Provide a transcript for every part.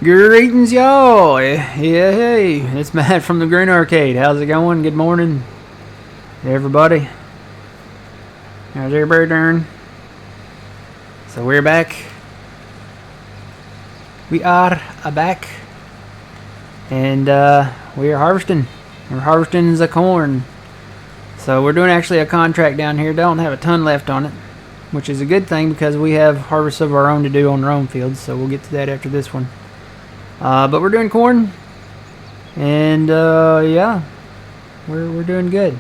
Greetings, y'all. Hey, it's Matt from the Green Arcade. How's it going? Good morning, everybody. How's everybody doing? So we're back. We are back, and we are harvesting. We're harvesting the corn. So we're doing actually a contract down here. Don't have a ton left on it, which is a good thing because we have harvests of our own to do on our own fields. So we'll get to that after this one. But we're doing corn, and yeah, we're doing good.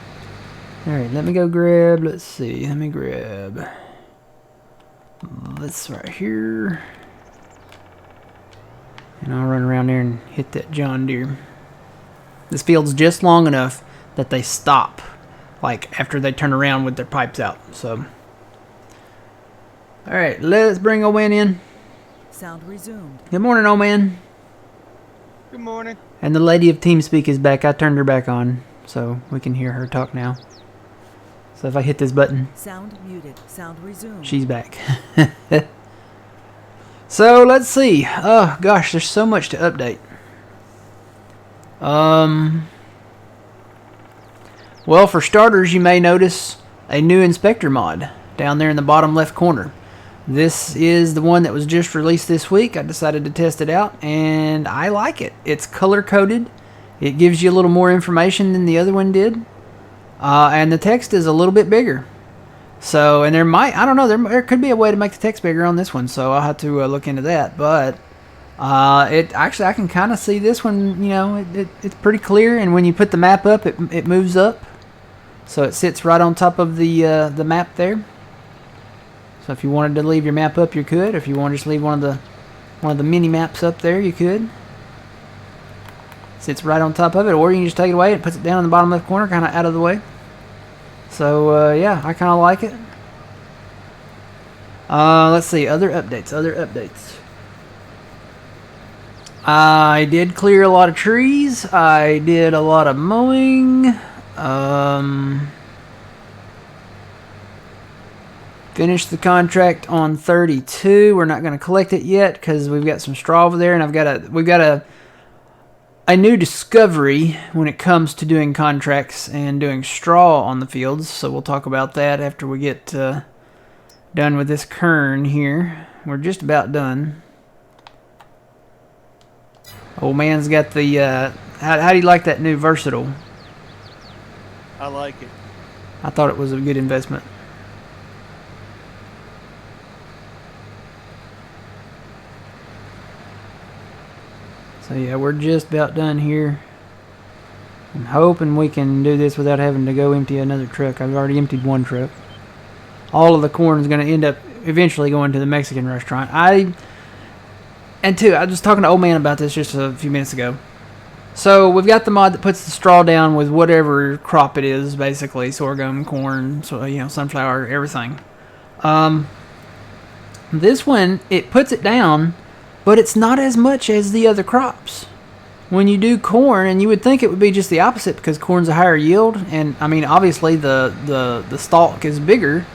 All right, let me go grab. Let's see. Let me grab this right here, and I'll run around there and hit that John Deere. This field's just long enough that they stop, like after they turn around with their pipes out. So, all right, let's bring old man in. Sound resumed. Good morning, old man. Good morning. And the lady of TeamSpeak is back. I turned her back on, so we can hear her talk now. So if I hit this button, sound muted. Sound resumed. She's back. So let's see. Oh gosh, there's so much to update. Well, for starters, you may notice a new inspector mod down there in the bottom left corner. This is the one that was just released this week. I decided to test it out, and I like it. It's color-coded. It gives you a little more information than the other one did. And the text is a little bit bigger. So, and I don't know, there could be a way to make the text bigger on this one, so I'll have to look into that. But I can kind of see this one, you know, it's pretty clear, and when you put the map up, it moves up. So it sits right on top of the map there. So if you wanted to leave your map up, you could. If you want to just leave one of the mini maps up there, you could. Sits right on top of it, or you can just take it away and puts it down in the bottom left corner, kind of out of the way. So yeah, I kind of like it. Let's see, other updates. I did clear a lot of trees. I did a lot of mowing. Finished the contract on 32. We're not going to collect it yet because we've got some straw over there, and we've got a new discovery when it comes to doing contracts and doing straw on the fields. So we'll talk about that after we get done with this kern here. We're just about done. Old man's got the how do you like that new versatile? I like it. I thought it was a good investment. So yeah, we're just about done here. I'm hoping we can do this without having to go empty another truck. I've already emptied one truck. All of the corn is going to end up eventually going to the Mexican restaurant. I was talking to old man about this just a few minutes ago. So we've got the mod that puts the straw down with whatever crop it is, basically sorghum, corn, so sunflower, everything. This one, it puts it down, but it's not as much as the other crops. When you do corn, and you would think it would be just the opposite because corn's a higher yield, and I mean obviously the stalk is bigger.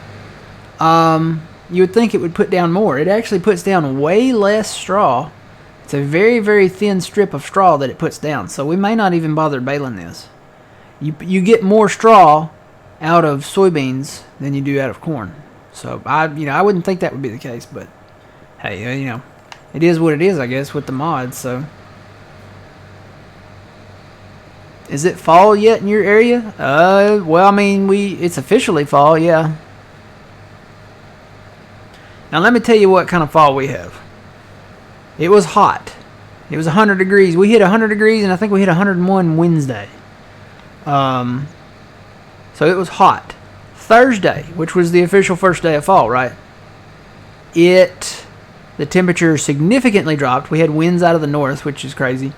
You would think it would put down more. It actually puts down way less straw. It's a very, very thin strip of straw that it puts down, so we may not even bother baling this. You get more straw out of soybeans than you do out of corn. So I wouldn't think that would be the case, but hey, it is what it is, I guess, with the mods. So, is it fall yet in your area? Well, I mean, it's officially fall, yeah. Now let me tell you what kind of fall we have. It was hot. It was 100 degrees. We hit 100 degrees, and I think we hit 101 Wednesday. So it was hot. Thursday, which was the official first day of fall, right? The temperature significantly dropped. We had winds out of the north, which is crazy.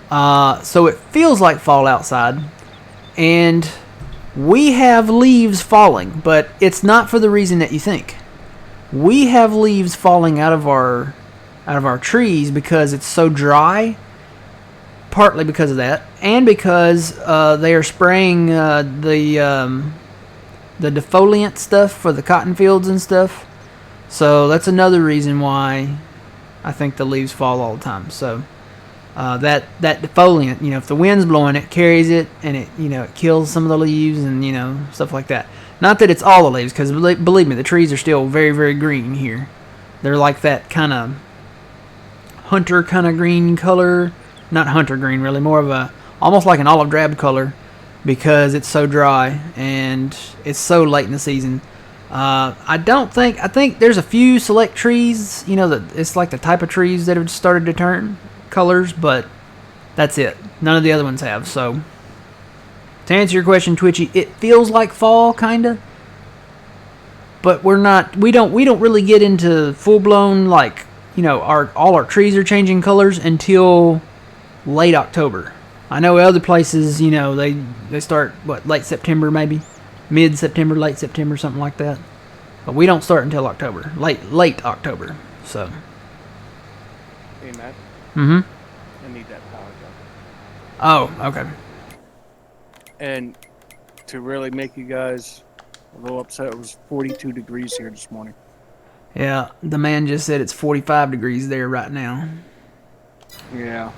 So it feels like fall outside. And we have leaves falling, but it's not for the reason that you think. We have leaves falling out of our trees because it's so dry, partly because of that, and because they are spraying the defoliant stuff for the cotton fields and stuff. So that's another reason why I think the leaves fall all the time. So that defoliant, if the wind's blowing, it carries it, and it kills some of the leaves and stuff like that. Not that it's all the leaves, because believe me, the trees are still very, very green here. They're like that kind of hunter kind of green color. Not hunter green, really, more of a almost like an olive drab color, because it's so dry and it's so late in the season. I think there's a few select trees, that it's like the type of trees that have started to turn colors, but that's it. None of the other ones have. So to answer your question, Twitchy, it feels like fall kinda, but we don't really get into full blown like all our trees are changing colors until late October. I know other places, they start late September, maybe mid September, late September, something like that. But we don't start until October, late October. So. Hey, Matt. Mm-hmm. I need that power gun. Oh, okay. And to really make you guys a little upset, it was 42 degrees here this morning. Yeah, the man just said it's 45 degrees there right now. Yeah.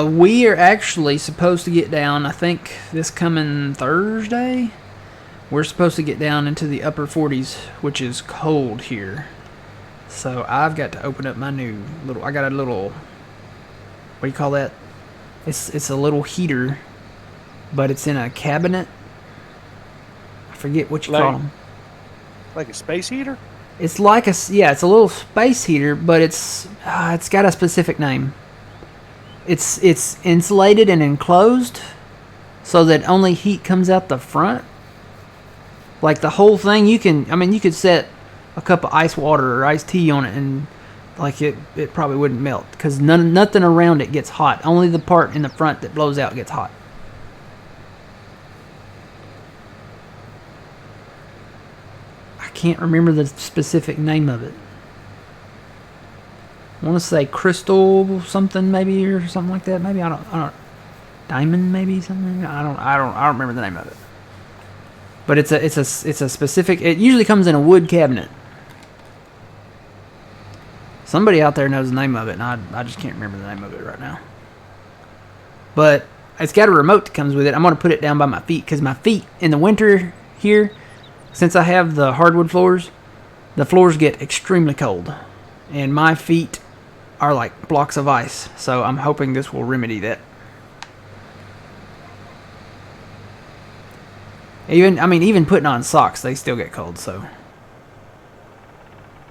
We are actually supposed to get down, I think, this coming Thursday. We're supposed to get down into the upper 40s, which is cold here. So I've got to open up my I got a little, what do you call that? It's a little heater, but it's in a cabinet. I forget what you call them. Like a space heater? It's like it's a little space heater, but it's got a specific name. It's insulated and enclosed, so that only heat comes out the front. Like the whole thing, you could set a cup of ice water or iced tea on it, and like it probably wouldn't melt, because nothing around it gets hot. Only the part in the front that blows out gets hot. I can't remember the specific name of it. I want to say crystal something, maybe, or something like that. Maybe I don't diamond, maybe something. I don't remember the name of it. But it's a specific. It usually comes in a wood cabinet. Somebody out there knows the name of it, and I just can't remember the name of it right now. But it's got a remote that comes with it. I'm going to put it down by my feet, because my feet in the winter here, since I have the hardwood floors, the floors get extremely cold, and my feet are like blocks of ice. So I'm hoping this will remedy that. Even putting on socks, they still get cold. So I'm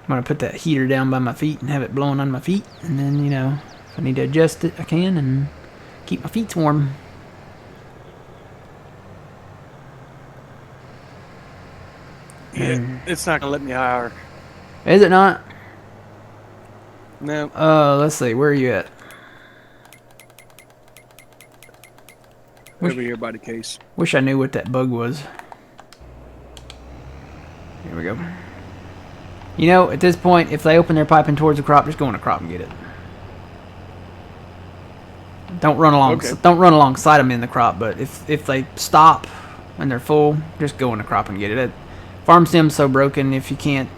gonna put that heater down by my feet and have it blowing on my feet, and then if I need to adjust it, I can, and keep my feet warm. Yeah, it's not gonna let me higher. Is it not? No. Let's see. Where are you at? Over here by the case. Wish I knew what that bug was. Here we go. At this point, if they open their piping towards the crop, just go in the crop and get it. Don't run along. Okay. Don't run alongside them in the crop. But if they stop and they're full, just go in the crop and get it. Farm sim's so broken. If you can't,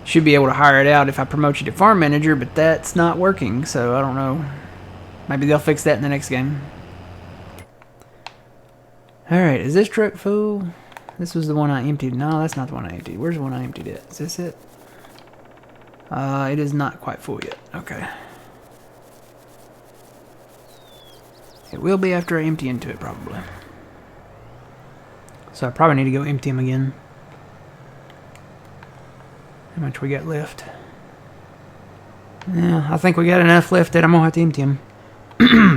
should be able to hire it out if I promote you to farm manager, but that's not working. So I don't know. Maybe they'll fix that in the next game. Alright, is this truck full? This was the one I emptied. No, that's not the one I emptied. Where's the one I emptied at? Is this it? It is not quite full yet. Okay. It will be after I empty into it, probably. So I probably need to go empty them again. How much we got left? Yeah, I think we got enough left that I'm going to have to empty them.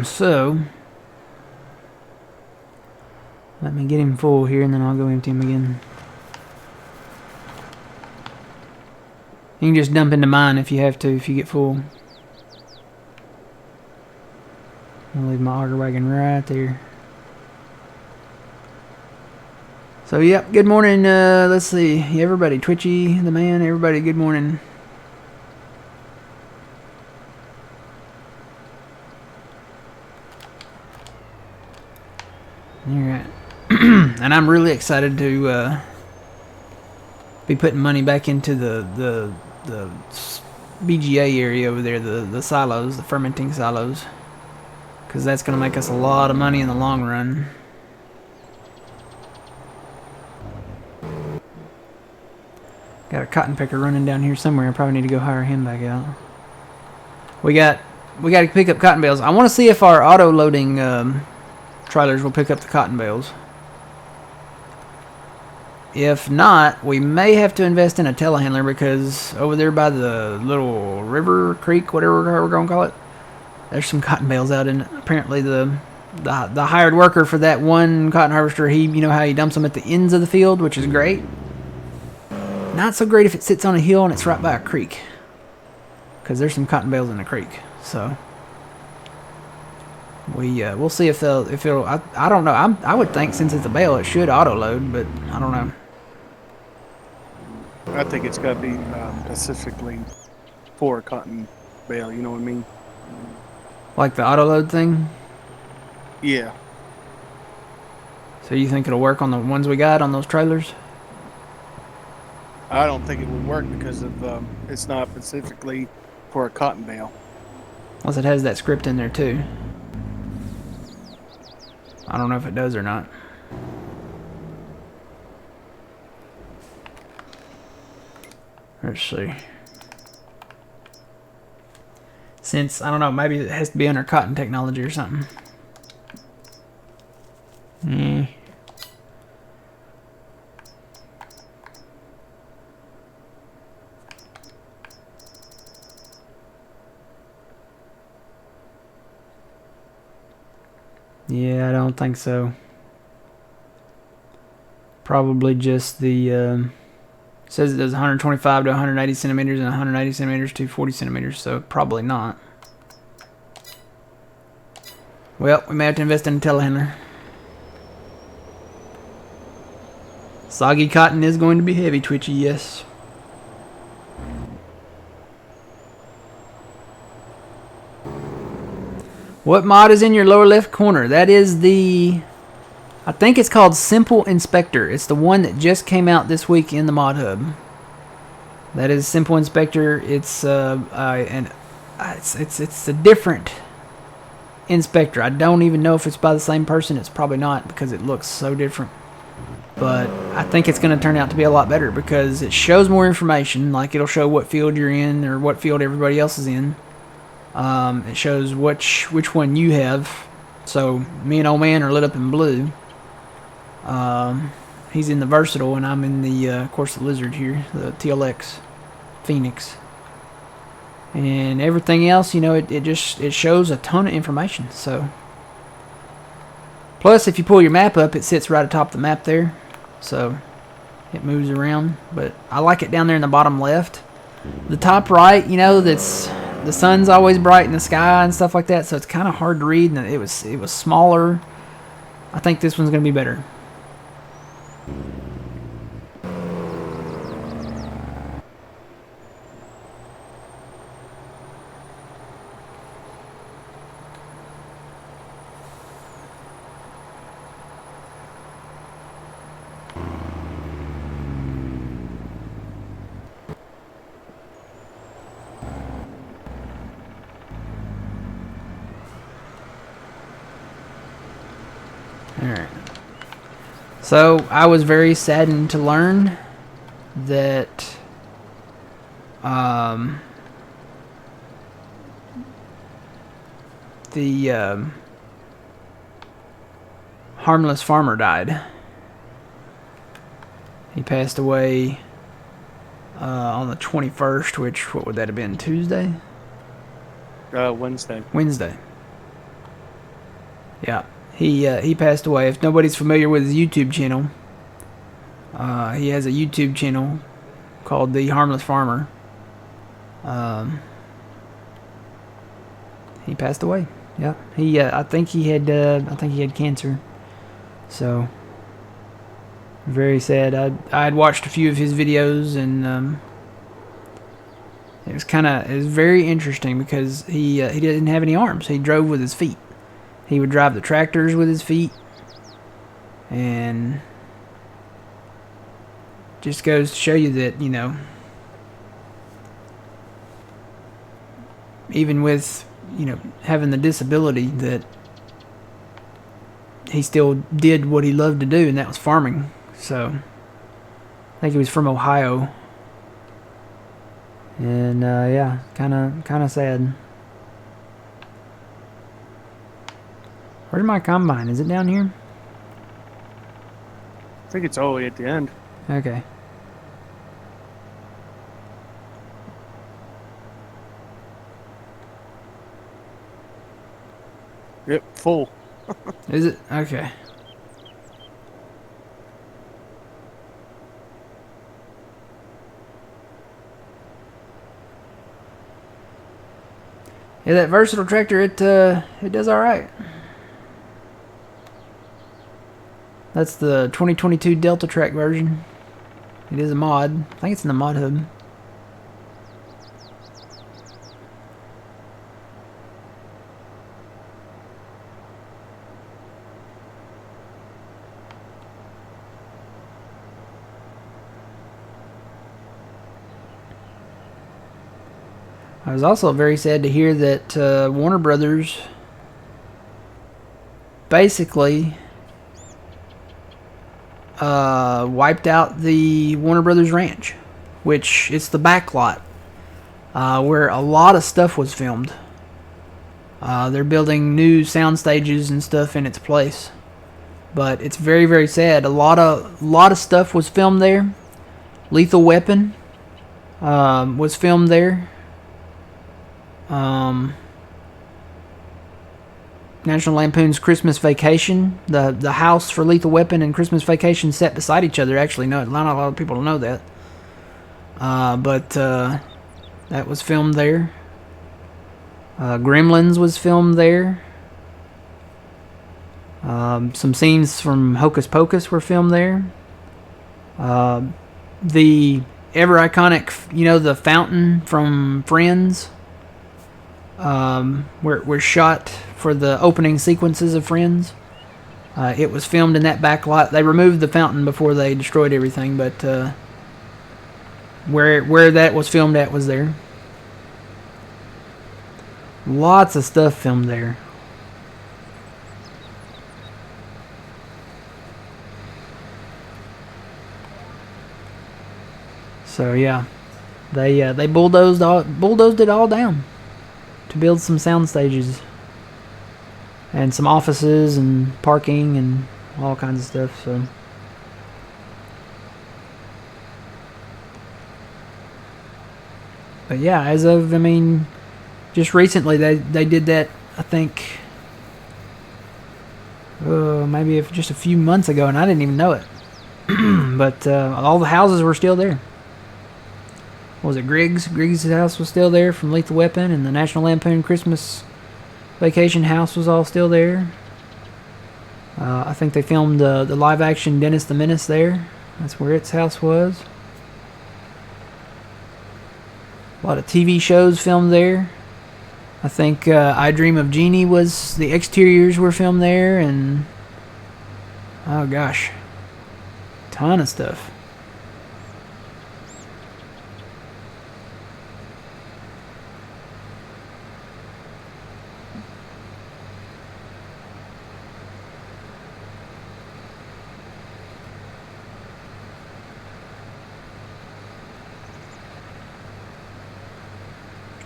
So, let me get him full here, and then I'll go empty him again. You can just dump into mine if you have to, if you get full. I'll leave my auger wagon right there. So, yep, good morning. Let's see, everybody, Twitchy, the man, everybody, good morning. Alright. And I'm really excited to be putting money back into the BGA area over there, the silos, the fermenting silos, because that's going to make us a lot of money in the long run. Got a cotton picker running down here somewhere. I probably need to go hire him back out. We got to pick up cotton bales. I want to see if our auto loading trailers will pick up the cotton bales. If not, we may have to invest in a telehandler, because over there by the little river, creek, whatever we're going to call it, there's some cotton bales out in it. Apparently the hired worker for that one cotton harvester, you know how he dumps them at the ends of the field, which is great. Not so great if it sits on a hill and it's right by a creek, because there's some cotton bales in the creek. So we'll see if it'll. I don't know. I would think since it's a bale, it should auto load, but I don't know. I think it's got to be specifically for a cotton bale. You know what I mean? Like the auto load thing. Yeah. So you think it'll work on the ones we got on those trailers? I don't think it would work because of it's not specifically for a cotton bale. Unless it has that script in there too. I don't know if it does or not. Let's see. Since, I don't know, maybe it has to be under cotton technology or something. Yeah, I don't think so. Probably just the, it says it does 125 to 180 centimeters and 180 centimeters to 40 centimeters, so probably not. Well, we may have to invest in a telehandler. Soggy cotton is going to be heavy, Twitchy, yes. What mod is in your lower left corner? That is the, I think it's called Simple Inspector. It's the one that just came out this week in the Mod Hub. That is Simple Inspector. It's it's a different inspector. I don't even know if it's by the same person. It's probably not, because it looks so different. But I think it's going to turn out to be a lot better, because it shows more information. Like, it'll show what field you're in or what field everybody else is in. It shows which one you have. So me and old man are lit up in blue. He's in the Versatile, and I'm in the, of course, the Lizard here, the TLX Phoenix. And everything else, you know, it shows a ton of information. So, plus if you pull your map up, it sits right atop the map there, so it moves around. But I like it down there in the bottom left. The top right, you know, that's the sun's always bright in the sky and stuff like that, so it's kind of hard to read. And it was smaller. I think this one's gonna be better. Alright. So, I was very saddened to learn that the harmless farmer died. He passed away on the 21st, which, what would that have been, Tuesday? Wednesday. Wednesday. Yeah. He passed away. If nobody's familiar with his YouTube channel, he has a YouTube channel called The Harmless Farmer. He passed away. Yeah. I think he had cancer. So very sad. I had watched a few of his videos, and it was very interesting, because he didn't have any arms. He drove with his feet. He would drive the tractors with his feet, and just goes to show you that, you know, even with, having the disability, that he still did what he loved to do, and that was farming. So I think he was from Ohio. And yeah, kind of sad. Where's my combine? Is it down here? I think it's all the way at the end. Okay. Yep, full. Is it? Okay. Yeah, that versatile tractor, it does all right. That's the 2022 Delta Track version. It is a mod. I think it's in the mod hub. I was also very sad to hear that Warner Brothers basically wiped out the Warner Brothers Ranch, which it's the back lot where a lot of stuff was filmed. They're building new sound stages and stuff in its place, but it's very, very sad. A lot of stuff was filmed there. Lethal Weapon was filmed there. National Lampoon's Christmas Vacation, the house for Lethal Weapon and Christmas Vacation set beside each other. Actually, no, not a lot of people don't know that. But that was filmed there. Gremlins was filmed there. Some scenes from Hocus Pocus were filmed there. The ever iconic, the fountain from Friends, were shot for the opening sequences of Friends. It was filmed in that back lot. They removed the fountain before they destroyed everything, but where that was filmed at was there. Lots of stuff filmed there. So yeah, they bulldozed it all down to build some sound stages and some offices and parking and all kinds of stuff. So but yeah, just recently they did that, I think maybe just a few months ago, and I didn't even know it. But all the houses were still there. What was it, Griggs? Griggs' house was still there from Lethal Weapon, and the National Lampoon Christmas Vacation house was all still there. I think they filmed the live-action Dennis the Menace there. That's where its house was. A lot of TV shows filmed there. I think I Dream of Jeannie the exteriors were filmed there, and oh gosh, ton of stuff.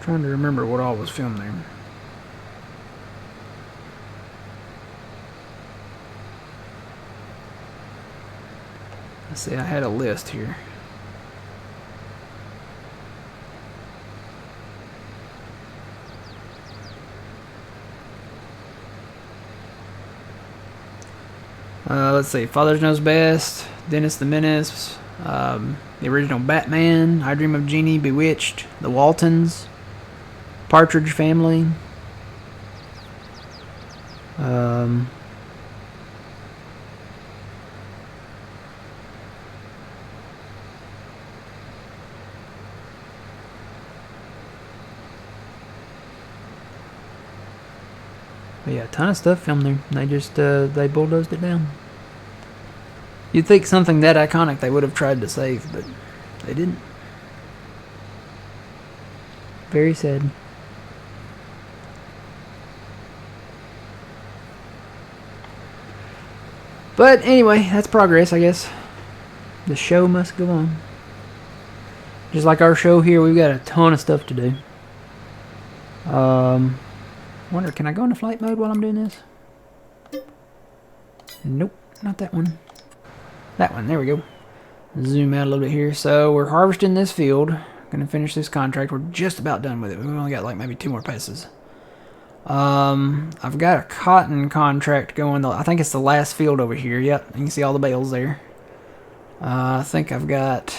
Trying to remember what all was filmed there. Let's see, I had a list here. Let's see, Father Knows Best, Dennis the Menace, the original Batman, I Dream of Jeannie, Bewitched, The Waltons, Partridge Family. But yeah, a ton of stuff filmed there. They just they bulldozed it down. You'd think something that iconic they would have tried to save, but they didn't. Very sad. But anyway, that's progress, I guess. The show must go on. Just like our show here, we've got a ton of stuff to do. Wonder, can I go into flight mode while I'm doing this? Nope, not that one. That one, there we go. Zoom out a little bit here. So we're harvesting this field. Gonna finish this contract. We're just about done with it. We've only got like maybe 2 more passes. I've got a cotton contract going. I think it's the last field over here. Yep, you can see all the bales there. I think I've got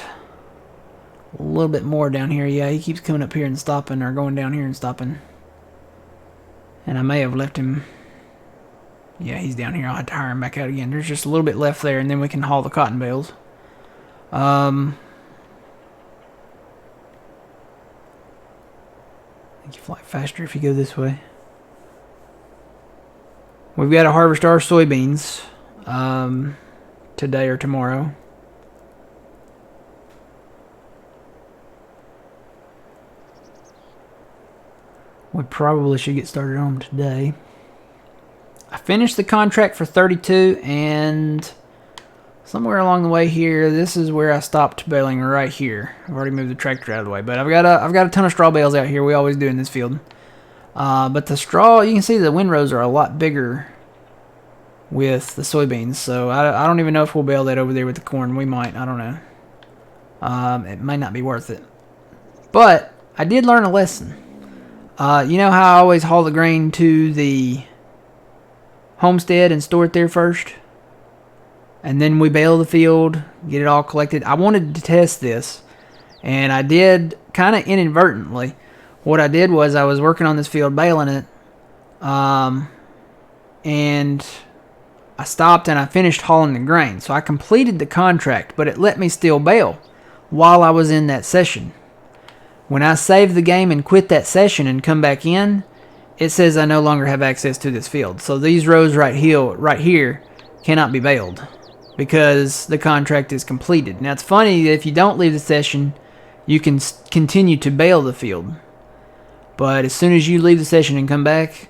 a little bit more down here. Yeah, he keeps coming up here and stopping, or going down here and stopping. And I may have left him. Yeah, he's down here. I'll have to hire him back out again. There's just a little bit left there, and then we can haul the cotton bales. I think you fly faster if you go this way. We've got to harvest our soybeans today or tomorrow. We probably should get started on them today. I finished the contract for 32, and somewhere along the way here, this is where I stopped baling right here. I've already moved the tractor out of the way, but I've got a ton of straw bales out here. We always do in this field. But the straw, you can see the windrows are a lot bigger with the soybeans, so I don't even know if we'll bale that over there with the corn. We might, I don't know. It might not be worth it. But I did learn a lesson. You know how I always haul the grain to the homestead and store it there first? And then we bale the field, get it all collected. I wanted to test this, and I did kind of inadvertently. What I did was I was working on this field, baling it, and I stopped and I finished hauling the grain. So I completed the contract, but it let me still bale while I was in that session. When I save the game and quit that session and come back in, it says I no longer have access to this field. So these rows right here cannot be baled because the contract is completed. Now it's funny that if you don't leave the session, you can continue to bale the field. But as soon as you leave the session and come back,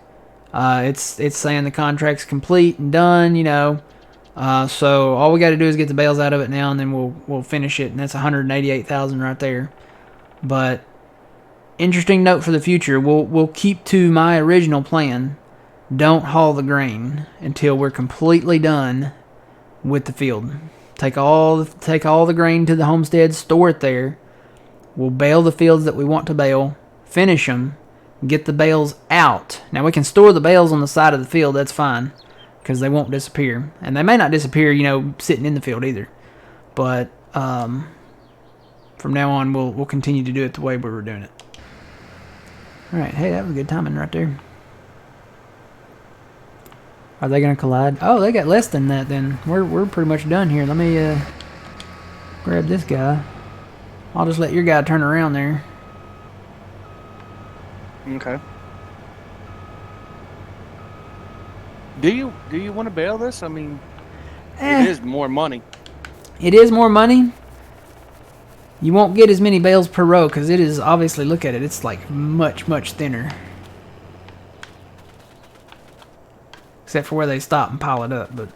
it's saying the contract's complete and done, you know. So all we got to do is get the bales out of it now, and then we'll finish it, and that's 188,000 right there. But interesting note for the future, we'll keep to my original plan. Don't haul the grain until we're completely done with the field. Take all the grain to the homestead, store it there. We'll bale the fields that we want to bale, finish them, get the bales out. Now we can store the bales on the side of the field, that's fine, because they won't disappear. And they may not disappear, you know, sitting in the field either. But from now on, we'll continue to do it the way we were doing it. Alright, hey, that was good timing right there. Are they going to collide? Oh, they got less than that then. We're pretty much done here. Let me grab this guy. I'll just let your guy turn around there. Okay. Do you want to bail this? I mean, it is more money. It is more money. You won't get as many bales per row because it is obviously, look at it, it's like much thinner. Except for where they stop and pile it up, but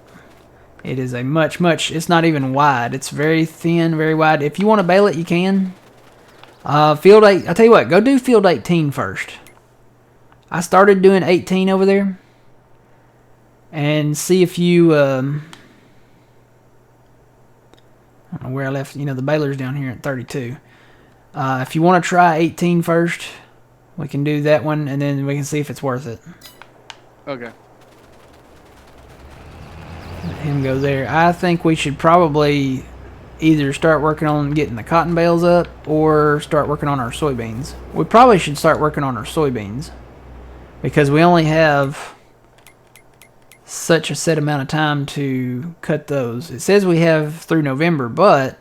it is a much, it's not even wide. It's very thin, very wide. If you want to bale it, you can. Field 8, I'll tell you what, go do field 18 first. I started doing 18 over there. And see if you, I don't know where I left, you know, the baler's down here at 32. If you want to try 18 first, we can do that one, and then we can see if it's worth it. Okay. Let him go there. I think we should probably either start working on getting the cotton bales up or start working on our soybeans. We probably should start working on our soybeans because we only have such a set amount of time to cut those. It says we have through November, but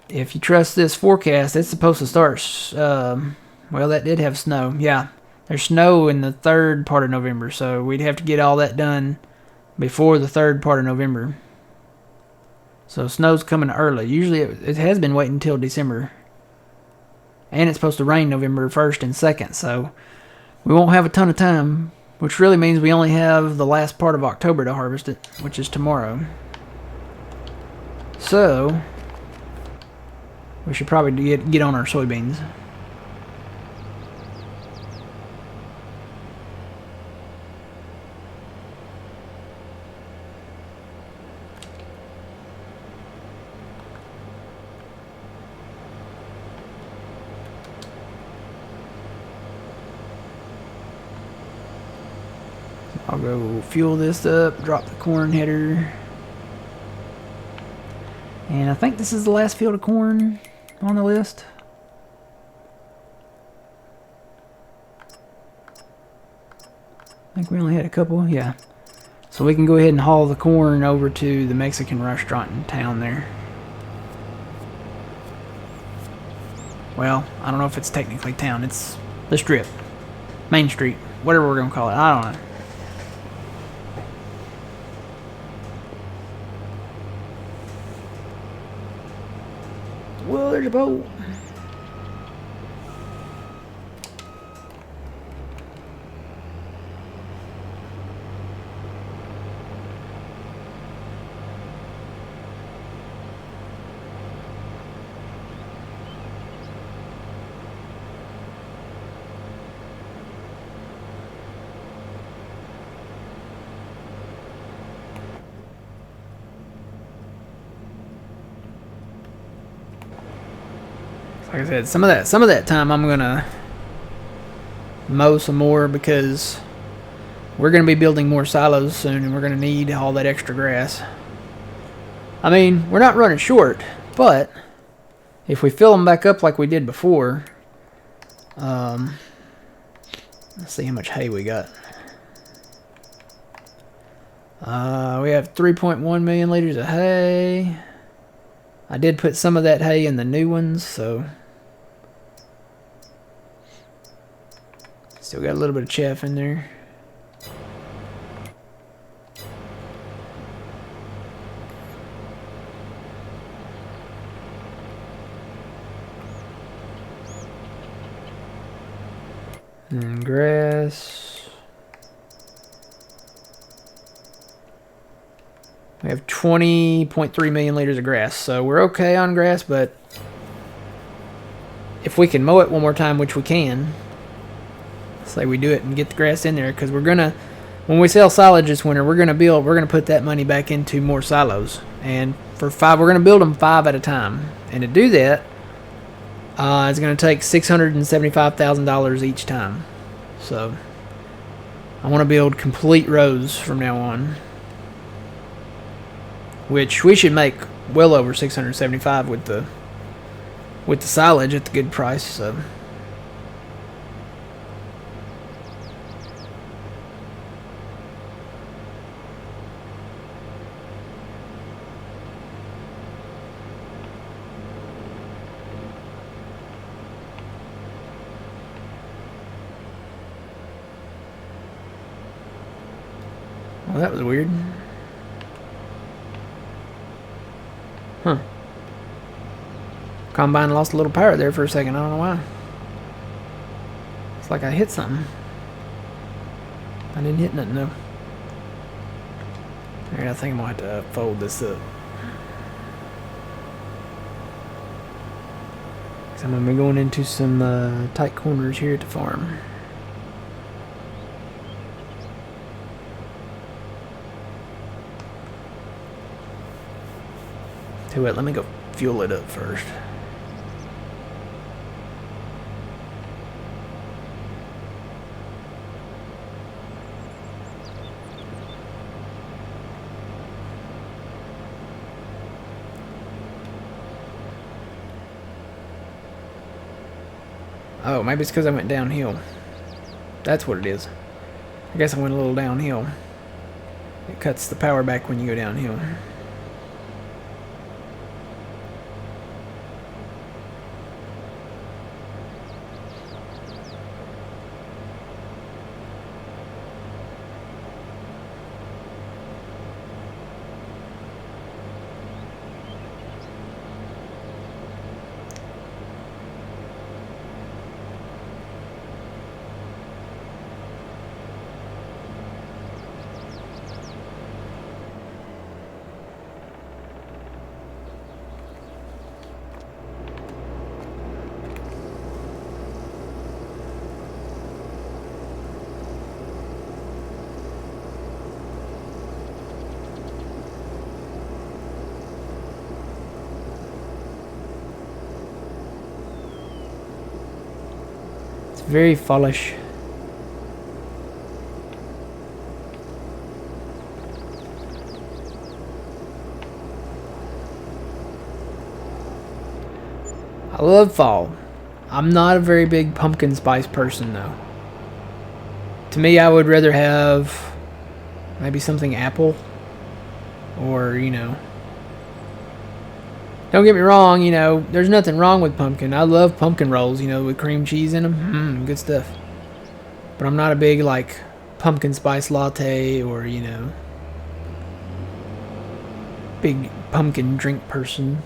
if you trust this forecast, it's supposed to start, well, that did have snow. Yeah, there's snow in the third part of November, so we'd have to get all that done before the third part of November. So snow's coming early. Usually it has been waiting until December. And it's supposed to rain November 1st and 2nd, so we won't have a ton of time which really means we only have the last part of October to harvest it, which is tomorrow. So we should probably get on our soybeans. I'll go fuel this up, drop the corn header. And I think this is the last field of corn on the list. I think we only had a couple, yeah. So we can go ahead and haul the corn over to the Mexican restaurant in town there. Well, I don't know if it's technically town. It's the strip. Main Street. Whatever we're going to call it. I don't know. Well, there's a boat. Like I said, some of that time I'm gonna mow some more because we're gonna be building more silos soon, and we're gonna need all that extra grass. I mean, we're not running short, but if we fill them back up like we did before, let's see how much hay we got. We have 3.1 million liters of hay. I did put some of that hay in the new ones, so still got a little bit of chaff in there. And grass. We have 20.3 million liters of grass, so we're okay on grass, but if we can mow it one more time, which we can, say we do it and get the grass in there, because we're gonna, when we sell silage this winter, we're gonna put that money back into more silos, and for 5, we're gonna build them 5 at a time, and to do that, it's gonna take $675,000 each time. So I want to build complete rows from now on, which we should make well over 675 with the silage at the good price. So well, that was weird. Huh. Combine lost a little power there for a second. I don't know why. It's like I hit something. I didn't hit nothing though. Alright, I think I'm going to have to fold this up. So I'm going to be going into some tight corners here at the farm. Tell you what, let me go fuel it up first. Oh, maybe it's because I went downhill. That's what it is. I guess I went a little downhill. It cuts the power back when you go downhill. Very fallish. I love fall. I'm not a very big pumpkin spice person though. To me, I would rather have maybe something apple or, you know. Don't get me wrong, you know, there's nothing wrong with pumpkin. I love pumpkin rolls, you know, with cream cheese in them. Good stuff. But I'm not a big, like, pumpkin spice latte or, you know, big pumpkin drink person.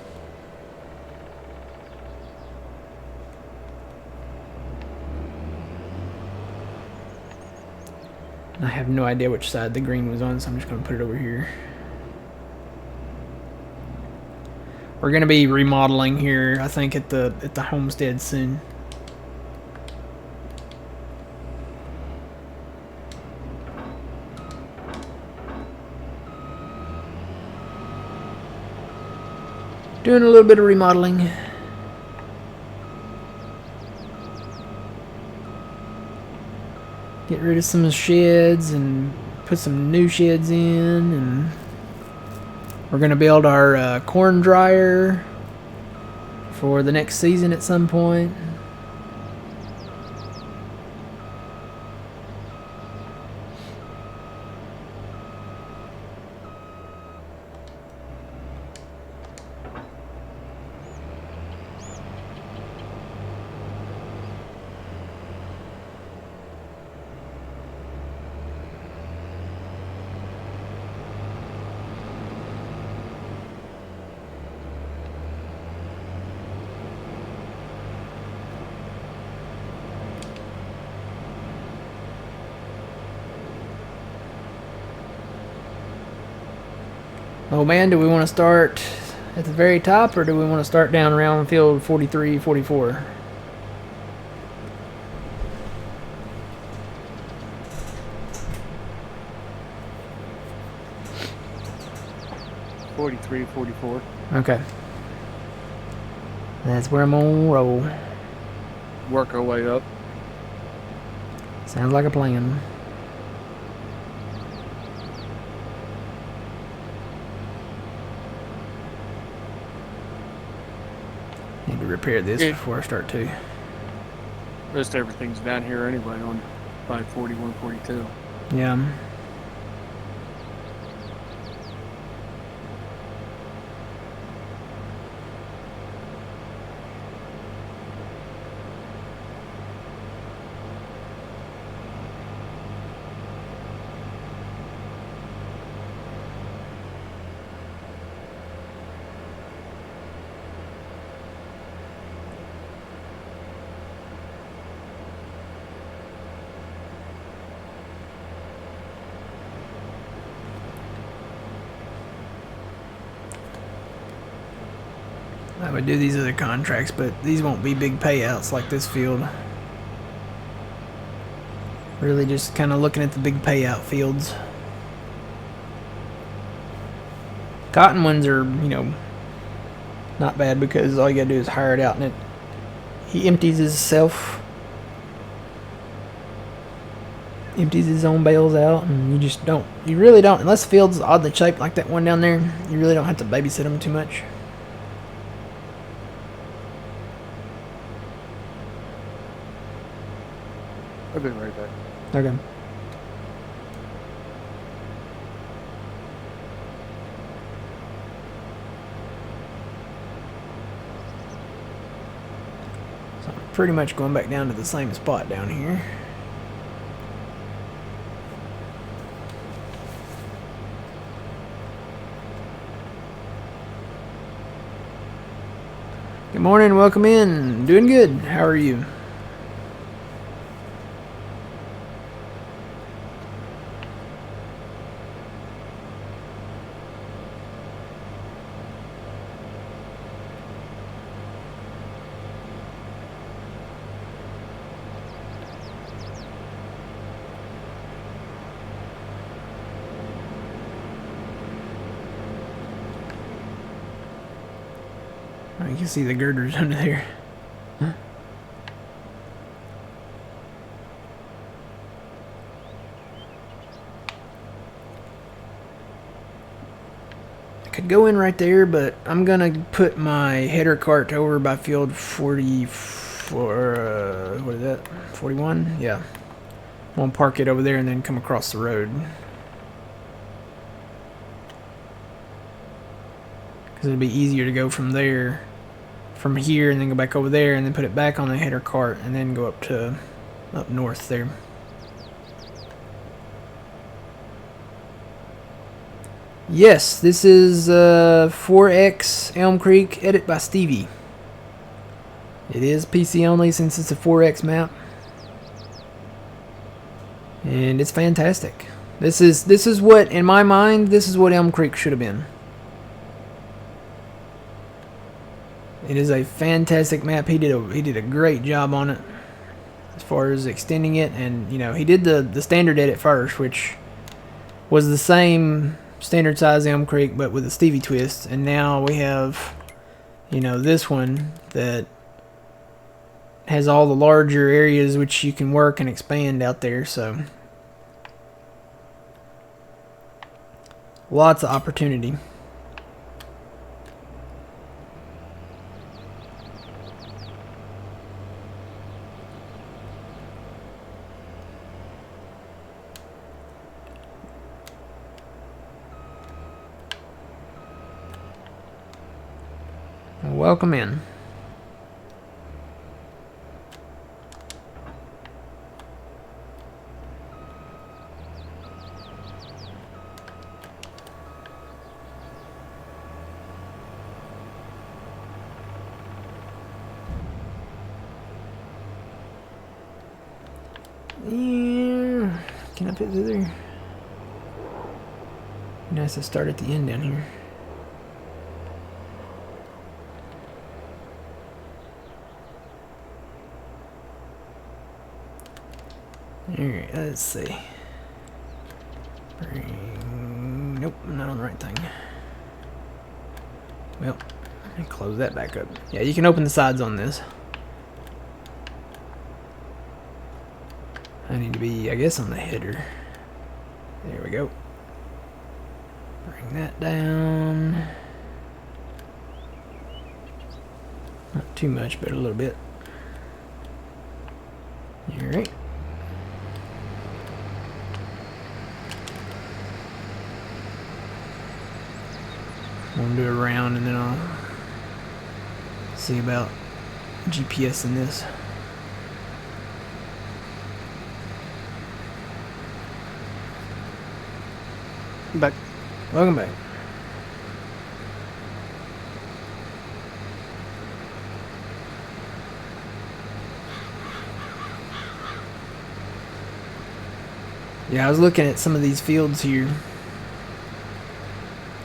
I have no idea which side the green was on, so I'm just going to put it over here. We're going to be remodeling here, I think, at the homestead soon. Doing a little bit of remodeling. Get rid of some sheds and put some new sheds in, and we're gonna build our corn dryer for the next season at some point. Oh man, do we want to start at the very top, or do we want to start down around field 43, 44? '43, '44. Okay. That's where I'm gonna roll. Work our way up. Sounds like a plan. Need to repair this before I start too. Most everything's down here anyway on 540, 142. Yeah. I would do these other contracts, but these won't be big payouts like this field. Really just kind of looking at the big payout fields. Cotton ones are, you know, not bad because all you gotta do is hire it out and he empties himself. Empties his own bales out, and you really don't, unless the field's oddly shaped like that one down there, you really don't have to babysit them too much. I'll be right back. Okay. So I'm pretty much going back down to the same spot down here. Good morning, welcome in. Doing good. How are you? Oh, you can see the girders under there. Huh? Could go in right there, but I'm gonna put my header cart over by field 44. What is that? 41? Yeah. I'm gonna park it over there and then come across the road. Because it'll be easier to go from there, from here, and then go back over there, and then put it back on the header cart, and then go up north there. Yes, this is 4X Elm Creek, edit by Stevie. It is PC only since it's a 4X map. And it's fantastic. This is what, in my mind, this is what Elm Creek should have been. It is a fantastic map. He did a great job on it as far as extending it, and you know, he did the standard edit first, which was the same standard size Elm Creek but with a Stevie twist, and now we have, you know, this one that has all the larger areas which you can work and expand out there, so lots of opportunity. Welcome in. Yeah. Can I fit through there? Nice to start at the end down here. Alright, let's see. Nope, I'm not on the right thing. Well, let me close that back up. Yeah, you can open the sides on this. I need to be, I guess, on the header. There we go. Bring that down. Not too much, but a little bit. Alright. I'm gonna do a round and then I'll see about GPS in this. Back. Welcome back. Yeah, I was looking at some of these fields here.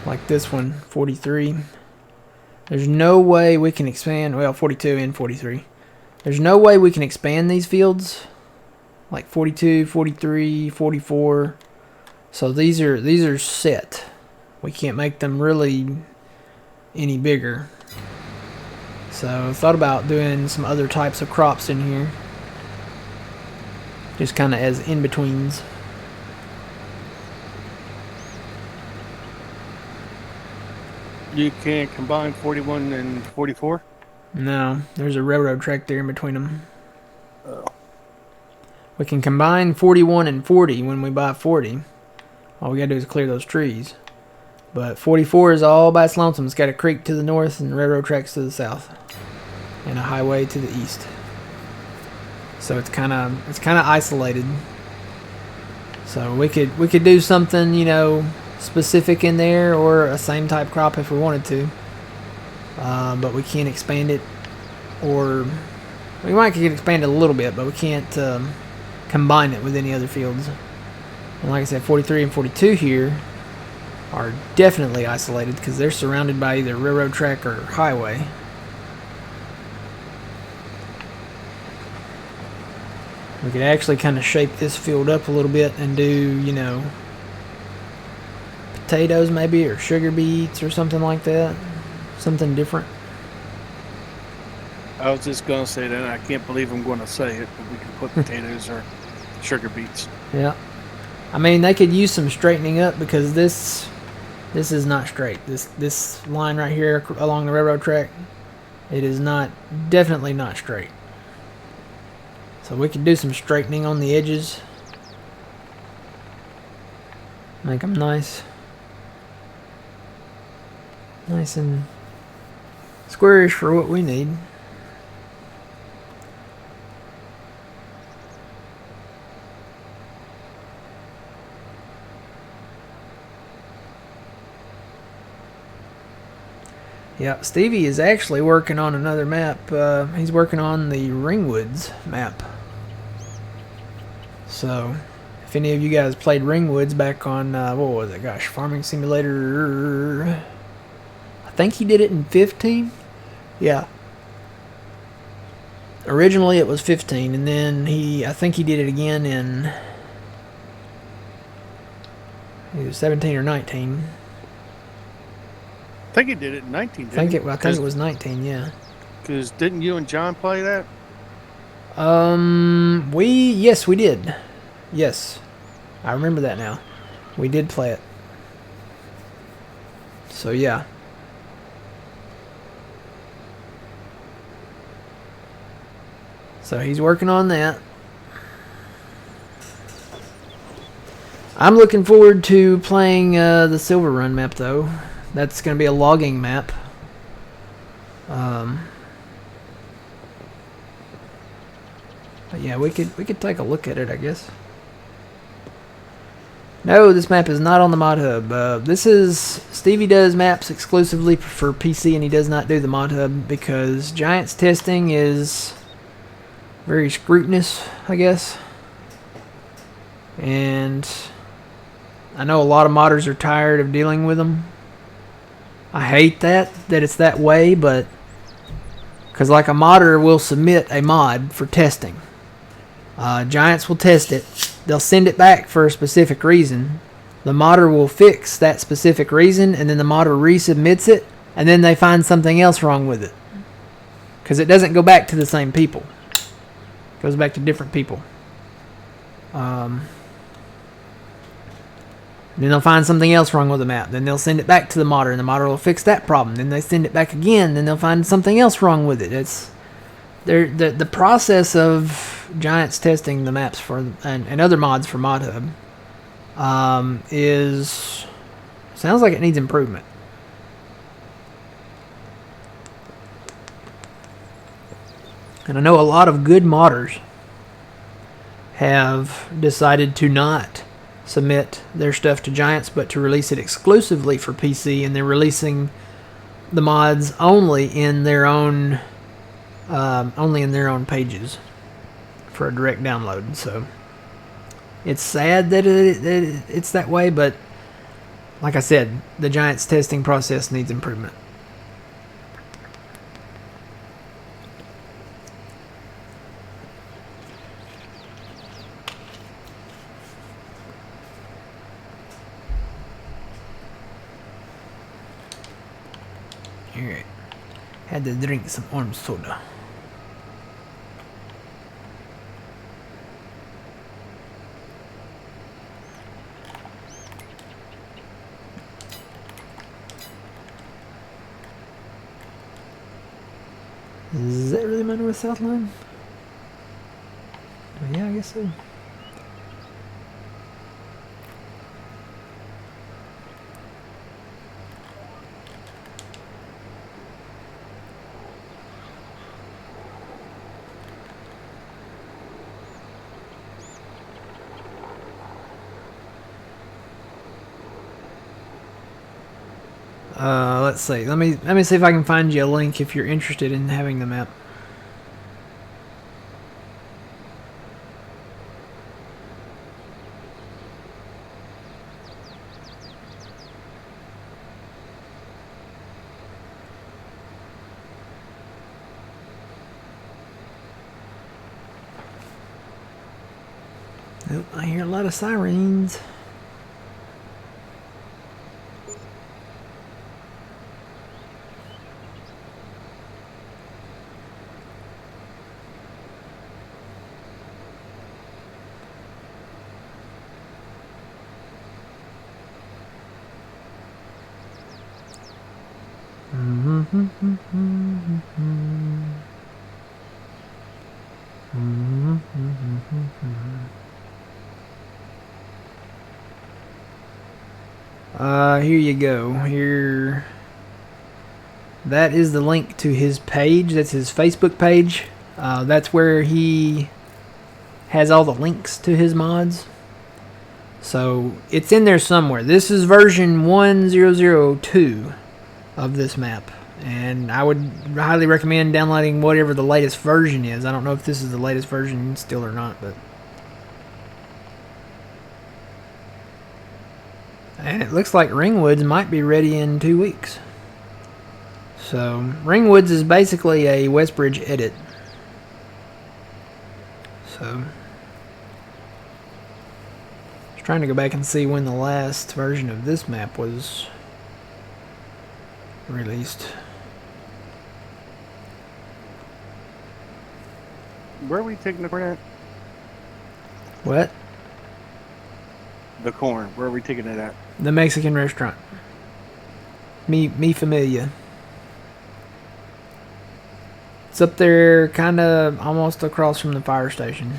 Like this one, 43. There's no way we can expand, well, 42 and 43. There's no way we can expand these fields. Like 42, 43, 44. So these are set. We can't make them really any bigger. So I thought about doing some other types of crops in here. Just kind of as in-betweens. You can't combine 41 and 44? No, there's a railroad track there in between them. Oh. We can combine 41 and 40 when we buy 40. All we gotta do is clear those trees. But 44 is all by its lonesome. It's got a creek to the north and railroad tracks to the south, and a highway to the east. So it's kind of isolated. So we could do something, you know, specific in there, or a same type crop if we wanted to. But we can't expand it, or we might could expand it a little bit, but we can't combine it with any other fields. And like I said, 43 and 42 here are definitely isolated because they're surrounded by either railroad track or highway. We could actually kind of shape this field up a little bit and do, you know, potatoes maybe, or sugar beets or something like that. Something different. I was just going to say that. I can't believe I'm going to say it, but we can put potatoes or sugar beets. Yeah. I mean, they could use some straightening up because this This is not straight. This line right here along the railroad track, it is not, definitely not straight. So we could do some straightening on the edges. Make them nice and squarish for what we need. Yeah, Stevie is actually working on another map. He's working on the Ringwoods map. So, if any of you guys played Ringwoods back on, what was it? Gosh, Farming Simulator. I think he did it in 15. Yeah. Originally it was 15, and then I think he did it again in, it was 17 or 19. I think he did it in 19. I think it was 19. Yeah. Because didn't you and John play that? Yes, we did. Yes, I remember that now. We did play it. So yeah. So he's working on that. I'm looking forward to playing the Silver Run map, though. That's going to be a logging map. But yeah, we could take a look at it, I guess. No, this map is not on the mod hub. Stevie does maps exclusively for PC, and he does not do the mod hub because Giants testing is very scrutinous, I guess. And I know a lot of modders are tired of dealing with them. I hate that it's that way, but because like a modder will submit a mod for testing. Giants will test it. They'll send it back for a specific reason. The modder will fix that specific reason, and then the modder resubmits it, and then they find something else wrong with it. Because it doesn't go back to the same people. It goes back to different people. Then they'll find something else wrong with the map. Then they'll send it back to the modder, and the modder will fix that problem. Then they send it back again, then they'll find something else wrong with it. It's the process of Giants testing the maps for and other mods for Mod Hub sounds like it needs improvement. And I know a lot of good modders have decided to not submit their stuff to Giants, but to release it exclusively for PC, and they're releasing the mods only in their own pages for a direct download. So it's sad that it's that way, but like I said, the Giants testing process needs improvement. Alright. Had to drink some orange soda. Is that really my north-south line? Yeah, I guess so. Let's see. Let me see if I can find you a link if you're interested in having the map. Nope, I hear a lot of sirens. Here you go. Here. That is the link to his page. That's his Facebook page. That's where he has all the links to his mods. So it's in there somewhere. This is version 1002 of this map. And I would highly recommend downloading whatever the latest version is. I don't know if this is the latest version still or not, but... And it looks like Ringwoods might be ready in 2 weeks. So, Ringwoods is basically a Westbridge edit. So... trying to go back and see when the last version of this map was released. Where are we taking the corn at? What? The corn. Where are we taking it at? The Mexican restaurant. Mi Familia. It's up there, kind of almost across from the fire station.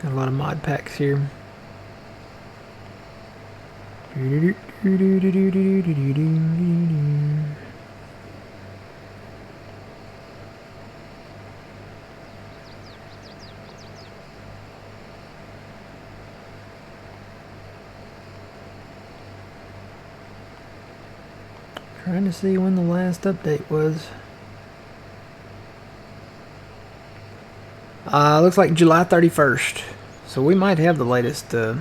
Got a lot of mod packs here. Trying to see when the last update was. Looks like July 31st. So we might have the latest. Got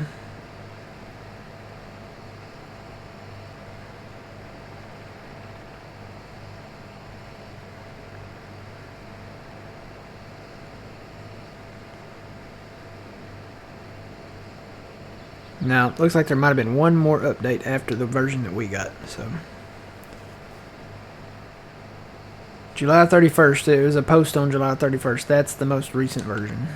Now, it looks like there might have been one more update after the version that we got. So July 31st. It was a post on July 31st. That's the most recent version.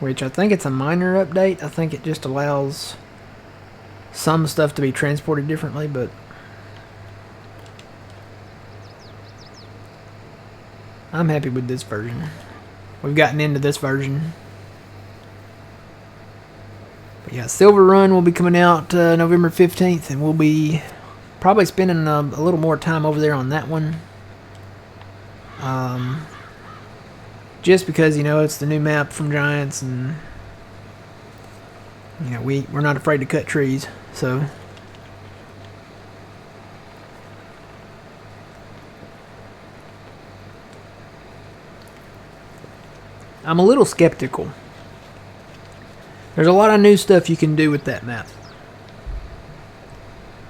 Which I think it's a minor update. I think it just allows some stuff to be transported differently, but I'm happy with this version. We've gotten into this version. But yeah, Silver Run will be coming out November 15th, and we'll be probably spending a little more time over there on that one. Just because, you know, it's the new map from Giants, and you know, we're not afraid to cut trees, so I'm a little skeptical. There's a lot of new stuff you can do with that map.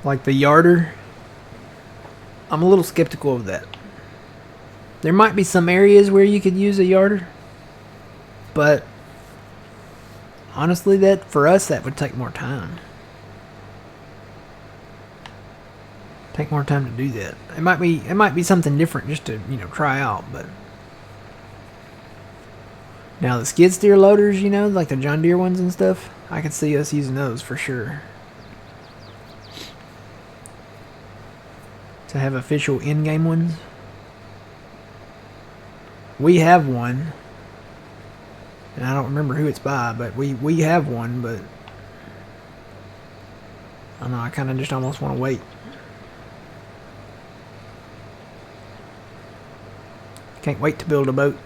Like the yarder. I'm a little skeptical of that. There might be some areas where you could use a yarder, but honestly, that for us that would take more time. Take more time to do that. It might be something different just to, you know, try out, but now the skid steer loaders, you know, like the John Deere ones and stuff, I could see us using those for sure. To have official in-game ones. We have one, and I don't remember who it's by, but we have one, but I don't know, I kind of just almost want to wait. Can't wait to build a boat.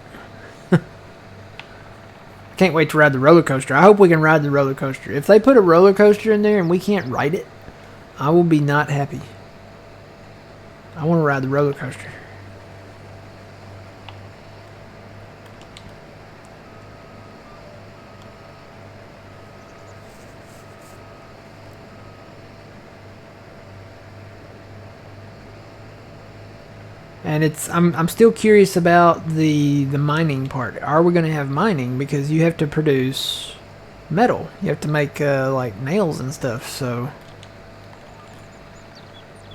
Can't wait to ride the roller coaster. I hope we can ride the roller coaster. If they put a roller coaster in there and we can't ride it, I will be not happy. I want to ride the roller coaster. And I'm still curious about the mining part. Are we going to have mining? Because you have to produce metal. You have to make like nails and stuff. So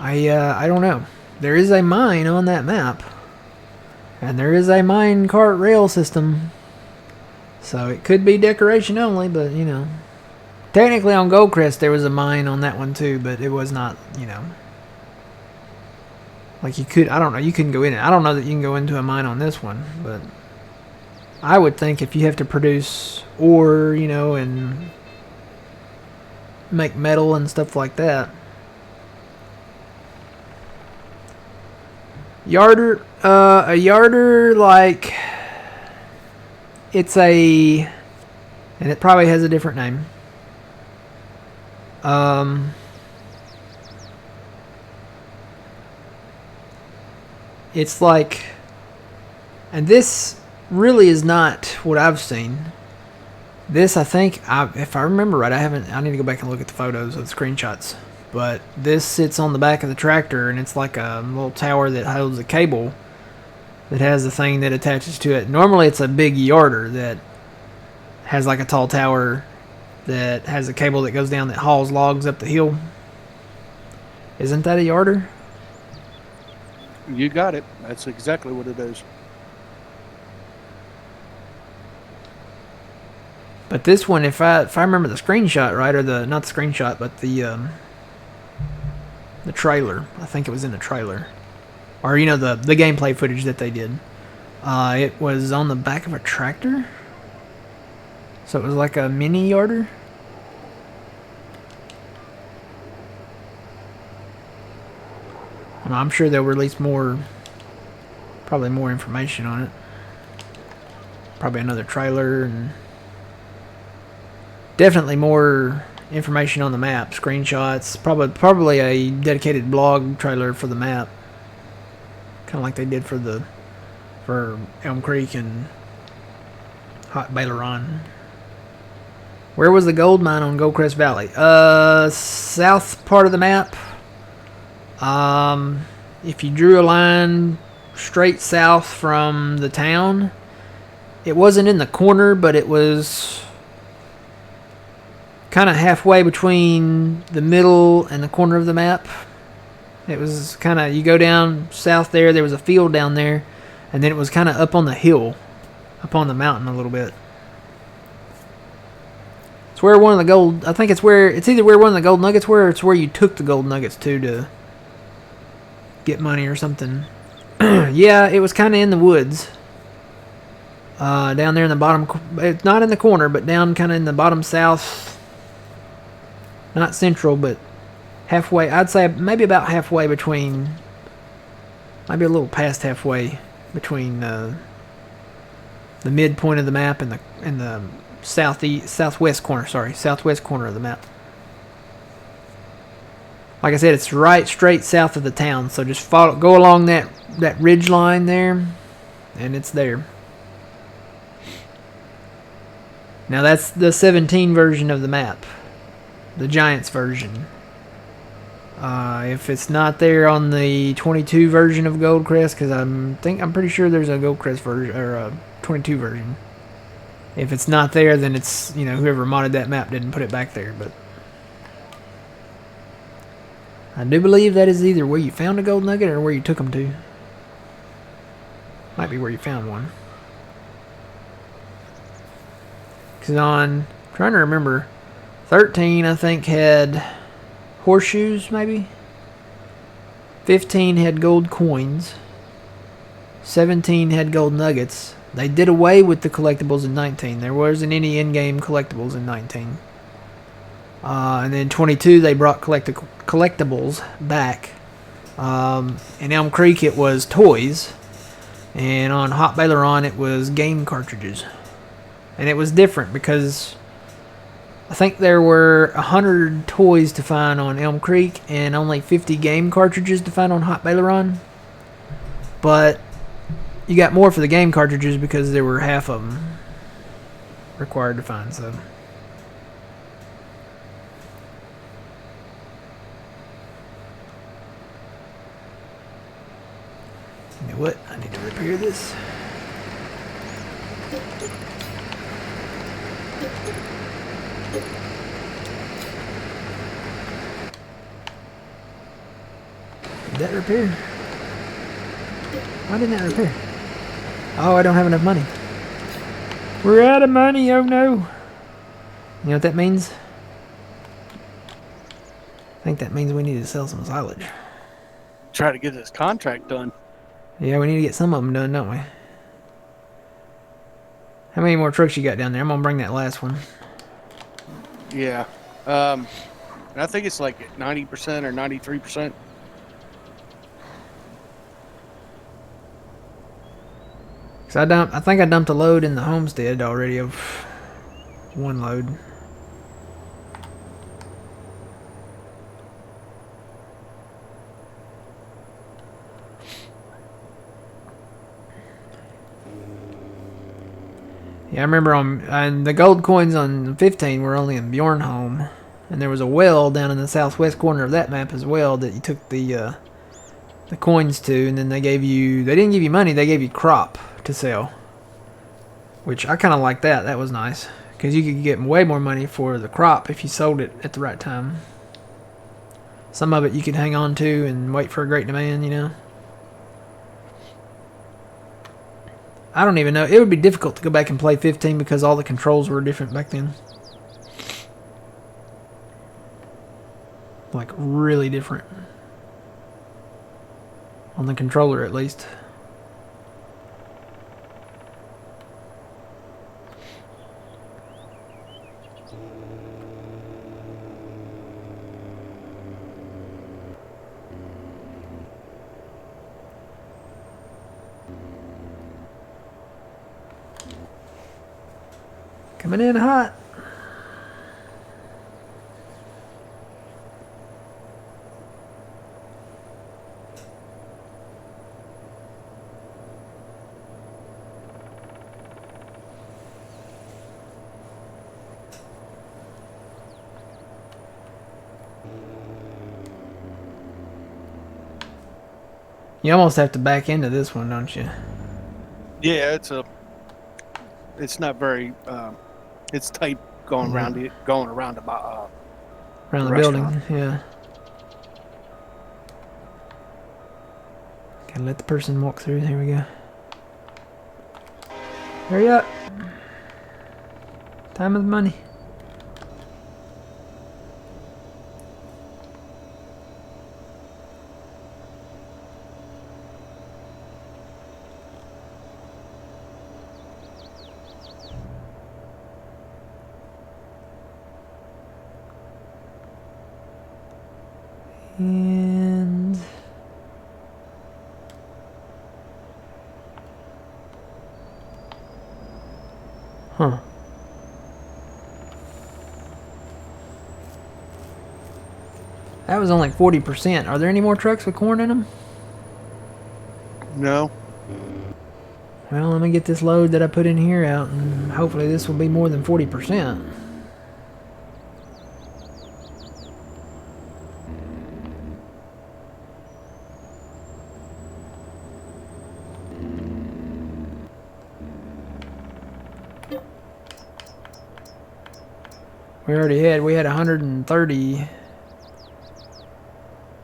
I don't know. there is a mine on that map. And there is a mine cart rail system. So it could be decoration only, but you know. Technically on Goldcrest there was a mine on that one too, but it was not, you know. Like you could, I don't know, you couldn't go in it. I don't know that you can go into a mine on this one, but I would think if you have to produce ore, you know, and make metal and stuff like that. Yarder, a yarder, like, it's a, and it probably has a different name. It's like, and this really is not what I've seen. This, I think, if I remember right, I need to go back and look at the photos of the screenshots. But this sits on the back of the tractor, and it's like a little tower that holds a cable that has the thing that attaches to it. Normally, it's a big yarder that has like a tall tower that has a cable that goes down that hauls logs up the hill. Isn't that a yarder? You got it. That's exactly what it is. But this one, if I remember the screenshot right, or not the screenshot, but the trailer. I think it was in the trailer, or you know the gameplay footage that they did. It was on the back of a tractor, so it was like a mini yarder. And I'm sure they'll release probably more information on it. Probably another trailer and definitely more information on the map, screenshots, probably a dedicated blog trailer for the map, kind of like they did for Elm Creek and Hot Baileron. Where was the gold mine on Goldcrest Valley? South part of the map. If you drew a line straight south from the town, it wasn't in the corner, but it was kind of halfway between the middle and the corner of the map. It was kind of, you go down south there was a field down there, and then it was kind of up on the hill, up on the mountain a little bit. It's where one of the gold, I think it's either where one of the gold nuggets were, or it's where you took the gold nuggets to get money or something. Yeah, it was kind of in the woods. Down there in the bottom, it's not in the corner, but down kind of in the bottom south. Not central, but halfway. I'd say maybe about halfway between, maybe a little past halfway between the midpoint of the map and the southwest corner of the map. Like I said, it's right straight south of the town, so just go along that ridge line there, and it's there. Now that's the 17 version of the map. The Giants version. If it's not there on the 22 version of Goldcrest, because I'm pretty sure there's a Goldcrest version or a 22 version. If it's not there, then it's, you know, whoever modded that map didn't put it back there. But I do believe that is either where you found a gold nugget or where you took them to. Might be where you found one. Because I'm trying to remember. 13, I think, had horseshoes, maybe. 15 had gold coins. 17 had gold nuggets. They did away with the collectibles in 19. There wasn't any in-game collectibles in 19. And then 22, they brought collectibles back. In Elm Creek, it was toys. And on Hot Baileron, it was game cartridges. And it was different because I think there were 100 toys to find on Elm Creek and only 50 game cartridges to find on Hot Baileron. But you got more for the game cartridges because there were half of them required to find. So you know what? I need to repair this. Did that repair? Why didn't that repair? Oh, I don't have enough money. We're out of money, oh no. You know what that means? I think that means we need to sell some silage. Try to get this contract done. Yeah, we need to get some of them done, don't we? How many more trucks you got down there? I'm gonna bring that last one. Yeah. And I think it's like 90% or 93%. Cause I think I dumped a load in the homestead already of one load. Yeah, I remember on the gold coins on 15 were only in Bjornholm, and there was a well down in the southwest corner of that map as well that you took the coins to, and then they didn't give you money, they gave you crop to sell, which I kind of like that. That was nice because you could get way more money for the crop if you sold it at the right time. Some of it you could hang on to and wait for a great demand, you know. I don't even know. It would be difficult to go back and play 15 because all the controls were different back then. Like, really different. On the controller, at least. Coming in hot. You almost have to back into this one, don't you? Yeah, it's not very, it's tight going around about Around the restaurant. building, yeah. Gotta let the person walk through. Here we go. Hurry up. Time of the money. And huh. That was only 40%. Are there any more trucks with corn in them? No. Well, let me get this load that I put in here out, and hopefully this will be more than 40%. We had 130.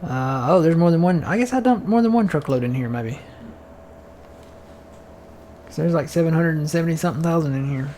Oh, there's more than one. I guess I dumped more than one truckload in here, maybe. So there's like 770 something thousand in here.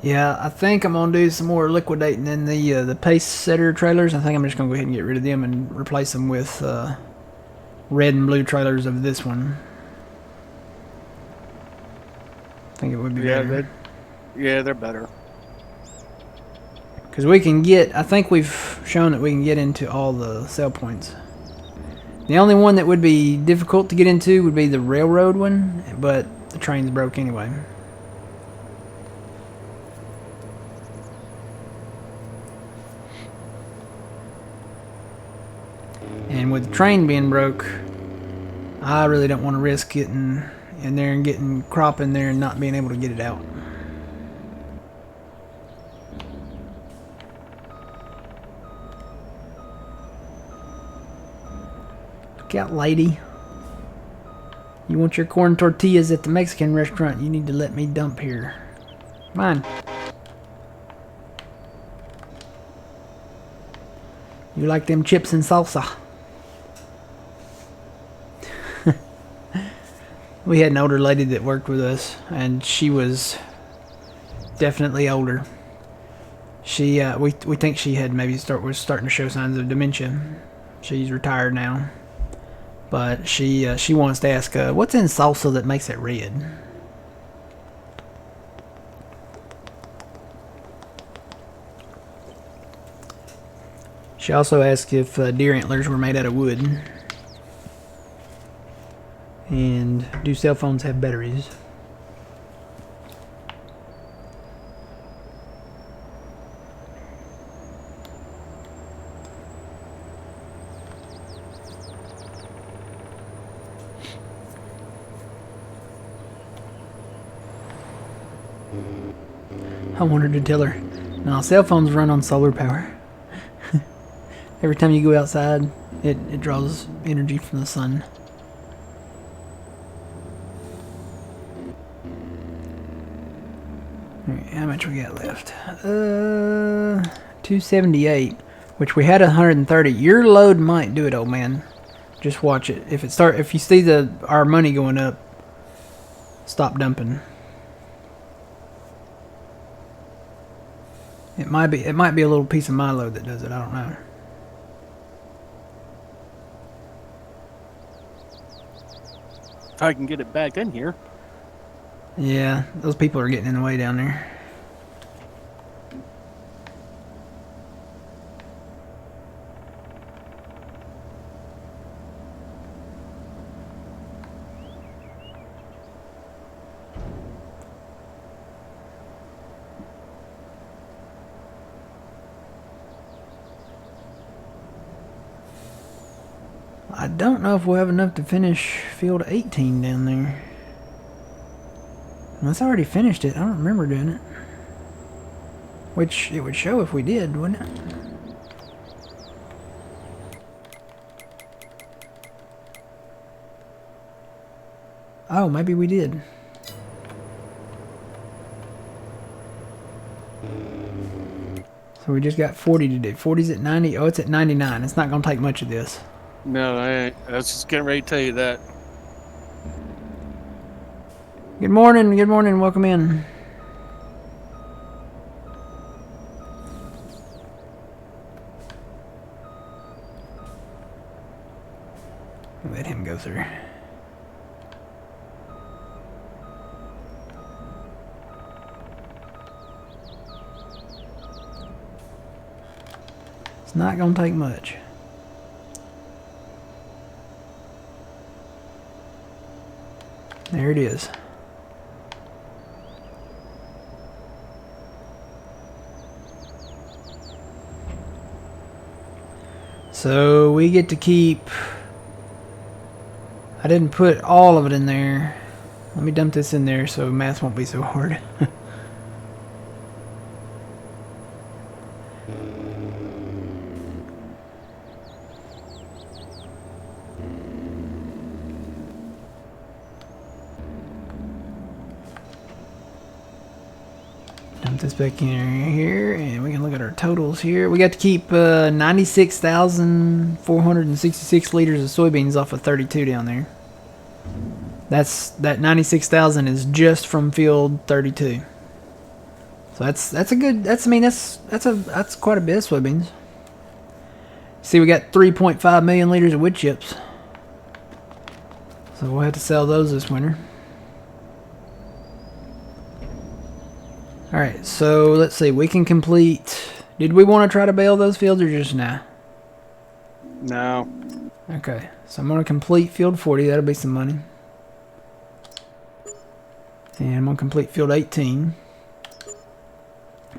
Yeah, I think I'm gonna do some more liquidating in the pace setter trailers. I think I'm just gonna go ahead and get rid of them and replace them with red and blue trailers of this one. I think it would be better. They're better. Because we can get, I think we've shown that we can get into all the sell points. The only one that would be difficult to get into would be the railroad one, but the train's broke anyway. And with the train being broke, I really don't want to risk getting in there and getting crop in there and not being able to get it out. Look out, lady. You want your corn tortillas at the Mexican restaurant, you need to let me dump here. Come on. You like them chips and salsa? We had an older lady that worked with us, and she was definitely older. She, we think she had maybe was starting to show signs of dementia. She's retired now. But she wants to ask, what's in salsa that makes it red? She also asked if deer antlers were made out of wood. And do cell phones have batteries? I wanted to tell her, no, cell phones run on solar power. Every time you go outside, it draws energy from the sun. Alright, how much we got left? 278, which we had 130. Your load might do it, old man. Just watch it. If you see our money going up, stop dumping. It might be a little piece of my load that does it. I don't know. If I can get it back in here. Yeah, those people are getting in the way down there. I don't know if we'll have enough to finish field 18 down there. Unless I already finished it. I don't remember doing it. Which it would show if we did, wouldn't it? Oh, maybe we did. So we just got 40 to do. 40's at 90. Oh, it's at 99. It's not going to take much of this. No, I ain't. I was just getting ready to tell you that. Good morning, welcome in. Let him go through. It's not gonna take much. There it is. So we get to keep... I didn't put all of it in there. Let me dump this in there so math won't be so hard. Dump this back in here, and we can look at our totals here. We got to keep 96,466 liters of soybeans off of 32 down there. That 96,000 is just from field 32. So that's quite a bit of soybeans. See, we got 3.5 million liters of wood chips. So we'll have to sell those this winter. Alright, so let's see. We can complete... Did we want to try to bale those fields or just nah? No. Okay, so I'm going to complete field 40. That'll be some money. And I'm going to complete field 18.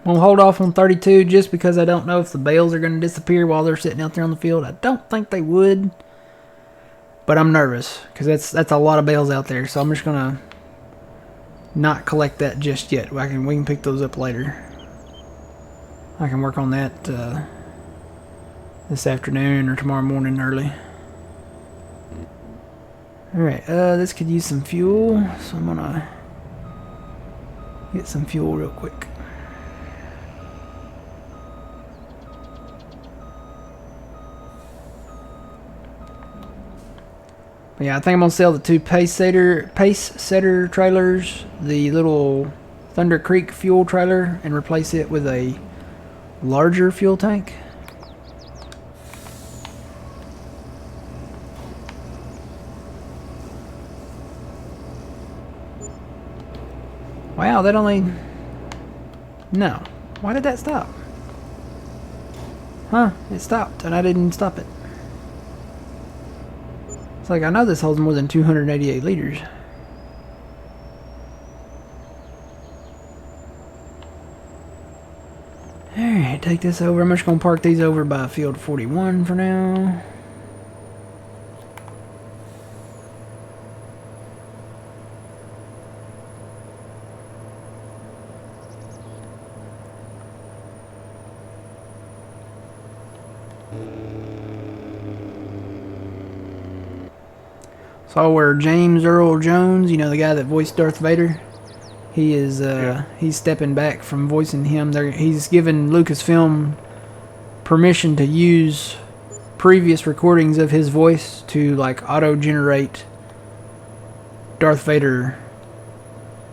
We'll hold off on 32 just because I don't know if the bales are going to disappear while they're sitting out there on the field. I don't think they would. But I'm nervous because that's a lot of bales out there. So I'm just gonna not collect that just yet. We can pick those up later. I can work on that this afternoon or tomorrow morning early. Alright, this could use some fuel, so I'm gonna get some fuel real quick. But yeah, I think I'm gonna sell the 2 pace setter trailers, the little Thunder Creek fuel trailer, and replace it with a larger fuel tank. Wow, that only... No. Why did that stop? Huh, it stopped, and I didn't stop it. It's like, I know this holds more than 288 liters. Alright, take this over. I'm just going to park these over by field 41 for now. Saw where James Earl Jones, you know, the guy that voiced Darth Vader, he is he's stepping back from voicing him. He's given Lucasfilm permission to use previous recordings of his voice to like auto-generate Darth Vader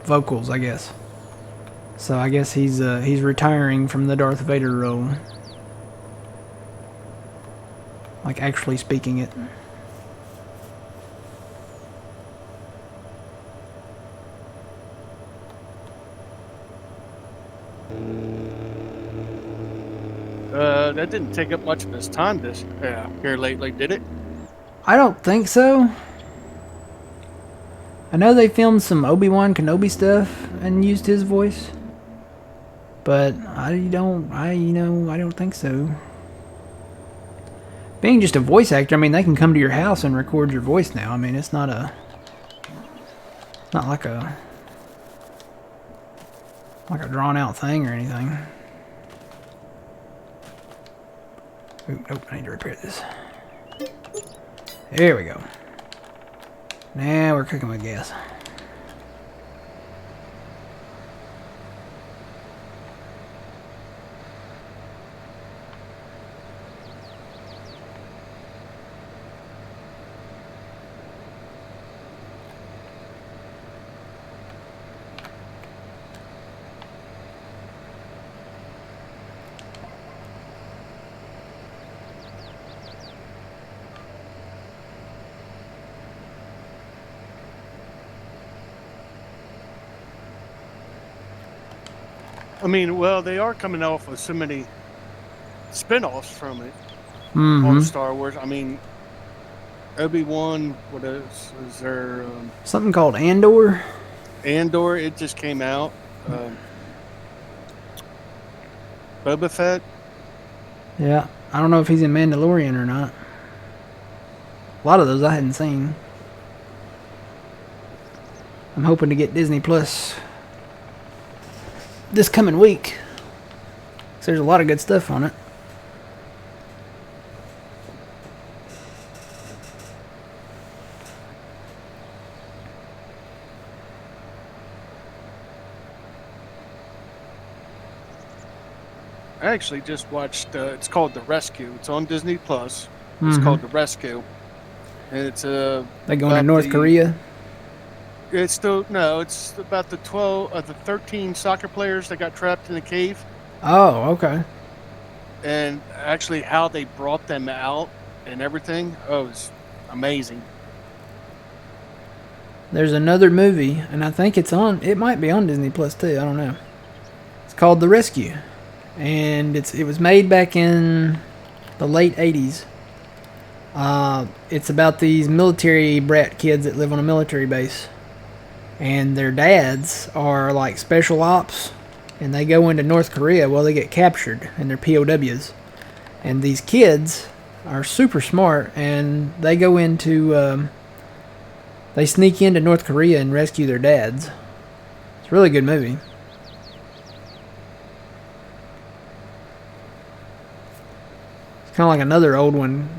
vocals, I guess. So I guess he's retiring from the Darth Vader role, like actually speaking it. That didn't take up much of his time here lately, did it? I don't think so. I know they filmed some Obi-Wan Kenobi stuff and used his voice, but I don't think so. Being just a voice actor, I mean, they can come to your house and record your voice now. I mean, it's not like a drawn out thing or anything. Ooh, nope, I need to repair this. There we go. Now we're cooking with gas. I mean, well, they are coming off with so many spin-offs from it on Star Wars. I mean, Obi-Wan, what is there? Something called Andor? Andor, it just came out. Boba Fett. Yeah, I don't know if he's in Mandalorian or not. A lot of those I hadn't seen. I'm hoping to get Disney Plus this coming week, so there's a lot of good stuff on it. I actually just watched. It's called The Rescue. It's on Disney Plus. It's called The Rescue, and it's They going to North Korea? It's about the 13 soccer players that got trapped in a cave. Oh, okay. And actually how they brought them out and everything. Oh, it was amazing. There's another movie, and I think it might be on Disney Plus too, I don't know. It's called The Rescue. And it was made back in the late 80s. It's about these military brat kids that live on a military base. And their dads are like special ops, and they go into North Korea. Well, they get captured, and they're POWs. And these kids are super smart, and they go into they sneak into North Korea and rescue their dads. It's a really good movie. It's kind of like another old one,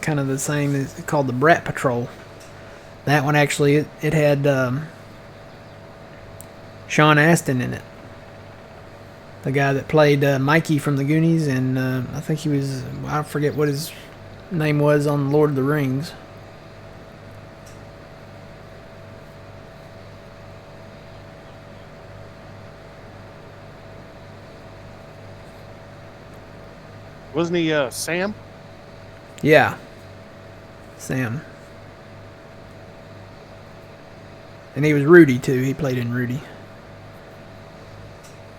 kind of the same. It's called The Brat Patrol. That one actually, it had Sean Astin in it. The guy that played Mikey from the Goonies, and I think he was, I forget what his name was on Lord of the Rings. Wasn't he Sam? Yeah. Sam. And he was Rudy, too. He played in Rudy.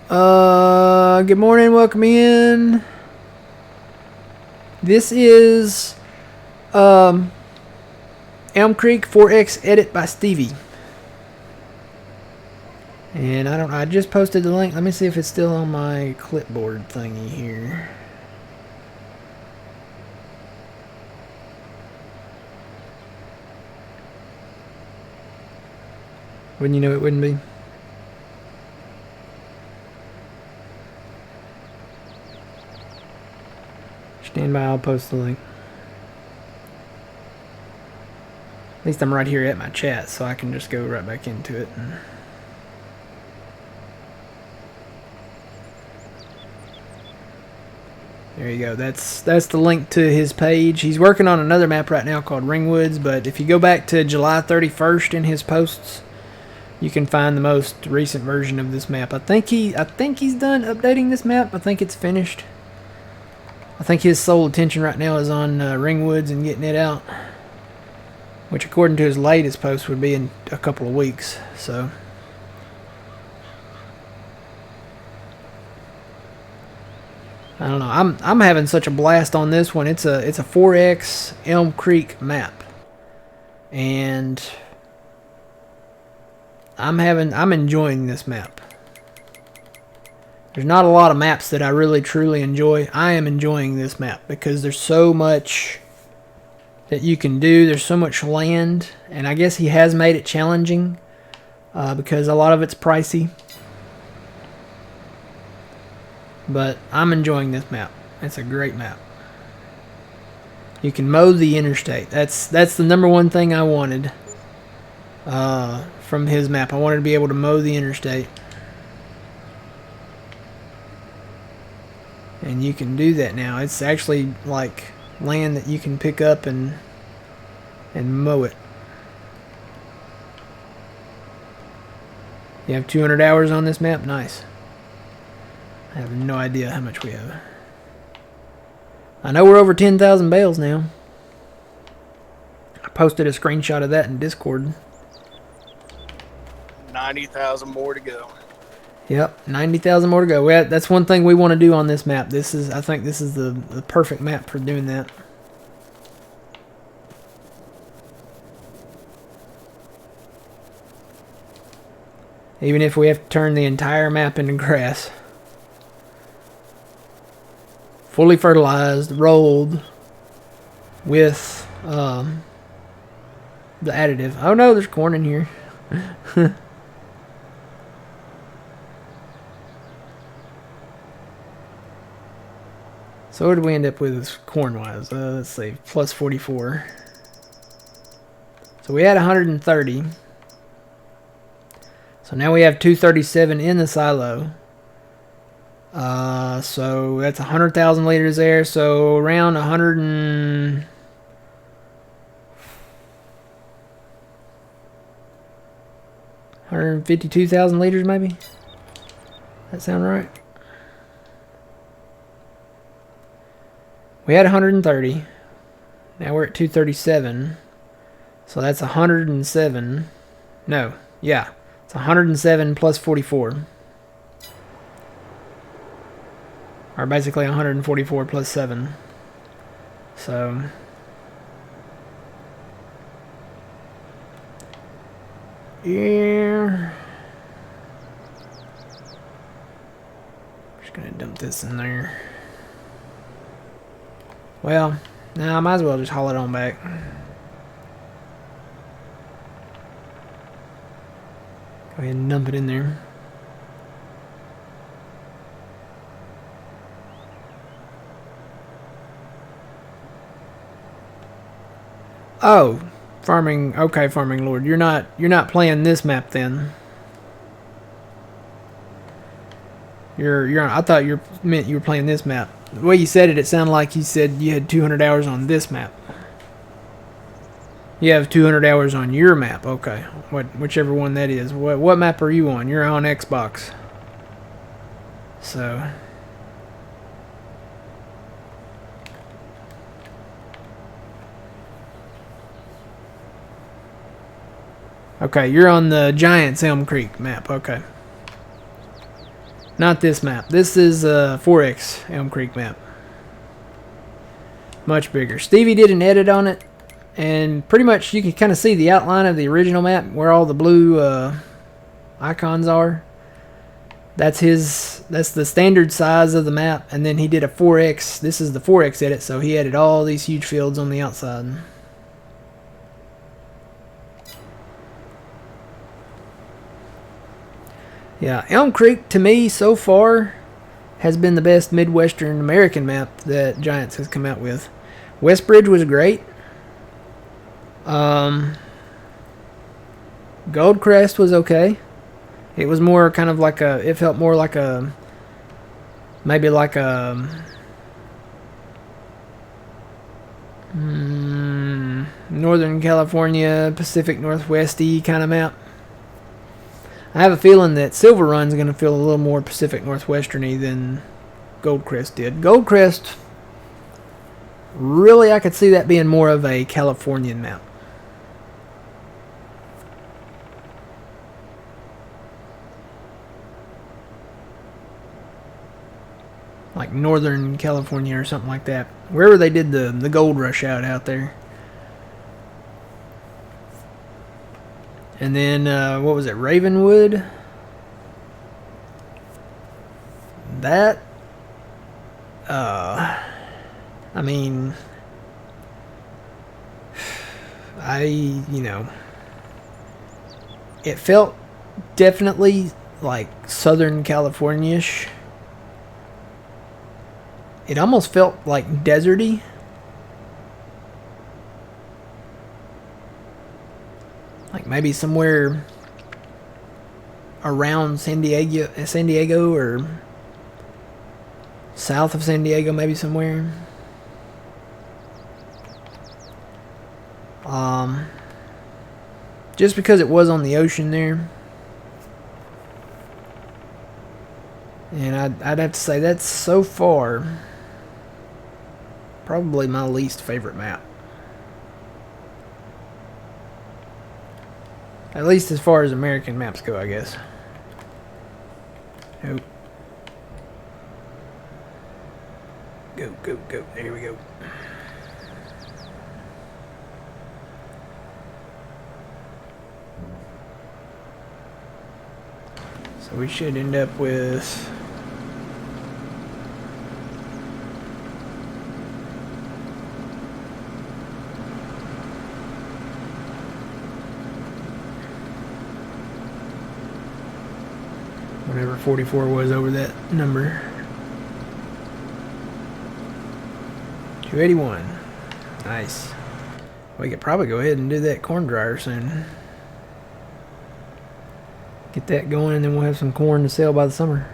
Good morning. Welcome in. This is Elm Creek 4X edit by Stevie. And I don't know. I just posted the link. Let me see if it's still on my clipboard thingy here. Wouldn't you know it wouldn't be? Stand by, I'll post the link. At least I'm right here at my chat, so I can just go right back into it. There you go. That's the link to his page. He's working on another map right now called Ringwoods, but if you go back to July 31st in his posts, you can find the most recent version of this map. I think he's done updating this map. I think it's finished. I think his sole attention right now is on Ringwoods and getting it out, which according to his latest post would be in a couple of weeks. So I don't know. I'm having such a blast on this one. It's a 4X Elm Creek map, and I'm enjoying this map. There's not a lot of maps that I really truly enjoy. I am enjoying this map because there's so much that you can do. There's so much land, and I guess he has made it challenging because a lot of it's pricey. But I'm enjoying this map. It's a great map. You can mow the interstate. That's the number one thing I wanted from his map. I wanted to be able to mow the interstate. And you can do that now. It's actually like land that you can pick up and mow it. You have 200 hours on this map? Nice. I have no idea how much we have. I know we're over 10,000 bales now. I posted a screenshot of that in Discord. 90,000 more to go. Yep, 90,000 more to go. That's one thing we want to do on this map. I think this is the perfect map for doing that. Even if we have to turn the entire map into grass. Fully fertilized, rolled with the additive. Oh no, there's corn in here. So what did we end up with corn-wise? Let's see, plus 44. So we had 130. So now we have 237 in the silo. So that's 100,000 liters there. So around 152,000 liters maybe. That sound right? We had 130. Now we're at 237. So that's 107. No, yeah. It's 107 plus 44. Or basically 144 plus 7. So yeah. Just gonna dump this in there. Well, Nah, I might as well just haul it on back. Go ahead and dump it in there. Oh, farming. Okay, farming lord. You're not playing this map then. I thought you meant you were playing this map. The way you said it, it sounded like you said you had 200 hours on this map. You have 200 hours on your map. Okay, whichever one that is. What map are you on? You're on Xbox. So. Okay, you're on the Giants Elm Creek map. Okay. Not this map. This is 4X Elm Creek map. Much bigger. Stevie did an edit on it, and pretty much you can kind of see the outline of the original map where all the blue icons are. That's the standard size of the map, and then he did a 4X. This is the 4X edit, so he added all these huge fields on the outside. Yeah, Elm Creek, to me, so far, has been the best Midwestern American map that Giants has come out with. Westbridge was great. Goldcrest was okay. It was more kind of like it felt more like maybe like a Northern California, Pacific Northwest-y kind of map. I have a feeling that Silver Run's going to feel a little more Pacific Northwestern-y than Goldcrest did. Goldcrest, really, I could see that being more of a Californian map. Like Northern California or something like that. Wherever they did the gold rush out there. And then, what was it, Ravenwood? That, I mean, it felt definitely like Southern California-ish. It almost felt like deserty. Like maybe somewhere around San Diego or south of San Diego, maybe somewhere. Just because it was on the ocean there. And I'd have to say that's so far probably my least favorite map. At least as far as American maps go, I guess. Nope. Go, go, go. There we go. So we should end up with... whatever 44 was over that number. 281. Nice. We could probably go ahead and do that corn dryer soon. Get that going, and then we'll have some corn to sell by the summer.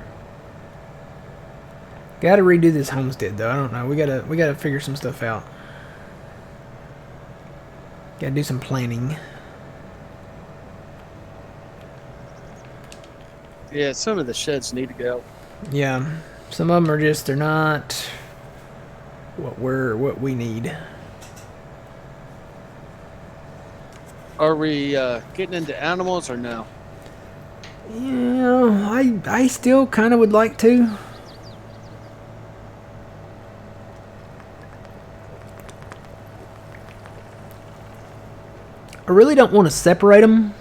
Gotta redo this homestead though. I don't know. We gotta figure some stuff out. Gotta do some planning. Yeah, some of the sheds need to go. Yeah, some of them are just, they're not what we need. Are we getting into animals or no? Yeah, I still kind of would like to. I really don't want to separate them.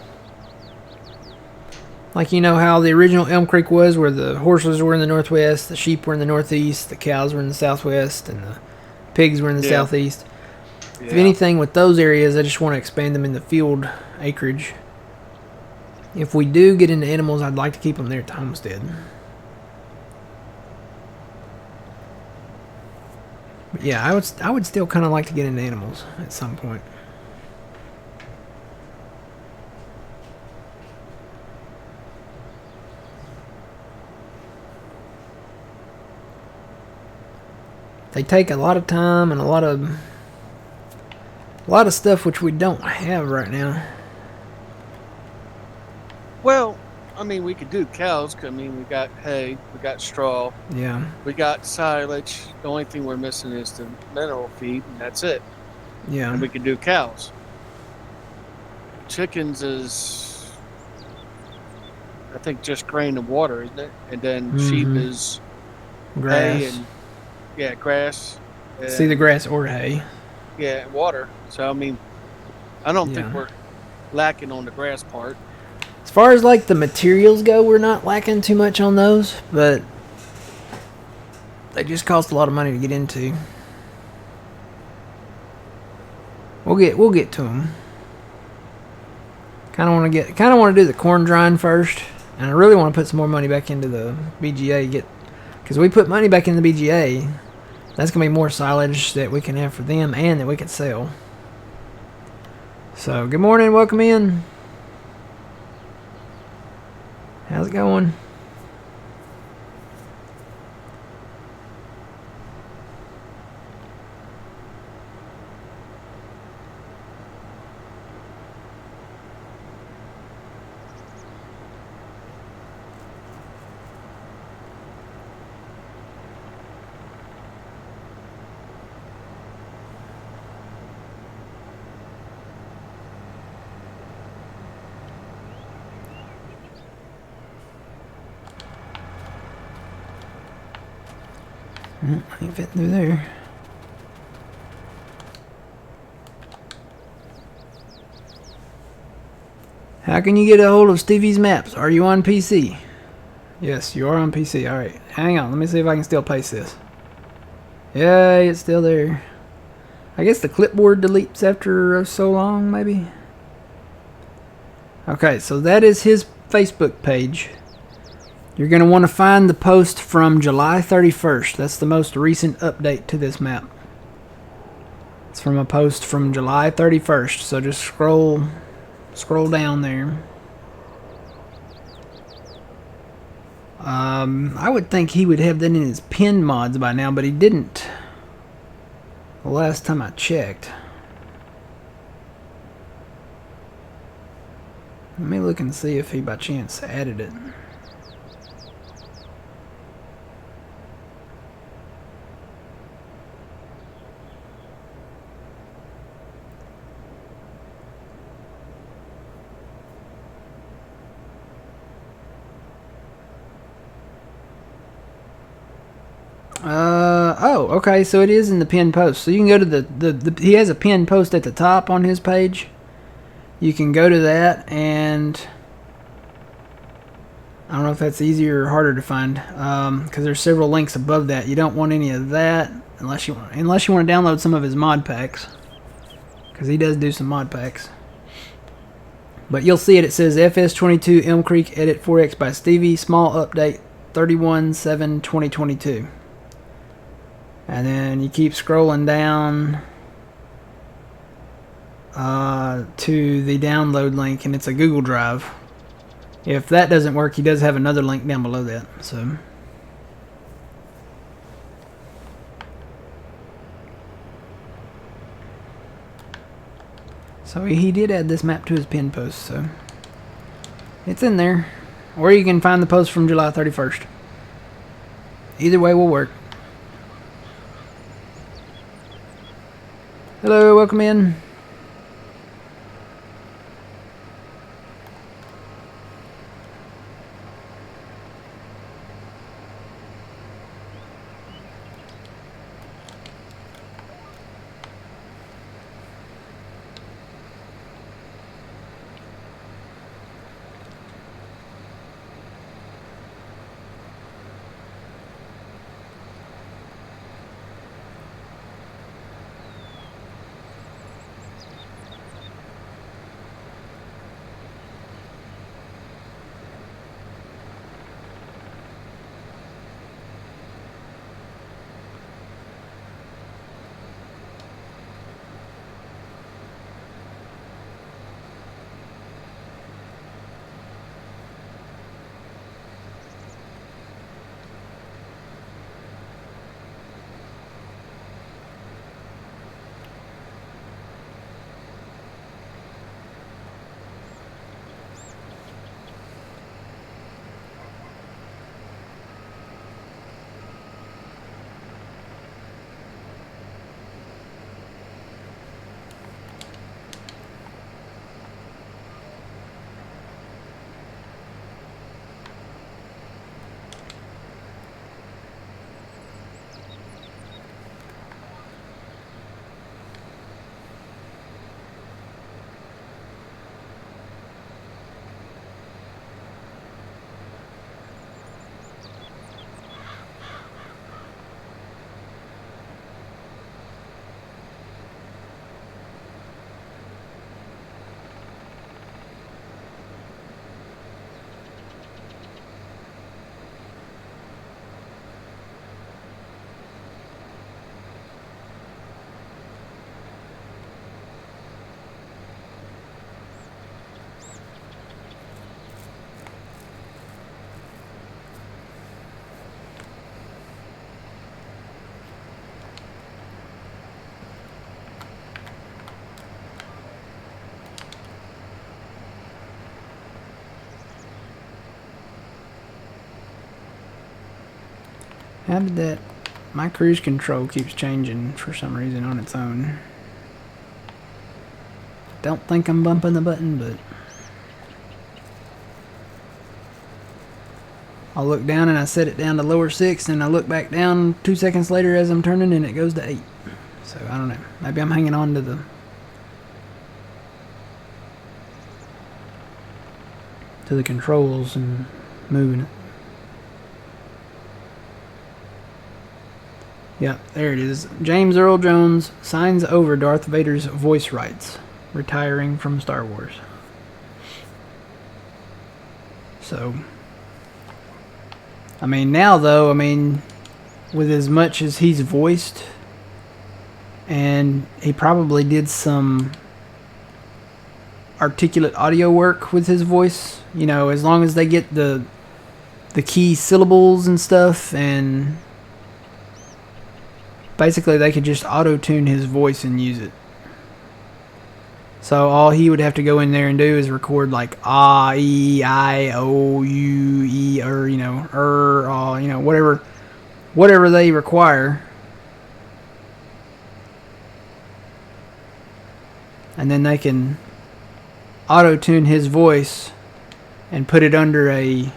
Like, you know how the original Elm Creek was, where the horses were in the northwest, the sheep were in the northeast, the cows were in the southwest, and the pigs were in the southeast. If anything, with those areas, I just want to expand them in the field acreage. If we do get into animals, I'd like to keep them there at the homestead. But yeah, I would still kind of like to get into animals at some point. They take a lot of time and a lot of stuff which we don't have right now. Well, I mean, we could do cows. 'Cause, I mean, we got hay, we got straw, Yeah. we got silage. The only thing we're missing is the mineral feed, and that's it. Yeah. And we could do cows. Chickens is, I think, just grain and water, isn't it? And then sheep is grass. hay and grass. It's either grass or hay. Yeah, water. So I mean, I don't think we're lacking on the grass part. As far as like the materials go, we're not lacking too much on those, but they just cost a lot of money to get into. We'll get to them. Kind of want to do the corn drying first, and I really want to put some more money back into the BGA. Because we put money back into the BGA, that's gonna be more silage that we can have for them and that we can sell. So good morning, welcome in. How's it going? Ain't fitting through there. How can you get a hold of Stevie's maps? Are you on PC? Yes, you are on PC. Alright, hang on. Let me see if I can still paste this. Yay, it's still there. I guess the clipboard deletes after so long, maybe? Okay, so that is his Facebook page. You're going to want to find the post from July 31st. That's the most recent update to this map. It's from a post from July 31st. So just scroll down there. I would think he would have that in his pinned mods by now, but he didn't. The last time I checked. Let me look and see if he by chance added it. Oh, okay, so it is in the pinned post. So you can go to he has a pinned post at the top on his page. You can go to that, and I don't know if that's easier or harder to find, because there's several links above that. You don't want any of that unless you want to download some of his mod packs, because he does do some mod packs. But you'll see it. It says FS22 Elm Creek Edit 4X by Stevie. Small update 31/7/2022. And then you keep scrolling down to the download link, and it's a Google Drive. If that doesn't work, he does have another link down below that. So he did add this map to his pinned post, so it's in there. Or you can find the post from July 31st. Either way will work. Hello, welcome in. How did that... My cruise control keeps changing for some reason on its own. Don't think I'm bumping the button, but... I'll look down and I set it down to lower 6, and I look back down 2 seconds later as I'm turning and it goes to 8. So, I don't know. Maybe I'm hanging on to the controls and moving it. Yeah, there it is. James Earl Jones signs over Darth Vader's voice rights, retiring from Star Wars. So, I mean, now though, I mean, with as much as he's voiced, and he probably did some articulate audio work with his voice, you know, as long as they get the key syllables and stuff, and basically they could just auto-tune his voice and use it. So all he would have to go in there and do is record like ah, e, I, o, u, e, you know, you know, whatever they require. And then they can auto-tune his voice and put it under a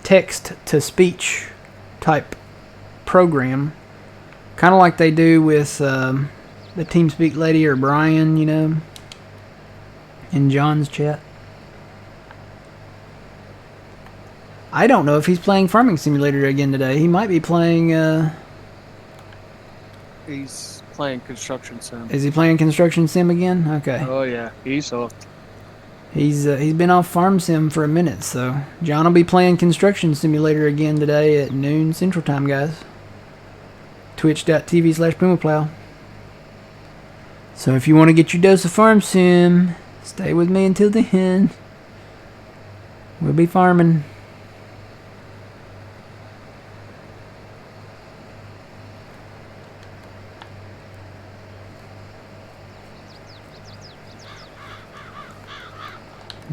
text-to-speech type program. Kind of like they do with the TeamSpeak lady or Brian, you know, in John's chat. I don't know if he's playing Farming Simulator again today. He might be playing... He's playing Construction Sim. Is he playing Construction Sim again? Okay. Oh yeah, he's hooked. He's been off Farm Sim for a minute, so John will be playing Construction Simulator again today at noon Central Time, guys. Twitch.tv/PumaPlow. So if you want to get your dose of Farm Sim, stay with me until the end. We'll be farming.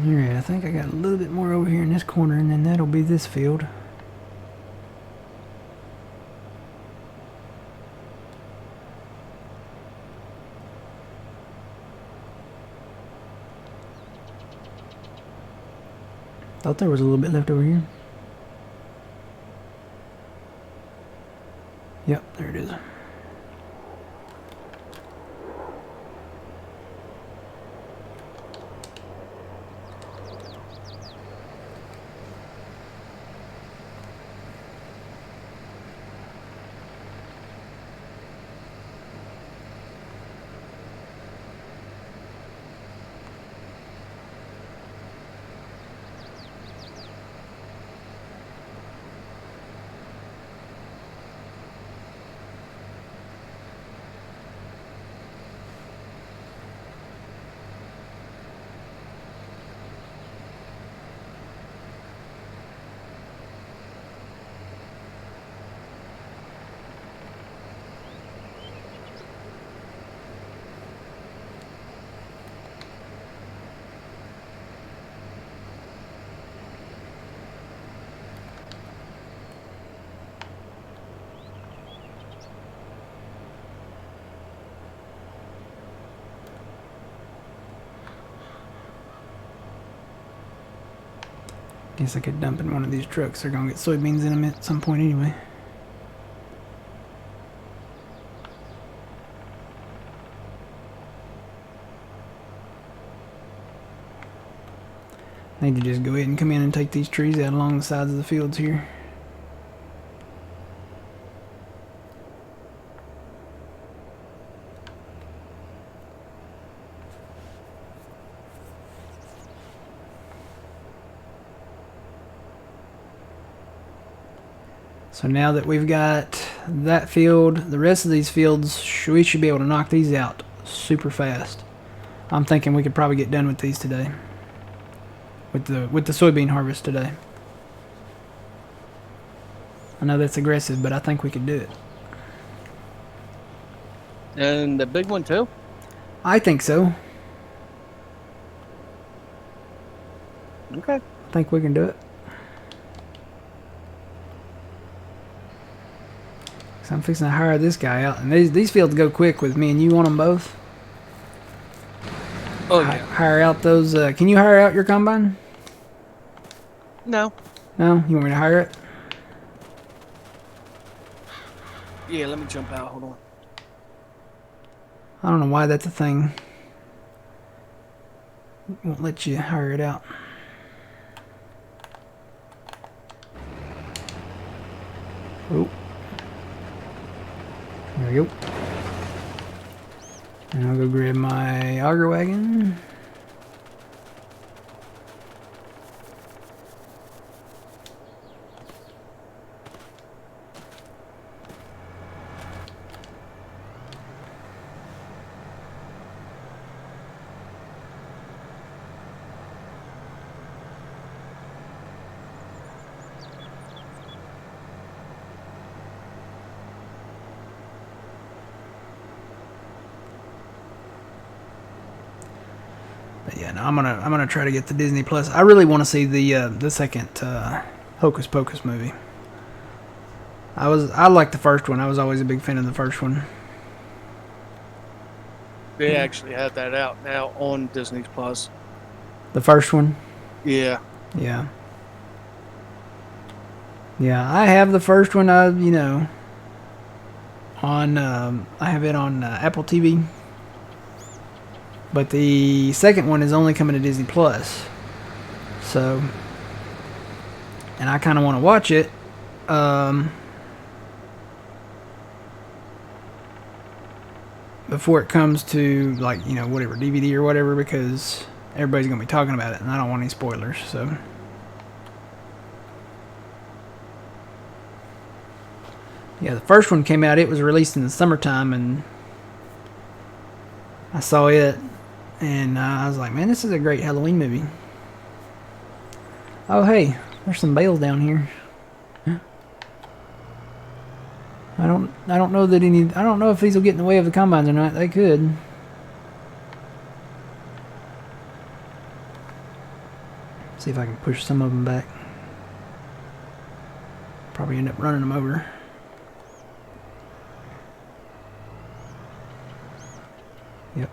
Alright, I think I got a little bit more over here in this corner, and then that'll be this field. Thought there was a little bit left over here. Yep, there it is. Guess I could dump in one of these trucks. They're gonna get soybeans in them at some point anyway. I need to just go ahead and come in and take these trees out along the sides of the fields here. So now that we've got that field, the rest of these fields, we should be able to knock these out super fast. I'm thinking we could probably get done with these today. With the soybean harvest today. I know that's aggressive, but I think we could do it. And the big one too? I think so. Okay. I think we can do it. So I'm fixing to hire this guy out. And these fields go quick with me and you on them both. Oh, yeah. Hire out those. Can you hire out your combine? No. No? You want me to hire it? Yeah, let me jump out. Hold on. I don't know why that's a thing. It won't let you hire it out. Oh. There we go. And I'll go grab my auger wagon. But yeah, no, I'm gonna try to get the Disney Plus. I really want to see the second Hocus Pocus movie. I liked the first one. I was always a big fan of the first one. They actually have that out now on Disney Plus. The first one. Yeah. Yeah. Yeah, I have the first one. You know, on I have it on Apple TV. But the second one is only coming to Disney Plus. So, and I kind of want to watch it. Before it comes to, like, you know, whatever, DVD or whatever, because everybody's going to be talking about it, and I don't want any spoilers, so. Yeah, the first one came out, it was released in the summertime, and I saw it. And I was like, man, this is a great Halloween movie. Oh, hey, there's some bales down here. I don't know that I don't know if these will get in the way of the combines or not. They could. See if I can push some of them back. Probably end up running them over. Yep.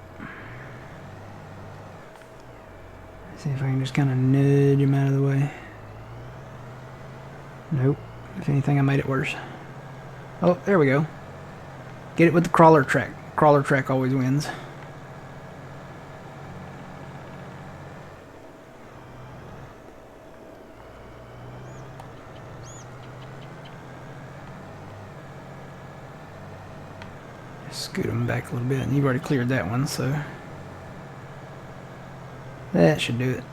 See if I can just kind of nudge him out of the way. Nope. If anything, I made it worse. Oh, there we go. Get it with the crawler track. Crawler track always wins. Just scoot him back a little bit, and you've already cleared that one, so that should do it.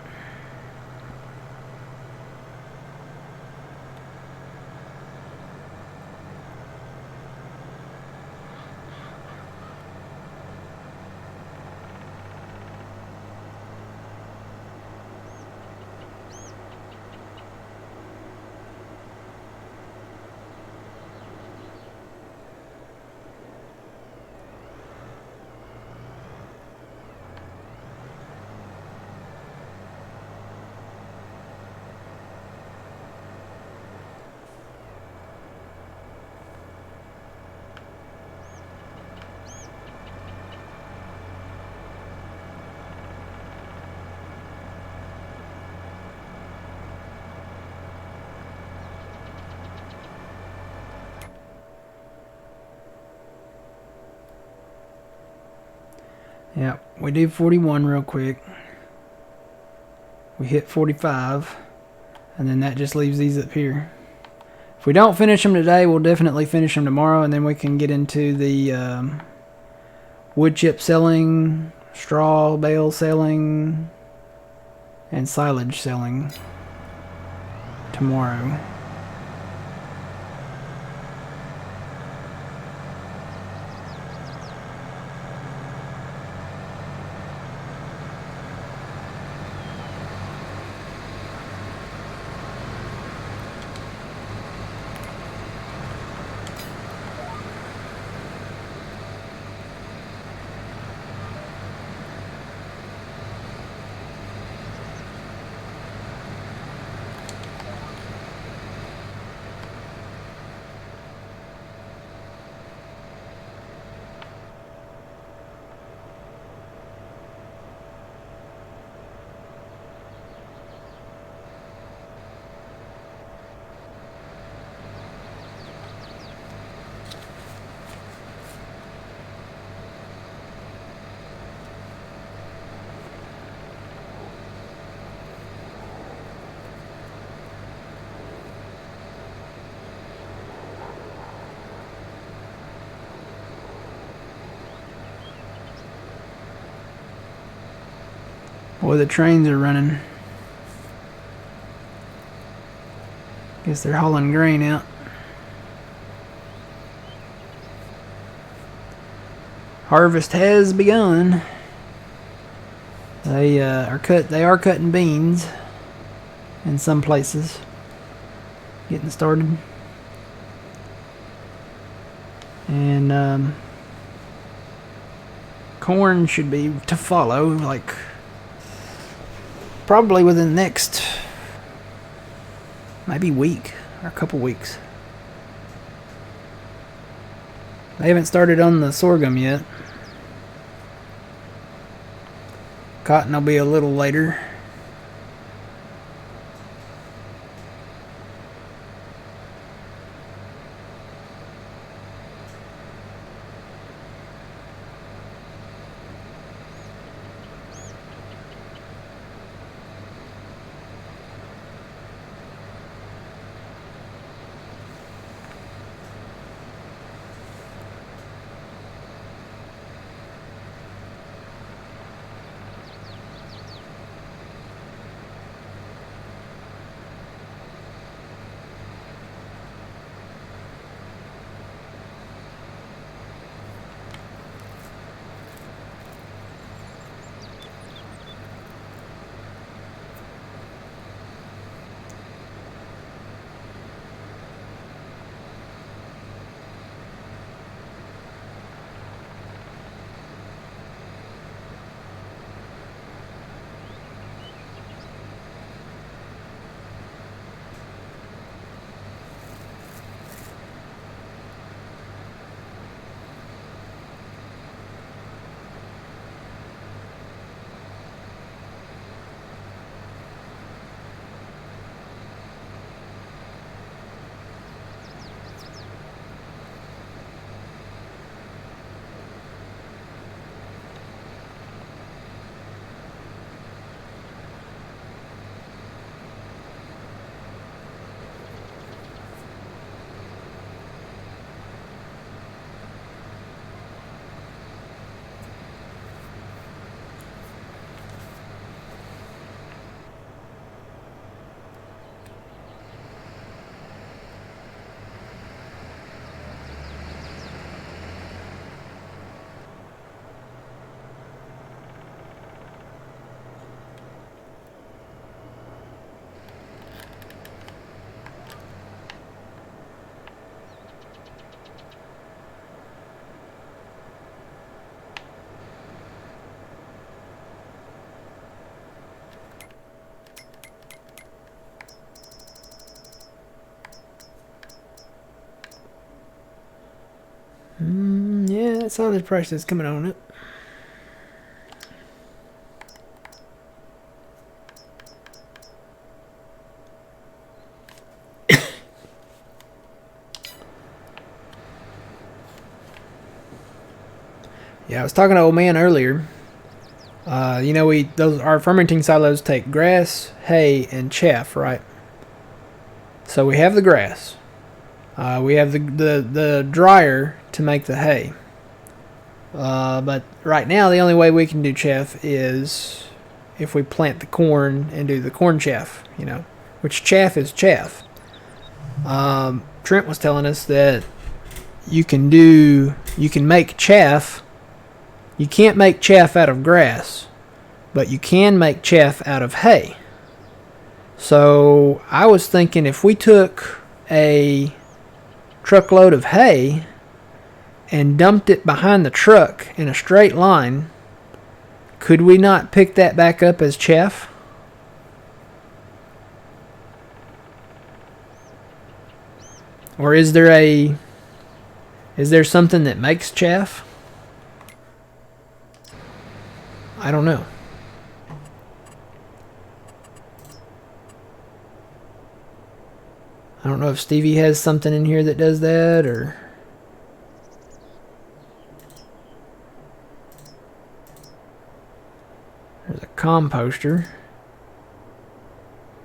Yeah, we do 41 real quick. We hit 45, and then that just leaves these up here. If we don't finish them today, we'll definitely finish them tomorrow, and then we can get into the wood chip selling, straw bale selling, and silage selling tomorrow. Boy, the trains are running. Guess they're hauling grain out. Harvest has begun. They are cutting beans in some places. Getting started. And corn should be to follow, like probably within the next maybe week or a couple weeks. They haven't started on the sorghum yet. Cotton will be a little later. Yeah, that's all the price that's coming on it. Yeah, I was talking to old man earlier. You know, our fermenting silos take grass, hay, and chaff, right? So we have the grass. We have the dryer to make the hay. But right now, the only way we can do chaff is if we plant the corn and do the corn chaff, you know, which chaff is chaff. Trent was telling us that you can make chaff. You can't make chaff out of grass, but you can make chaff out of hay. So I was thinking if we took a truckload of hay and dumped it behind the truck in a straight line, could we not pick that back up as chaff? Or is there something that makes chaff? I don't know. I don't know if Stevie has something in here that does that, or... There's a composter.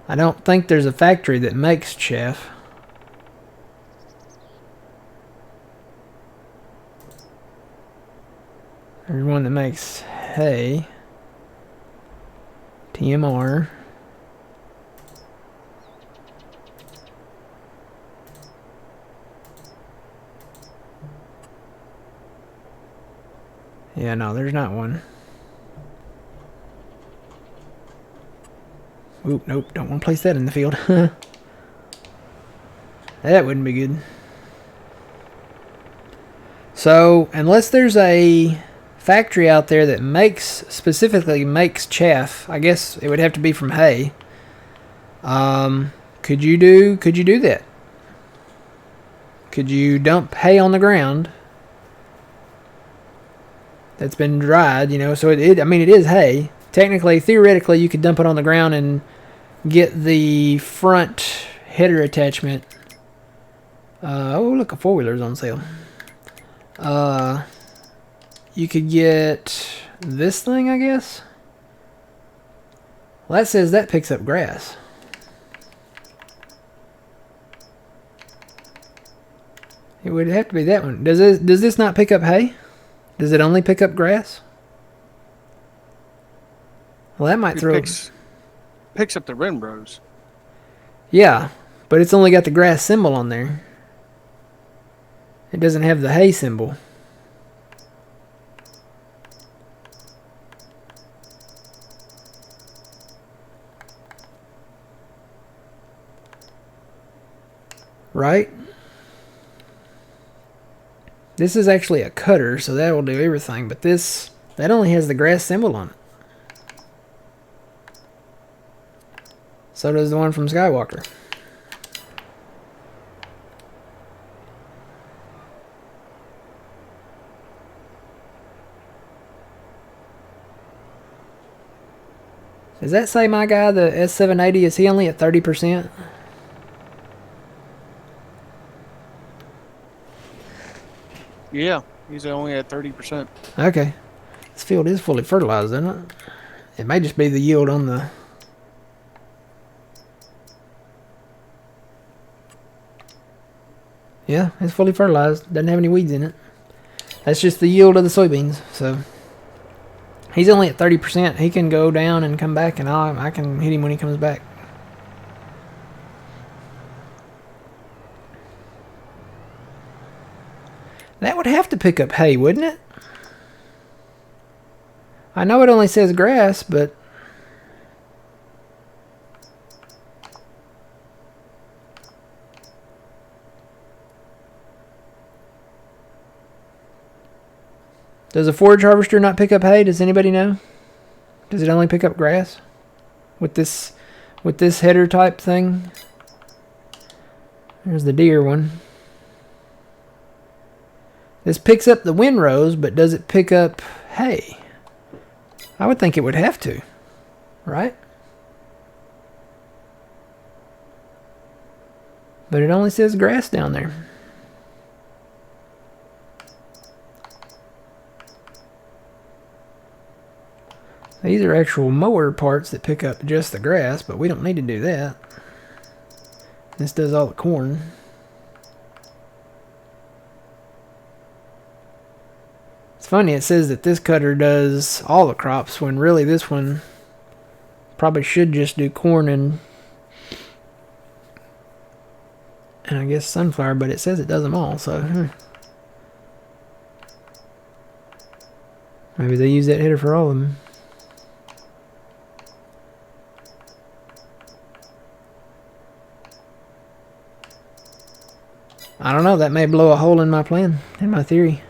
I don't think there's a factory that makes chaff. There's one that makes hay. PMR. Yeah, no, there's not one. Oop, nope, don't want to place that in the field. That wouldn't be good. So, unless there's a factory out there that specifically makes chaff, I guess it would have to be from hay. Could you do that? Could you dump hay on the ground that's been dried, so I mean, it is hay. Technically, theoretically, you could dump it on the ground and get the front header attachment. Oh, look, a four-wheeler's on sale. You could get this thing, I guess. Well, that says that picks up grass. It would have to be that one. Does this not pick up hay? Does it only pick up grass? Well, that might throw... Picks up the Renbros. Yeah, but it's only got the grass symbol on there. It doesn't have the hay symbol. Right? This is actually a cutter, so that will do everything, but that only has the grass symbol on it. So does the one from Skywalker. Does that say my guy, the S780, is he only at 30%? Yeah, he's only at 30%. Okay. This field is fully fertilized, isn't it? It may just be the yield on the... Yeah, it's fully fertilized. Doesn't have any weeds in it. That's just the yield of the soybeans. So he's only at 30%. He can go down and come back, and I can hit him when he comes back. That would have to pick up hay, wouldn't it? I know it only says grass, but... Does a forage harvester not pick up hay? Does anybody know? Does it only pick up grass? With this header type thing? There's the deer one. This picks up the windrows, but does it pick up hay? I would think it would have to, right? But it only says grass down there. These are actual mower parts that pick up just the grass, but we don't need to do that. This does all the corn. It's funny, it says that this cutter does all the crops, when really this one probably should just do corn and I guess sunflower, but it says it does them all, so maybe they use that header for all of them. I don't know, that may blow a hole in my plan, in my theory.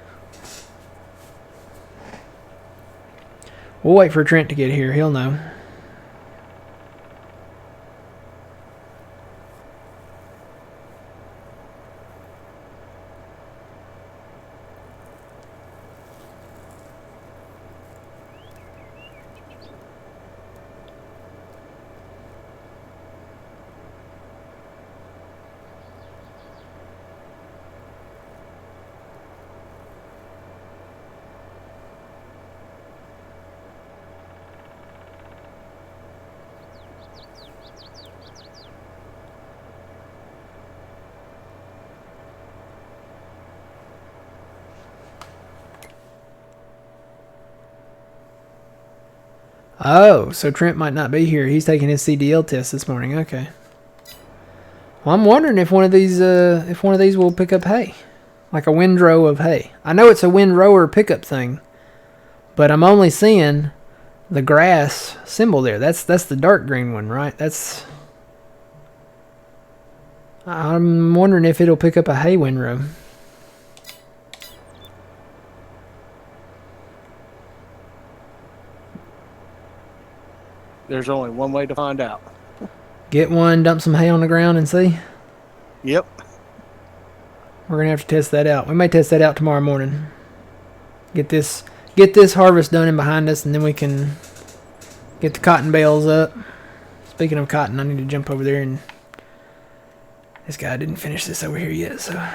We'll wait for Trent to get here, he'll know. Oh, so Trent might not be here. He's taking his CDL test this morning. Okay. Well, I'm wondering if one of these will pick up hay, like a windrow of hay. I know it's a windrower pickup thing, but I'm only seeing the grass symbol there. That's the dark green one, right? I'm wondering if it'll pick up a hay windrow. There's only one way to find out. Get one, dump some hay on the ground, and see. Yep. We're gonna have to test that out. We may test that out tomorrow morning. Get this harvest done and behind us, and then we can get the cotton bales up. Speaking of cotton, I need to jump over there, and this guy didn't finish this over here yet, so.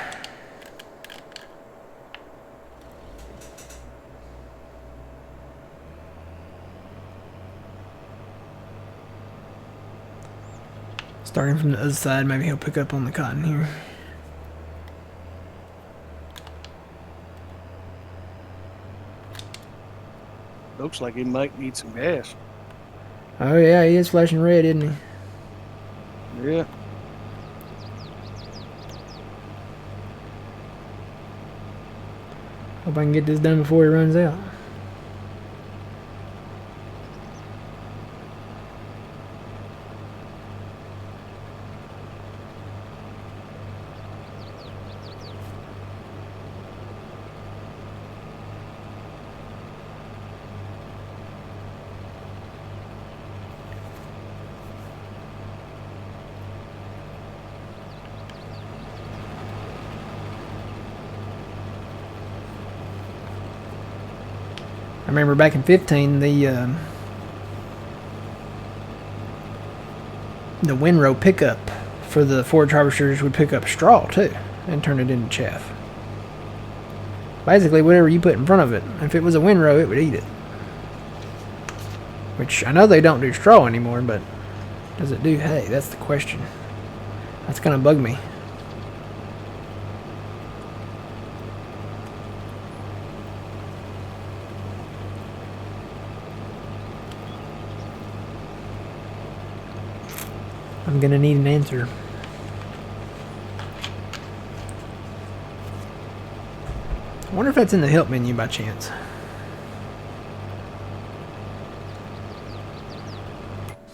Starting from the other side, maybe he'll pick up on the cotton here. Looks like he might need some gas. Oh yeah, he is flashing red, isn't he? Yeah. Hope I can get this done before he runs out. I remember back in 15, the windrow pickup for the forage harvesters would pick up straw too and turn it into chaff. Basically, whatever you put in front of it. If it was a windrow, it would eat it. Which I know they don't do straw anymore, but does it do hay? That's the question. That's gonna bug me. I'm gonna need an answer. I wonder if that's in the help menu by chance.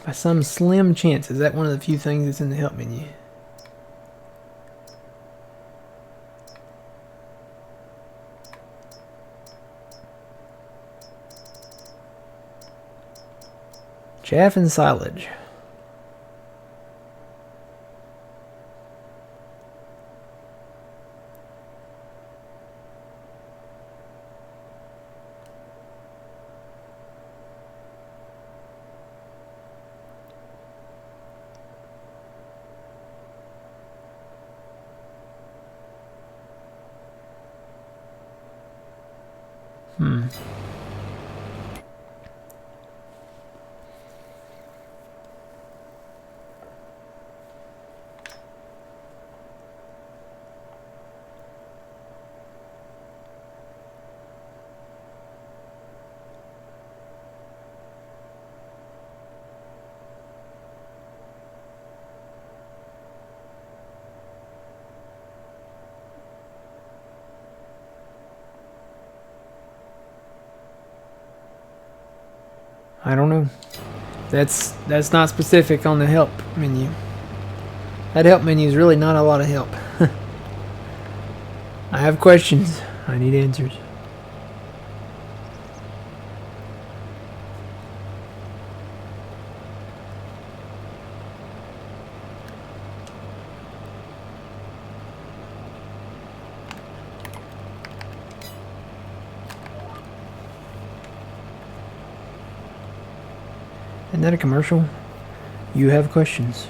By some slim chance, is that one of the few things that's in the help menu? Chaff and silage. I don't know. That's not specific on the help menu. That help menu is really not a lot of help. I have questions. I need answers. Isn't that a commercial? You have questions.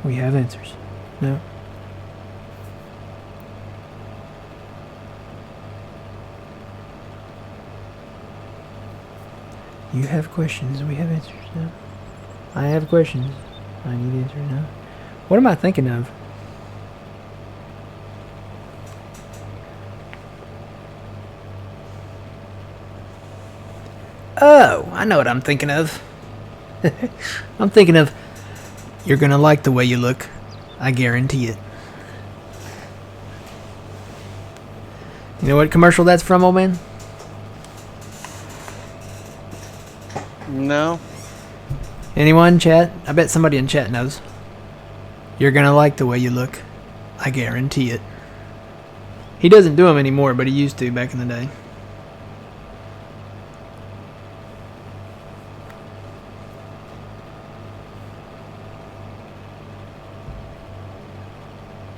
We have answers. No? You have questions. We have answers. No? I have questions. I need answers. No? What am I thinking of? Oh, I know what I'm thinking of. I'm thinking of, you're gonna like the way you look. I guarantee it. You know what commercial that's from, old man? No. Anyone, chat? I bet somebody in chat knows. You're gonna like the way you look. I guarantee it. He doesn't do them anymore, but he used to back in the day.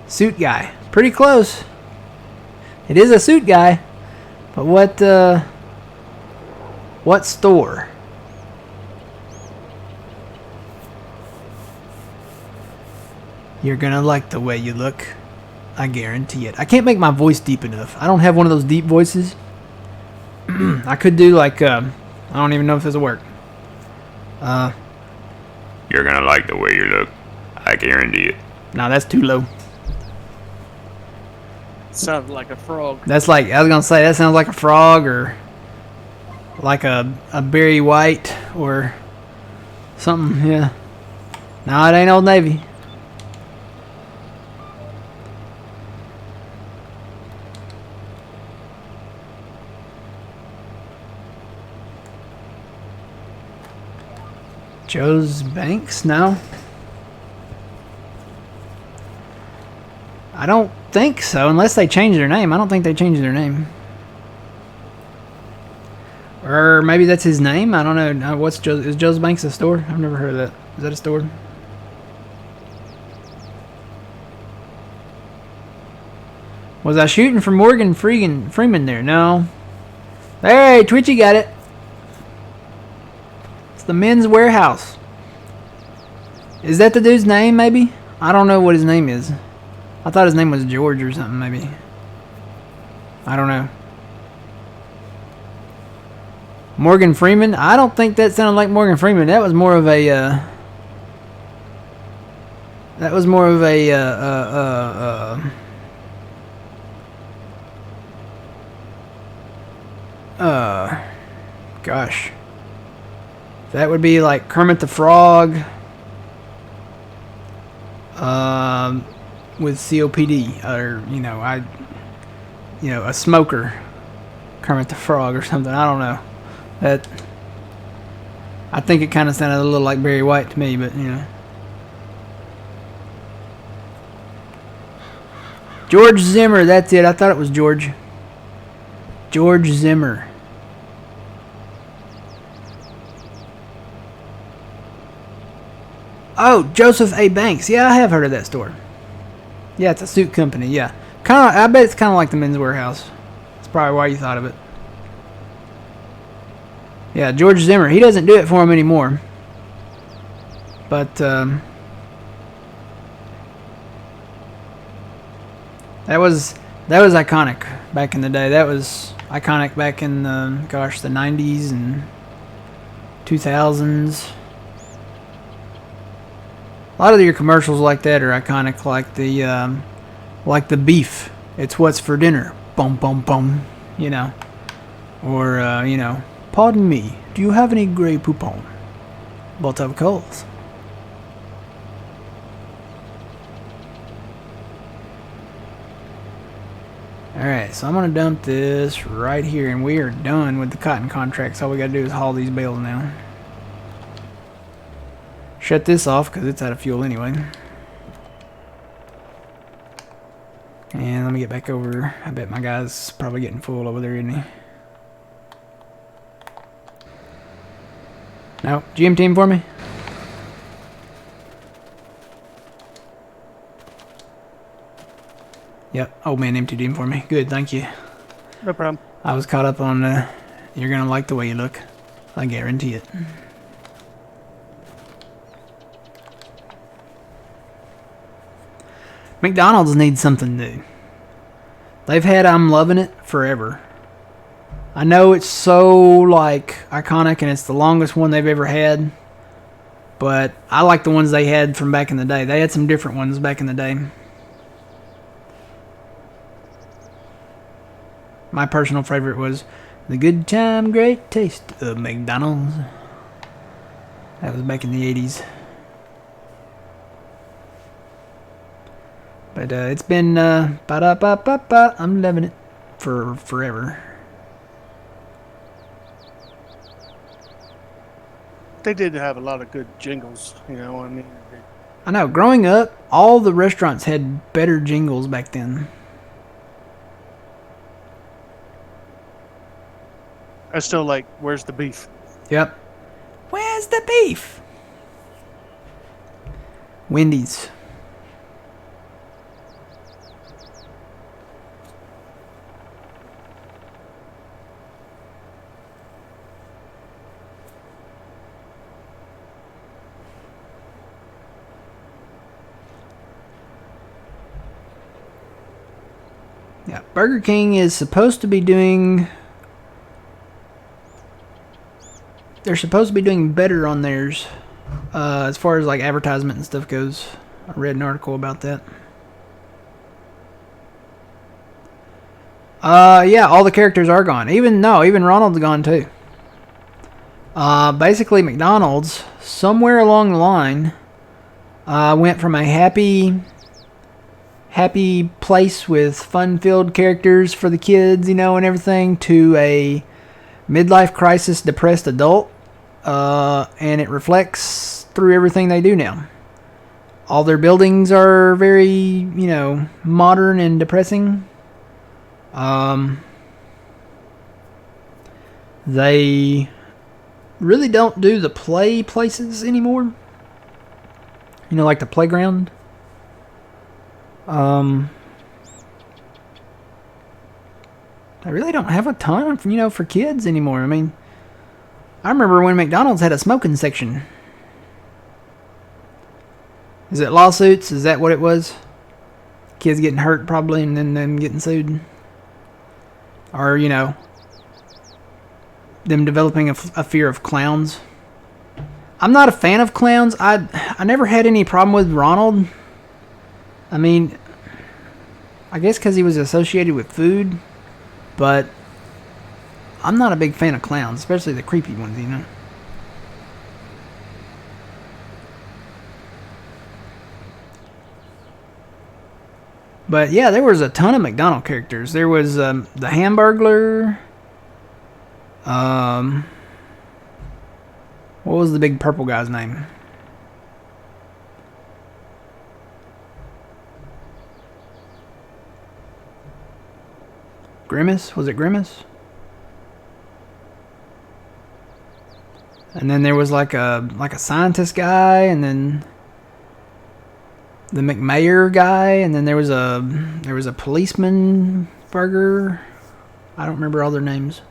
Suit guy. Pretty close. It is a suit guy. But what store? You're gonna like the way you look. I guarantee it. I can't make my voice deep enough. I don't have one of those deep voices. I could do like, I don't even know if this will work. You're gonna like the way you look. I guarantee it. Nah, that's too low. Sounded like a frog. That's like, I was gonna say, that sounds like a frog or like a Barry White or something, yeah. No, it ain't Old Navy. Joe's Banks? No. I don't think so, unless they changed their name. I don't think they changed their name. Or maybe that's his name? I don't know. What's Joe's? Is Joe's Banks a store? I've never heard of that. Is that a store? Was I shooting for Morgan Freeman there? No. Hey, Twitchy got it. It's the Men's Warehouse. Is that the dude's name, maybe? I don't know what his name is. I thought his name was George or something, maybe. I don't know. Morgan Freeman? I don't think that sounded like Morgan Freeman. That was more of a, gosh. That would be like Kermit the Frog, with COPD, or, a smoker. Kermit the Frog or something. I don't know. I think it kind of sounded a little like Barry White to me, but, George Zimmer, that's it. I thought it was George. George Zimmer. Oh, Joseph A. Banks. Yeah, I have heard of that store. Yeah, it's a suit company, yeah. I bet it's kind of like the Men's Warehouse. That's probably why you thought of it. Yeah, George Zimmer. He doesn't do it for him anymore. But, that was iconic back in the day. That was iconic back in the 90s and 2000s. A lot of your commercials like that are iconic, like the beef. It's what's for dinner. Bum bum bum. Or pardon me. Do you have any Grey Poupon? But of course. Alright, so I'm going to dump this right here, and we are done with the cotton contracts. All we got to do is haul these bales now. Shut this off because it's out of fuel anyway. And let me get back over. I bet my guy's probably getting full over there, isn't he? No, GM team for me. Yep, old man emptied him for me. Good, thank you. No problem. I was caught up on, you're gonna like the way you look. I guarantee it. McDonald's needs something new. They've had I'm Loving It forever. I know it's so, iconic and it's the longest one they've ever had. But I like the ones they had from back in the day. They had some different ones back in the day. My personal favorite was the good time, great taste of McDonald's. That was back in the 80s. But it's been ba-da-ba-ba-ba. I'm loving it for forever. They did have a lot of good jingles, you know. I mean, I know. Growing up, all the restaurants had better jingles back then. I still like, where's the beef? Yep. Where's the beef? Wendy's. Yeah, Burger King is supposed to be doing... They're supposed to be doing better on theirs as far as like advertisement and stuff goes. I read an article about that. Yeah, all the characters are gone. Even Ronald's gone too. Basically, McDonald's, somewhere along the line, went from a happy place with fun-filled characters for the kids, you know, and everything, to a midlife crisis depressed adult. And it reflects through everything they do now. All their buildings are very, you know, modern and depressing. They really don't do the play places anymore. You know, like the playground. I really don't have a ton, you know, for kids anymore. I mean, I remember when McDonald's had a smoking section. Is it lawsuits? Is that what it was? Kids getting hurt probably and then them getting sued? Or, you know, them developing a fear of clowns? I'm not a fan of clowns. I never had any problem with Ronald. I mean, I guess because he was associated with food, but I'm not a big fan of clowns, especially the creepy ones, you know. But yeah, there was a ton of McDonald characters. There was the Hamburglar. What was the big purple guy's name? Grimace? Was it Grimace? And then there was like a scientist guy, and then the McMayor guy, and then there was a policeman burger. I don't remember all their names.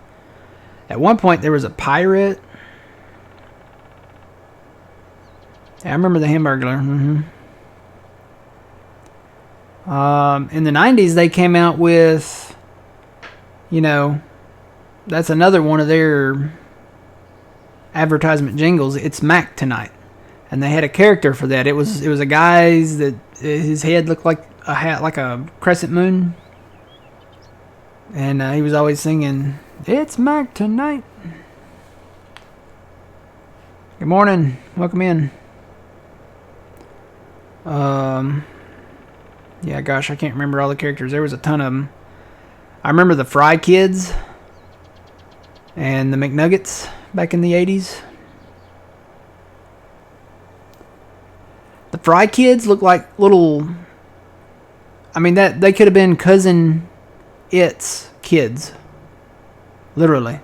At one point there was a pirate. Yeah, I remember the Hamburglar. In the 90s they came out with, you know, that's another one of their advertisement jingles. It's Mac tonight, and they had a character for that. It was a guy's that his head looked like a hat, like a crescent moon, and he was always singing, "It's Mac tonight." Good morning, welcome in. Yeah, gosh, I can't remember all the characters. There was a ton of them. I remember the Fry Kids and the McNuggets back in the 80s. The Fry Kids looked like little... I mean, that they could have been Cousin It's kids. Literally.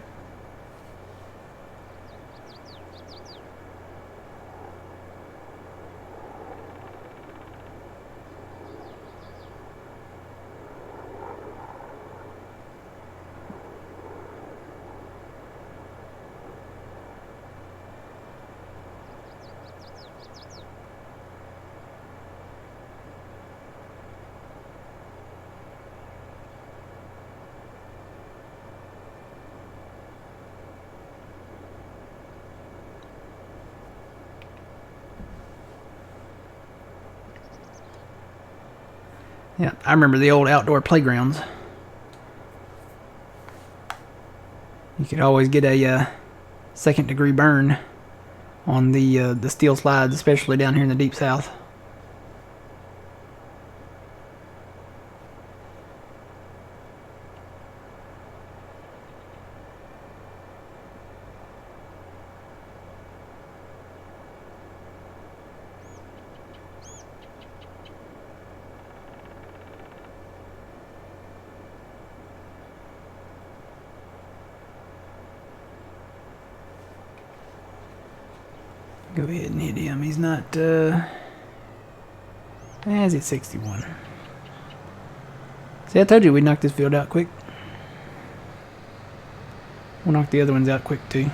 Yeah, I remember the old outdoor playgrounds. You could always get a second-degree burn on the steel slides, especially down here in the deep south. Go ahead and hit him. He's not, he's at 61. See, I told you we'd knock this field out quick. We'll knock the other ones out quick, too.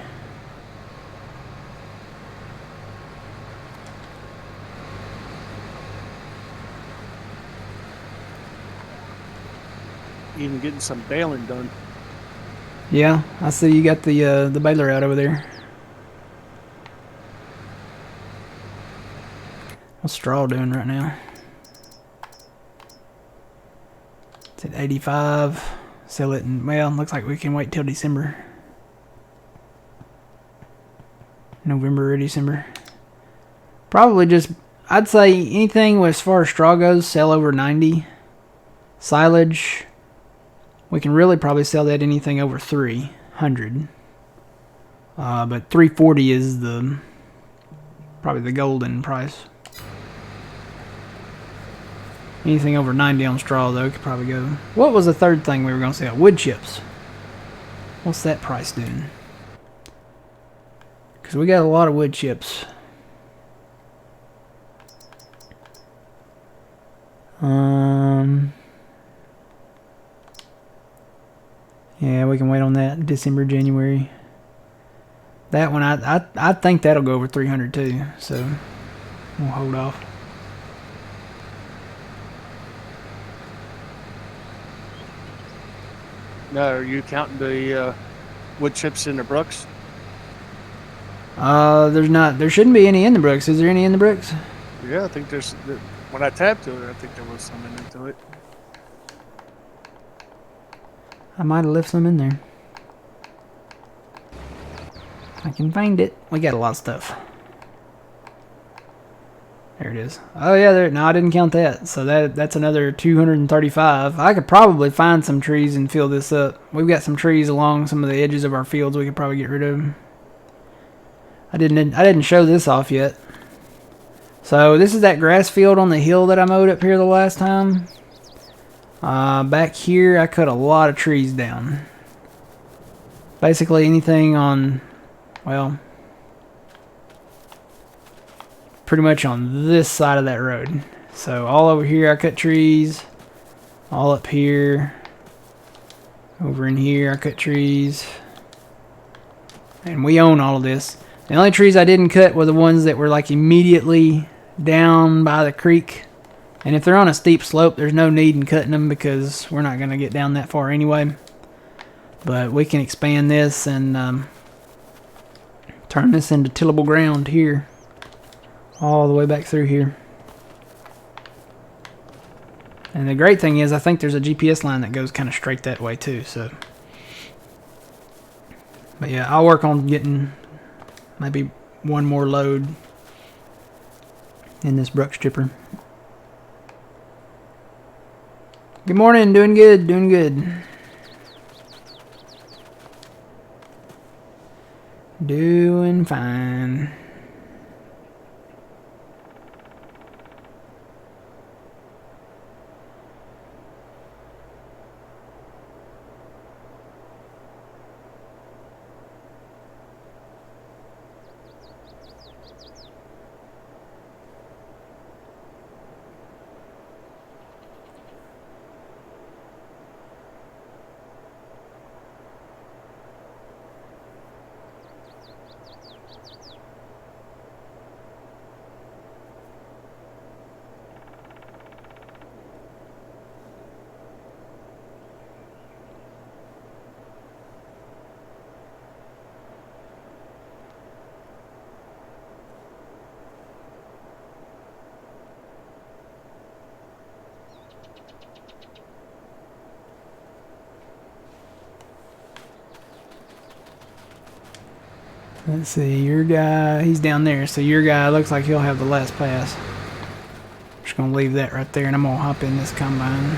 Even getting some baling done. Yeah, I see you got the baler out over there. What's straw doing right now? It's at 85. Sell it in, well, looks like we can wait till December. November or December. Probably just, I'd say anything as far as straw goes, sell over 90. Silage, we can really probably sell that anything over 300. But 340 is probably the golden price. Anything over 90 on straw, though, could probably go. What was the third thing we were going to sell? Wood chips. What's that price doing? Because we got a lot of wood chips. Yeah, we can wait on that. December, January. That one, I think that'll go over 300 too. So we'll hold off. Now, are you counting the wood chips in the brooks? There's not. There shouldn't be any in the brooks. Is there any in the brooks? Yeah, I think there's. When I tapped to it, I think there was some into it. I might have left some in there. I can find it. We got a lot of stuff. There it is. Oh yeah, there. No, I didn't count that. So that's another 235. I could probably find some trees and fill this up. We've got some trees along some of the edges of our fields we could probably get rid of. I didn't show this off yet. So this is that grass field on the hill that I mowed up here the last time. Back here I cut a lot of trees down. Basically anything on, well, pretty much on this side of that road. So all over here I cut trees. All up here. Over in here I cut trees. And we own all of this. The only trees I didn't cut were the ones that were like immediately down by the creek. And if they're on a steep slope, there's no need in cutting them because we're not going to get down that far anyway. But we can expand this and turn this into tillable ground here. All the way back through here. And the great thing is I think there's a GPS line that goes kind of straight that way too. So, but yeah, I'll work on getting maybe one more load in this brush stripper. Good morning, doing good, doing good. Doing fine. Let's see, your guy, he's down there, so your guy looks like he'll have the last pass. Just gonna leave that right there, and I'm gonna hop in this combine.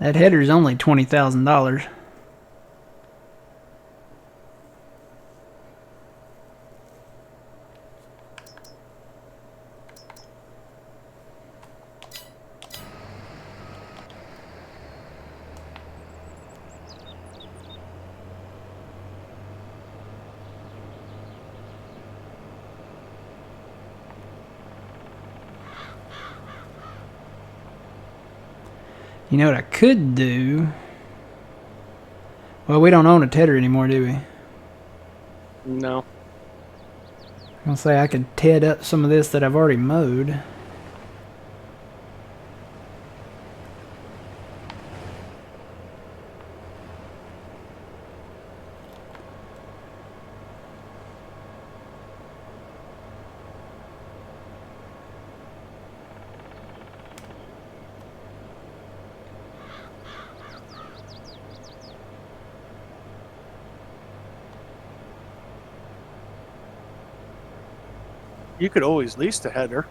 That header's only $20,000. You know what I could do? Well, we don't own a tedder anymore, do we? No. I'm gonna say I could ted up some of this that I've already mowed. You could always lease the header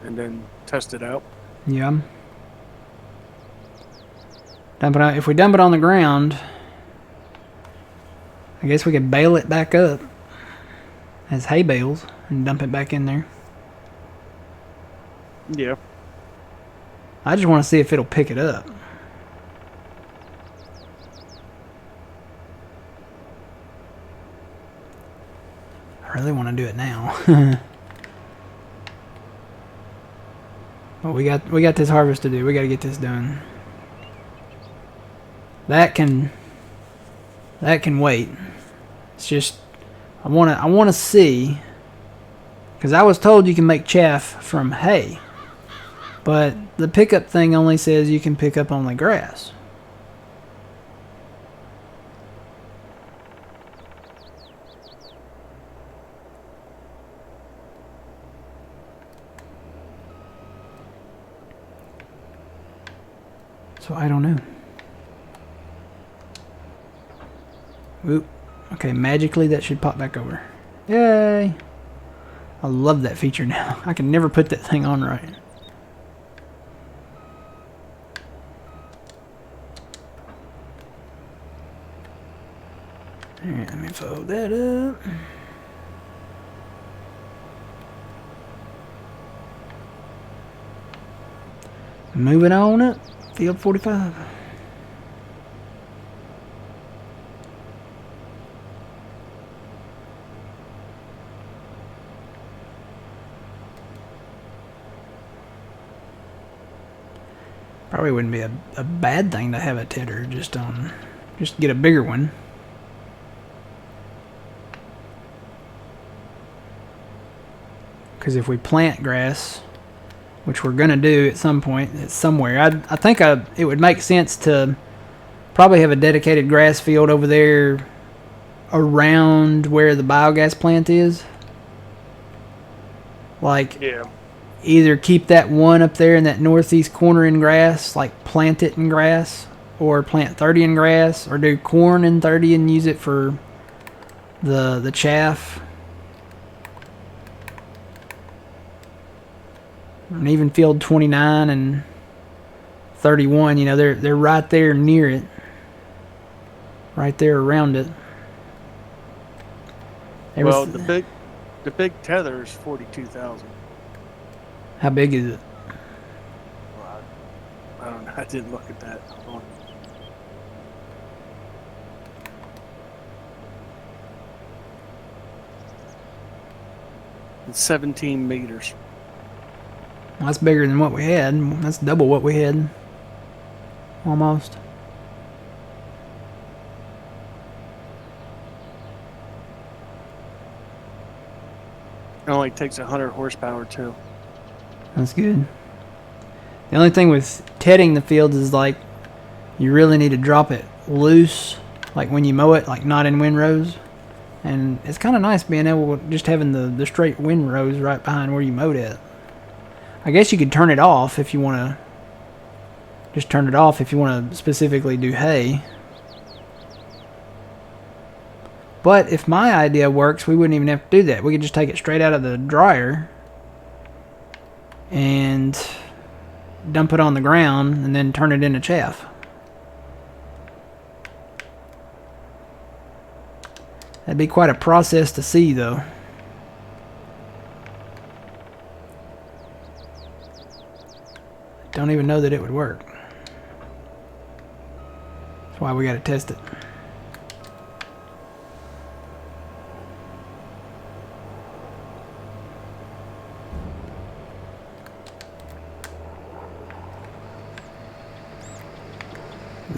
and then test it out. Yeah. Dump it out. If we dump it on the ground, I guess we could bale it back up as hay bales and dump it back in there. Yeah. I just want to see if it'll pick it up. I really want to do it now. Well, we got this harvest to do. We got to get this done. That can wait. It's just I want to see, because I was told you can make chaff from hay, but the pickup thing only says you can pick up only grass. So I don't know. Oop. Okay, magically that should pop back over. Yay! I love that feature now. I can never put that thing on right. Alright, let me fold that up. Moving on up. Field 45. Probably wouldn't be a bad thing to have a tedder just get a bigger one. Because if we plant grass, which we're gonna do at some point, it's somewhere. I think it would make sense to probably have a dedicated grass field over there around where the biogas plant is. Like, Yeah. either keep that one up there in that northeast corner in grass, like plant it in grass, or plant 30 in grass, or do corn in 30 and use it for the chaff. And even field 29 and 31, they're right there near it. Right there around it. Well, the big tether is 42,000. How big is it? Well, I don't know. I didn't look at that. Hold on. It's 17 meters. Well, that's bigger than what we had. That's double what we had. Almost. It only takes 100 horsepower too. That's good. The only thing with tedding the fields is like you really need to drop it loose, like when you mow it, like not in windrows. And it's kind of nice being able to just having the straight windrows right behind where you mowed it. I guess you could turn it off if you want to. Just turn it off if you want to specifically do hay. But if my idea works, we wouldn't even have to do that. We could just take it straight out of the dryer and dump it on the ground and then turn it into chaff. That'd be quite a process to see, though. Don't even know that it would work. That's why we got to test it.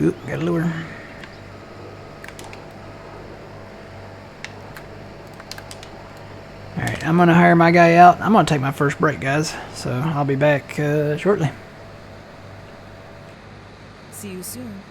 Oop, got a lure. Alright, I'm going to hire my guy out. I'm going to take my first break, guys. So I'll be back shortly. See you soon.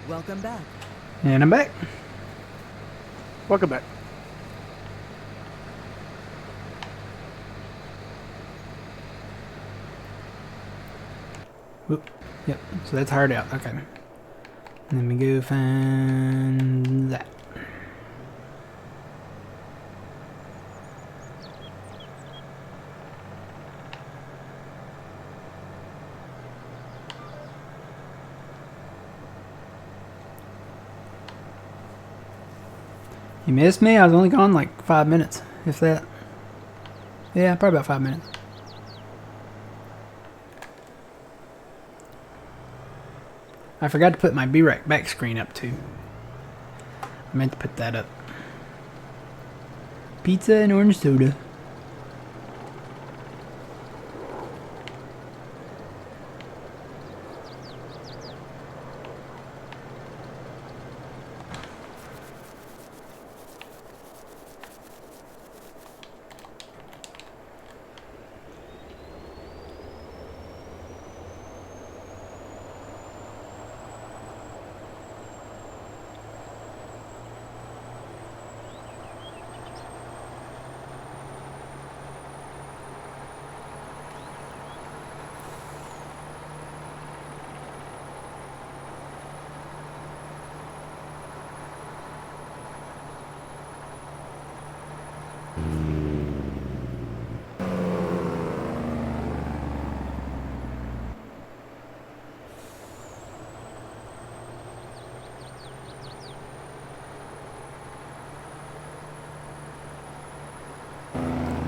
Welcome back. And I'm back. Welcome back. Whoop. Yep. So that's hired out. Okay. Let me go find that. You missed me? I was only gone like 5 minutes, if that. Yeah, probably about 5 minutes. I forgot to put my B-Rack back screen up too. I meant to put that up. Pizza and orange soda.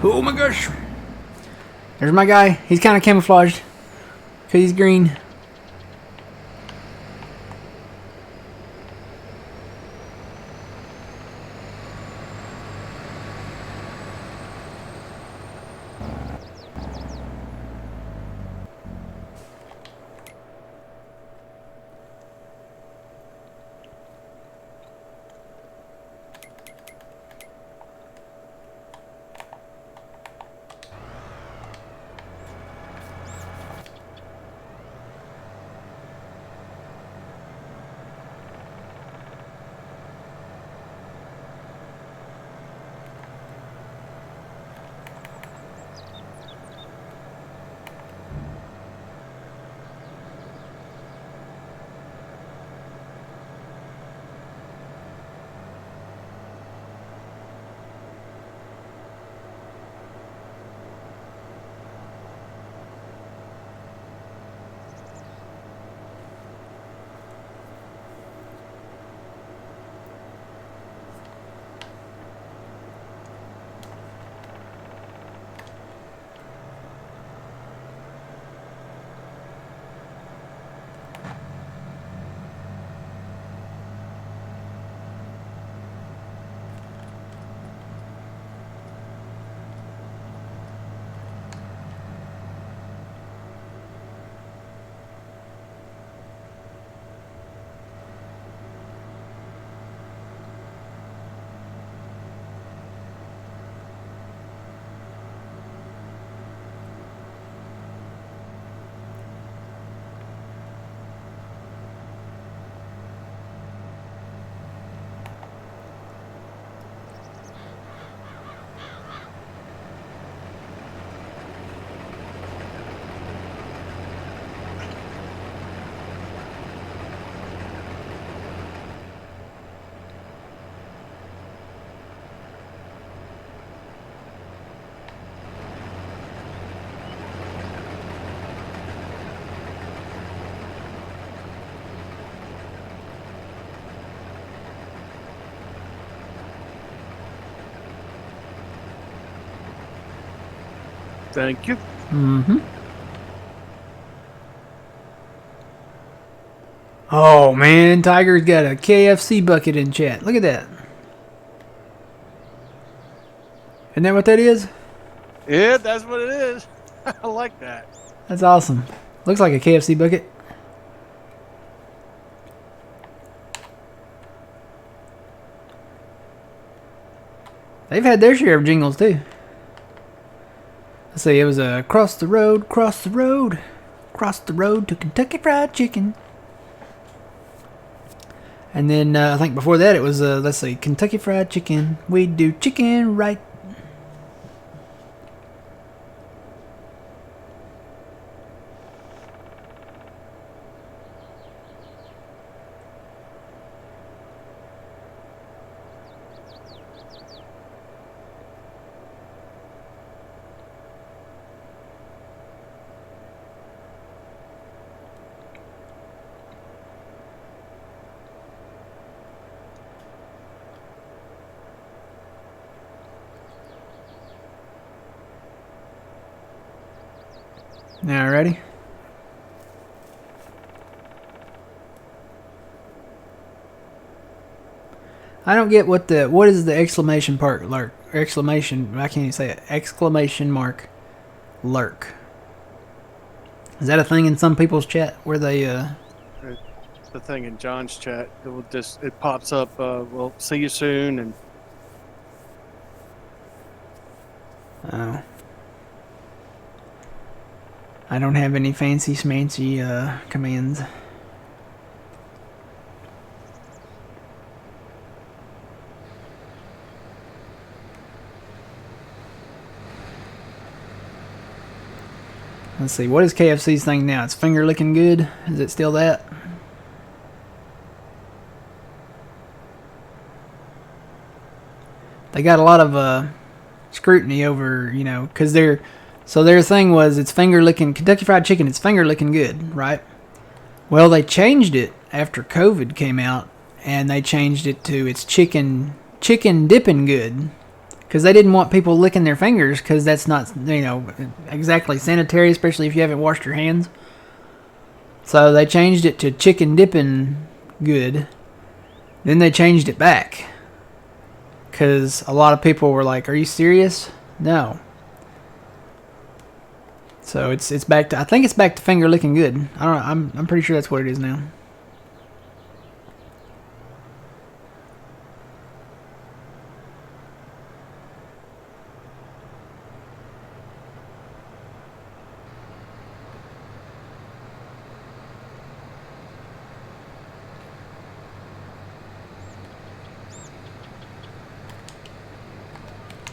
Oh my gosh. There's my guy. He's kind of camouflaged. Because he's green. Thank you. Mm-hmm. Oh man, Tiger's got a KFC bucket in chat. Look at that. Isn't that what that is? Yeah, that's what it is. I like that. That's awesome. Looks like a KFC bucket. They've had their share of jingles too. Let's see, it was across the road, cross the road, cross the road to Kentucky Fried Chicken. And then I think before that it was, let's see, Kentucky Fried Chicken. We do chicken right. Now, ready? I don't get what is the exclamation mark lurk? Exclamation, I can't even say it. Exclamation mark lurk. Is that a thing in some people's chat where they The thing in John's chat, it pops up. We'll see you soon, and oh. I don't have any fancy schmancy commands. Let's see, what is KFC's thing now? It's finger licking good? Is it still that? They got a lot of scrutiny over, because their thing was it's finger licking, Kentucky Fried Chicken, it's finger licking good, right? Well, they changed it after COVID came out, and they changed it to it's chicken dipping good. Because they didn't want people licking their fingers, because that's not, exactly sanitary, especially if you haven't washed your hands. So they changed it to chicken dipping good. Then they changed it back. Because a lot of people were like, are you serious? No. So it's back to, I think it's back to finger licking good. I don't know, I'm pretty sure that's what it is now.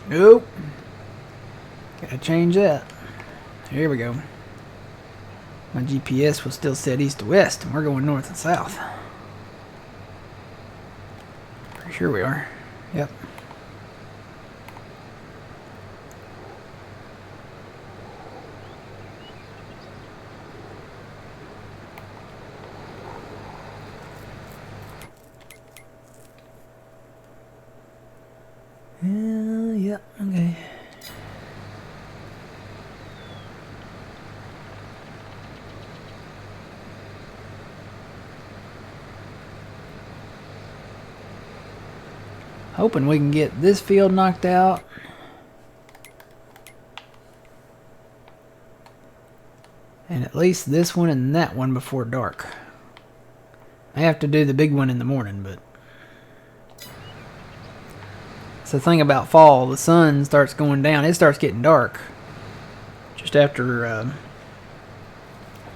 Nope. Gotta change that. Here we go. My GPS was still set east to west, and we're going north and south. Pretty sure we are. Yep. Yep, okay. Hoping we can get this field knocked out. And at least this one and that one before dark. I have to do the big one in the morning, but it's the thing about fall. The sun starts going down. It starts getting dark just after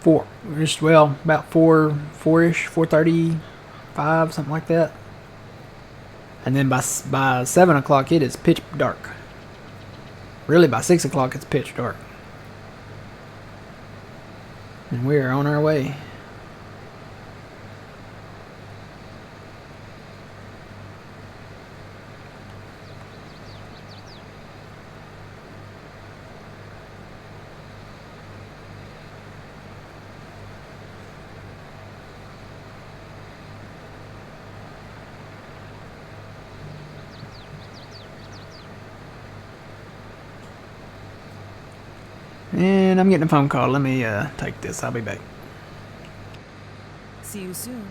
4. About 4-ish, 4:35, something like that. And then by 7 o'clock, it is pitch dark. Really, by 6 o'clock, it's pitch dark. And we are on our way. And I'm getting a phone call. Let me take this. I'll be back. See you soon.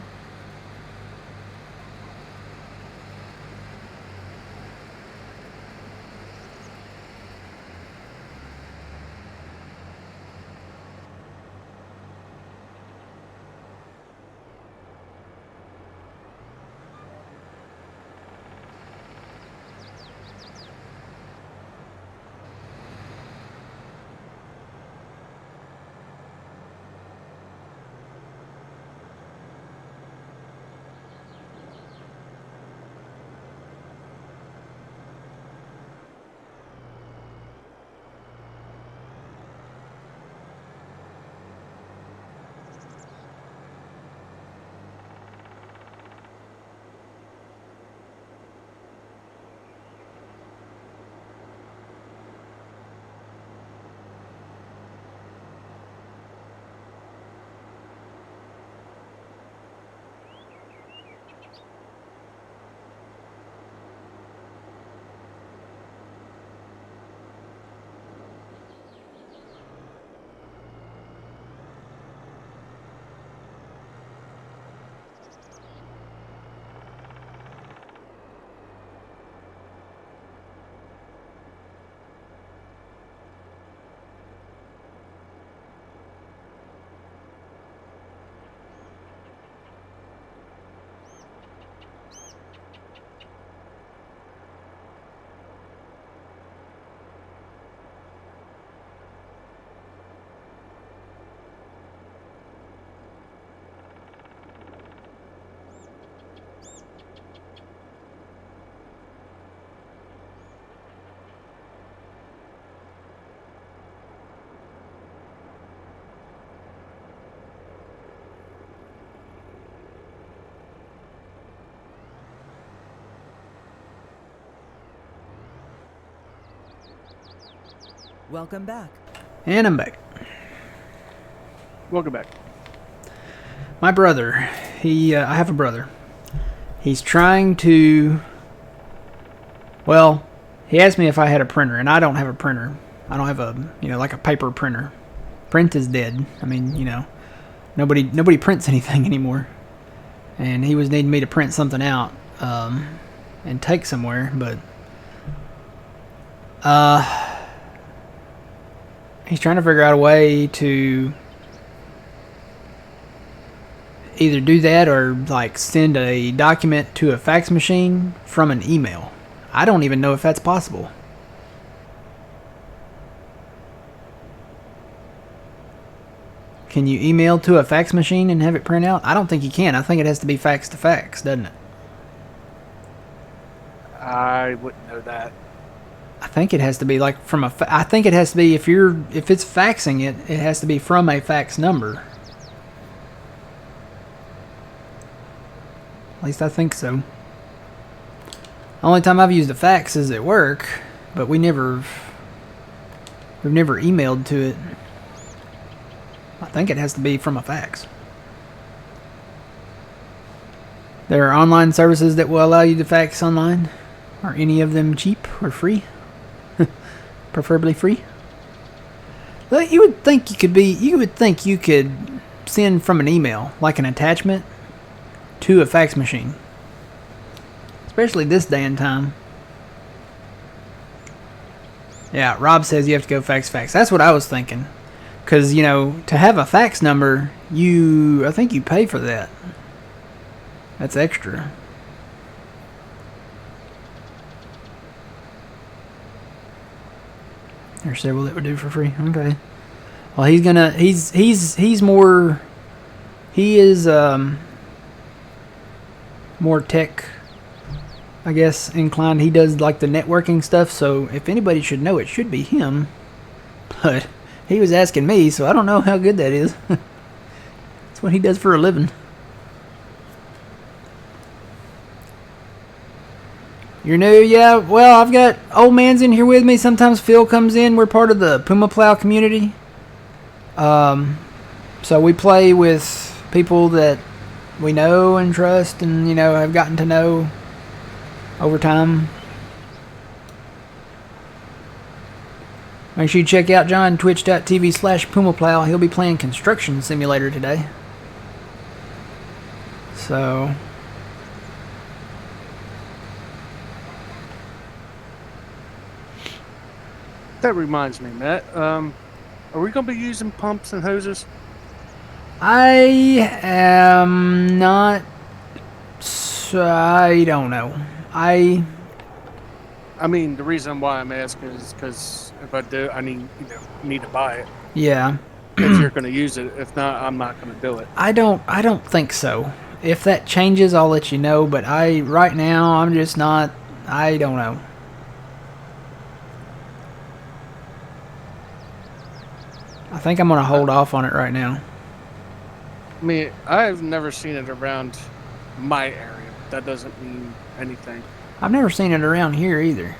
Welcome back. And I'm back. Welcome back. My brother, I have a brother. He's trying to, well, he asked me if I had a printer, and I don't have a printer. I don't have like a paper printer. Print is dead. I mean, nobody prints anything anymore. And he was needing me to print something out and take somewhere, but he's trying to figure out a way to either do that or like send a document to a fax machine from an email. I don't even know if that's possible. Can you email to a fax machine and have it print out? I don't think you can. I think it has to be fax to fax, doesn't it? I wouldn't know that. I think it has to be like from I think it has to be if it's faxing it, it has to be from a fax number. At least I think so. Only time I've used a fax is at work, but we've never emailed to it. I think it has to be from a fax. There are online services that will allow you to fax online. Are any of them cheap or free? Preferably free. But you would think you could send from an email, like an attachment, to a fax machine. Especially this day and time. Yeah, Rob says you have to go fax. That's what I was thinking. Because, to have a fax number, I think you pay for that. That's extra. There's several that would do for free. Okay. Well, he is more tech, I guess, inclined. He does like the networking stuff, so if anybody should know, it should be him. But he was asking me, so I don't know how good that is. That's what he does for a living. You're new? Yeah, well, I've got old man's in here with me. Sometimes Phil comes in. We're part of the Puma Plow community. So we play with people that we know and trust and, have gotten to know over time. Make sure you check out John, twitch.tv/PumaPlow. He'll be playing Construction Simulator today. So That reminds me, Matt. Are we going to be using pumps and hoses? I am not. I don't know. I mean, the reason why I'm asking is because if I do, I need to buy it. Yeah. If you're going to use it. If not, I'm not going to do it. I don't think so. If that changes, I'll let you know. But right now, I'm just not. I don't know. I think I'm going to hold off on it right now. I mean, I've never seen it around my area. That doesn't mean anything. I've never seen it around here either.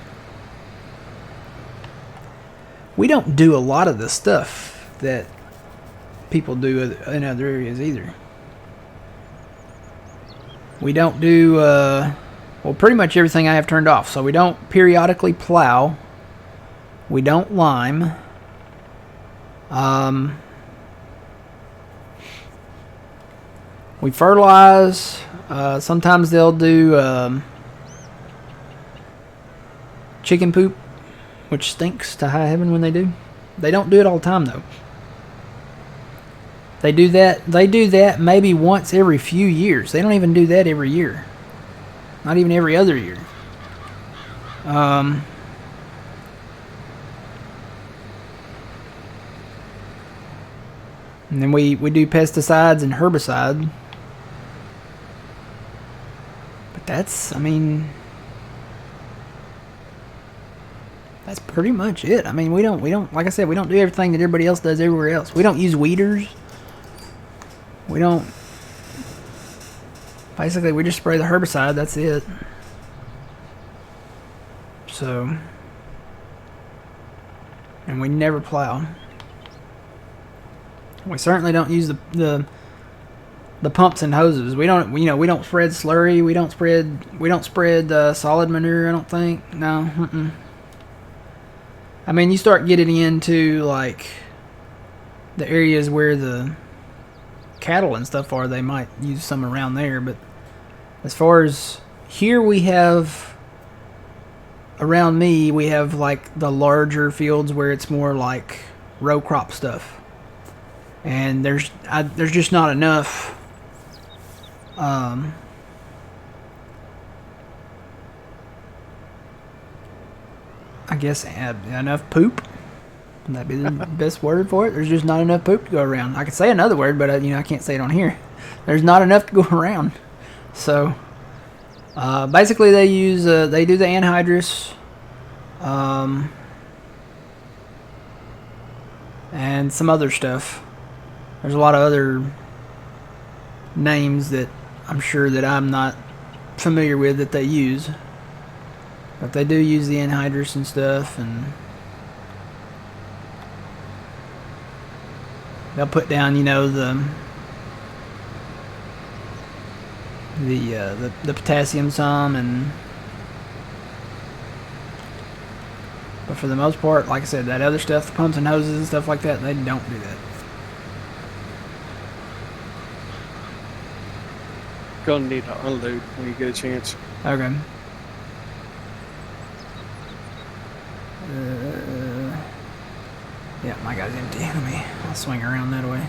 We don't do a lot of the stuff that people do in other areas either. We don't do, pretty much everything I have turned off. So we don't periodically plow. We don't lime. We fertilize. Sometimes they'll do chicken poop, which stinks to high heaven when they do. They don't do it all the time though. They do that maybe once every few years. They don't even do that every year. Not even every other year. And then we do pesticides and herbicide. But that's pretty much it. I mean, we don't like I said, we don't do everything that everybody else does everywhere else. We don't use weeders. Basically, we just spray the herbicide, that's it. So, and we never plow. We certainly don't use the pumps and hoses. We don't, we don't spread slurry. We don't spread solid manure. I don't think. No. I mean, you start getting into like the areas where the cattle and stuff are, they might use some around there. But as far as here, we have around me, we have like the larger fields where it's more like row crop stuff. And there's just not enough I guess enough poop. Would that be the best word for it? There's just not enough poop to go around. I could say another word, but I can't say it on here. There's not enough to go around. So basically they do the anhydrous and some other stuff. There's a lot of other names that I'm sure that I'm not familiar with that they use. But they do use the anhydrous and stuff, and they'll put down, the potassium some, but for the most part, like I said, that other stuff, the pumps and hoses and stuff like that, they don't do that. Gonna need to unload when you get a chance. Okay. Yeah, my guy's empty. I'll swing around that way.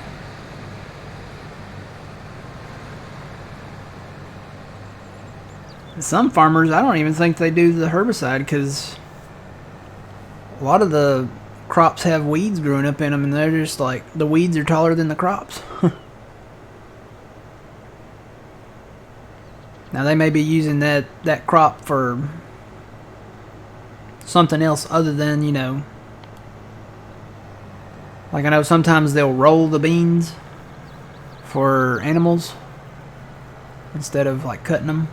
Some farmers, I don't even think they do the herbicide because a lot of the crops have weeds growing up in them, and they're just like, the weeds are taller than the crops. Now they may be using that crop for something else other than, like I know sometimes they'll roll the beans for animals instead of like cutting them.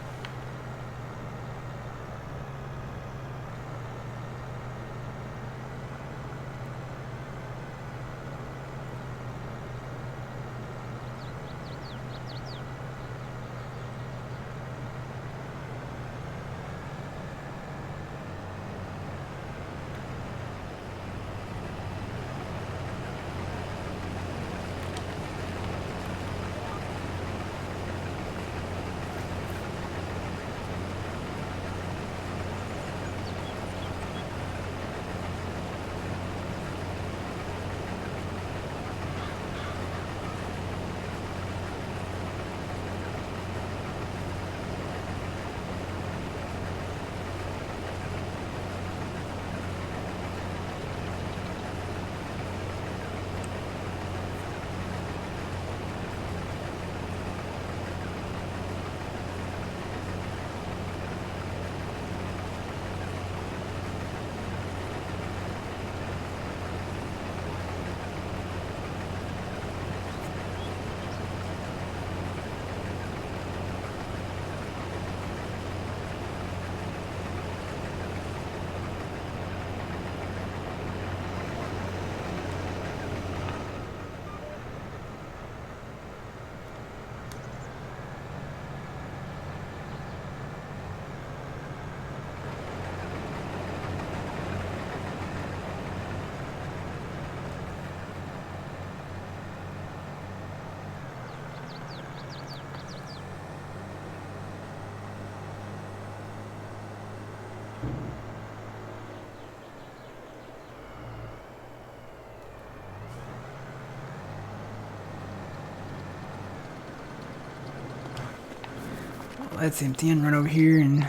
Let's empty and run over here and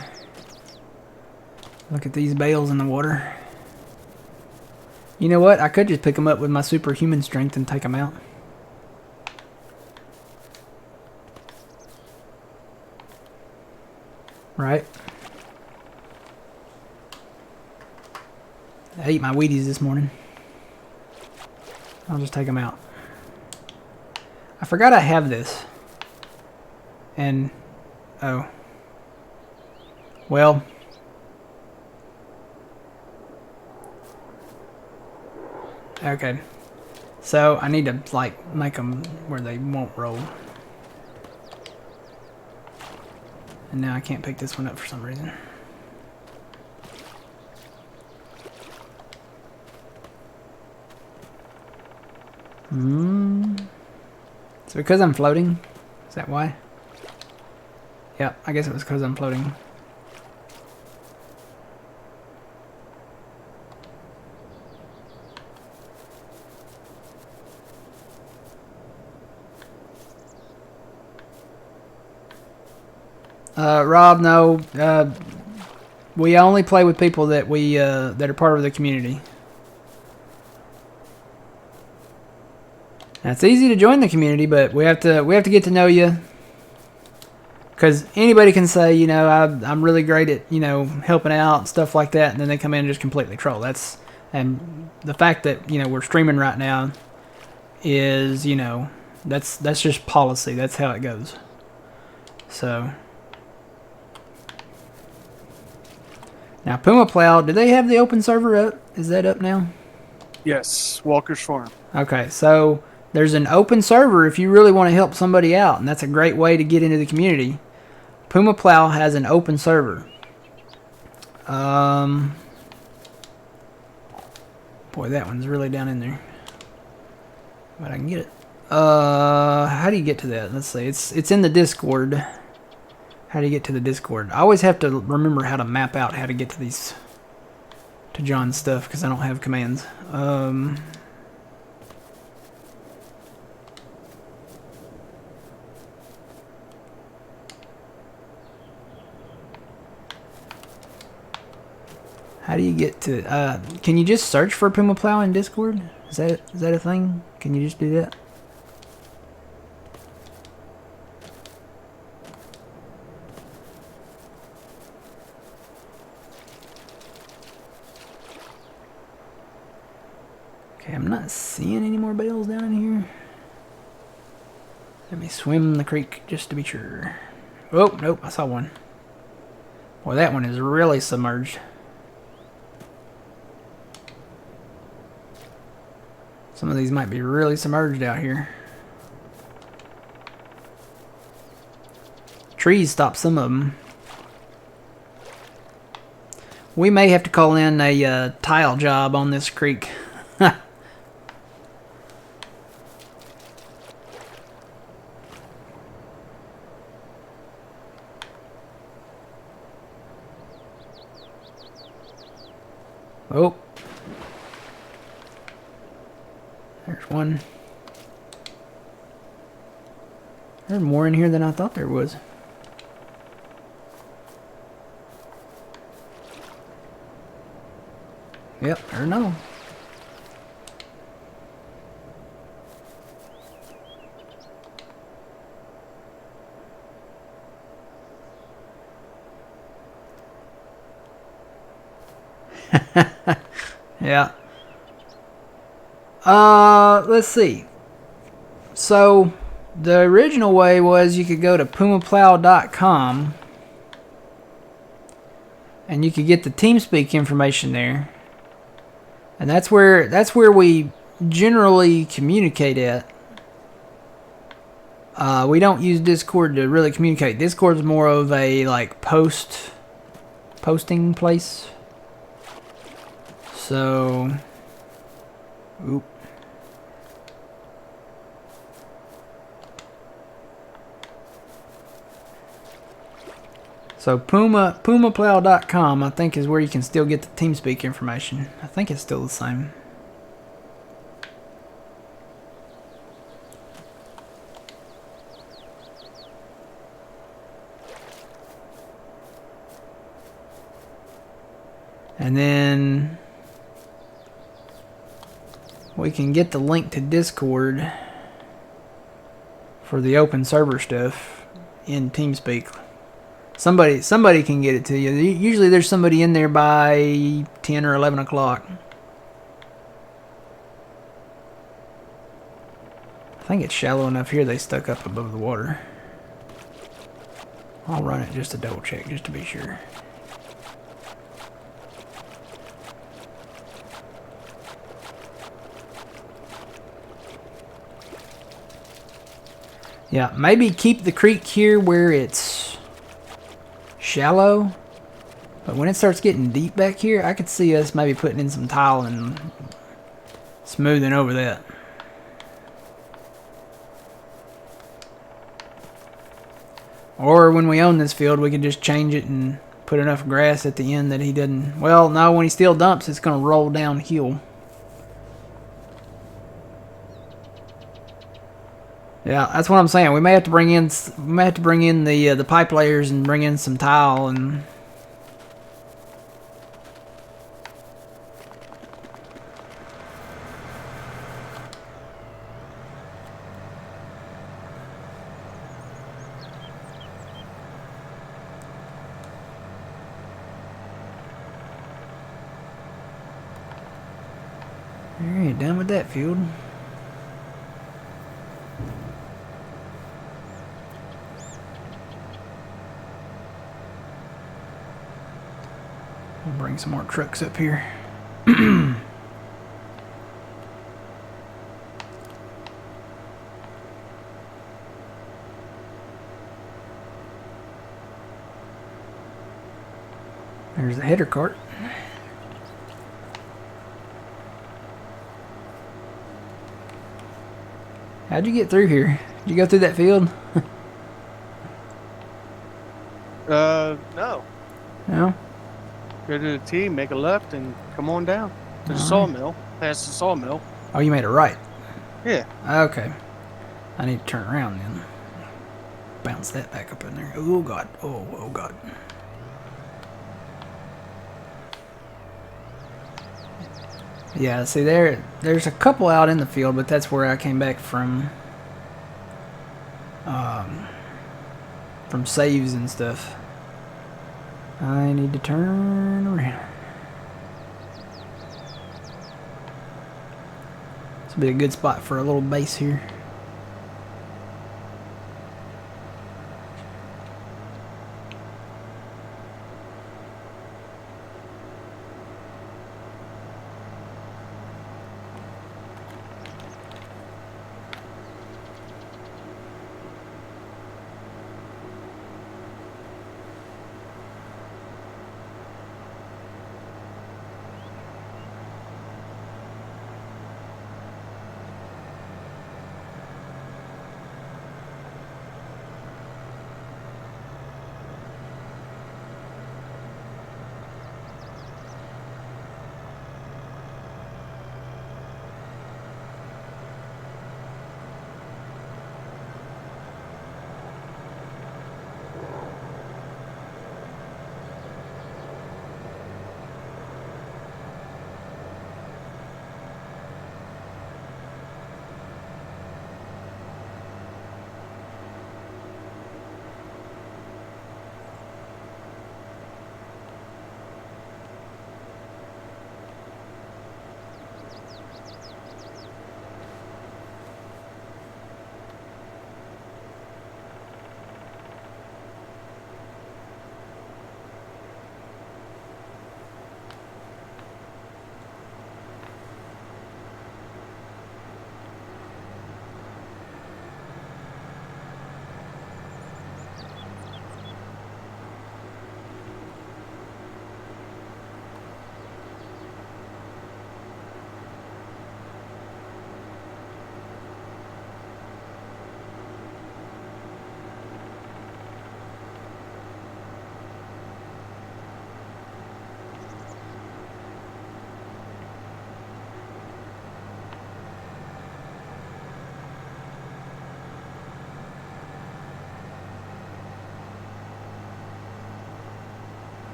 look at these bales in the water. You know what? I could just pick them up with my superhuman strength and take them out. Right? I ate my Wheaties this morning. I'll just take them out. I forgot I have this. And... oh. Well. Okay. So I need to like make them where they won't roll. And now I can't pick this one up for some reason. It's because I'm floating. Is that why? Yep, I guess it was because I'm floating. Rob, no. We only play with people that that are part of the community. Now, it's easy to join the community, but we have to get to know you. Because anybody can say, you know, I'm really great at, you know, helping out and stuff like that, and then they come in and just completely troll. And the fact that, you know, we're streaming right now is, you know, that's just policy. That's how it goes. So now Puma Plow, do they have the open server up? Is that up now? Yes, Walker's Farm. Okay, so there's an open server if you really want to help somebody out, and that's a great way to get into the community. Puma Plow has an open server. Boy, that one's really down in there. But I can get it. How do you get to that? Let's see. It's in the Discord. How do you get to the Discord? I always have to remember how to map out how to get to these, to John's stuff, because I don't have commands. How do you get to? Can you just search for Puma Plow in Discord? Is that a thing? Can you just do that? Okay, I'm not seeing any more bales down in here. Let me swim the creek just to be sure. Oh, nope, I saw one. Boy, that one is really submerged. Some of these might be really submerged out here. Trees stop some of them. We may have to call in a tile job on this creek. Oh. There's one. There's more in here than I thought there was. Yep, there's another one. Yeah. Let's see. So, the original way was you could go to pumaplow.com and you could get the TeamSpeak information there. And that's where we generally communicate at. We don't use Discord to really communicate. Discord's more of a like posting place. So, oop. So pumaplow.com I think is where you can still get the TeamSpeak information. I think it's still the same. And then we can get the link to Discord for the open server stuff in TeamSpeak. Somebody can get it to you. Usually there's somebody in there by 10 or 11 o'clock. I think it's shallow enough here they stuck up above the water. I'll run it just to double check, just to be sure. Yeah, maybe keep the creek here where it's shallow. But when it starts getting deep back here, I could see us maybe putting in some tile and smoothing over that. Or when we own this field, we could just change it and put enough grass at the end that he doesn't... Well, no, when he still dumps, it's going to roll downhill. Yeah, that's what I'm saying. We may have to bring in the pipe layers and bring in some tile and... Alright, done with that field. We'll bring some more trucks up here. There's the header cart. How'd you get through here? Did you go through that field? No. No? Go to the T, make a left, and come on down to the sawmill. Past the sawmill. Oh, you made a right. Yeah. Okay. I need to turn around then. Bounce that back up in there. Oh, God. Oh, God. Yeah, see, there's a couple out in the field, but that's where I came back from saves and stuff. I need to turn around. This will be a good spot for a little base here.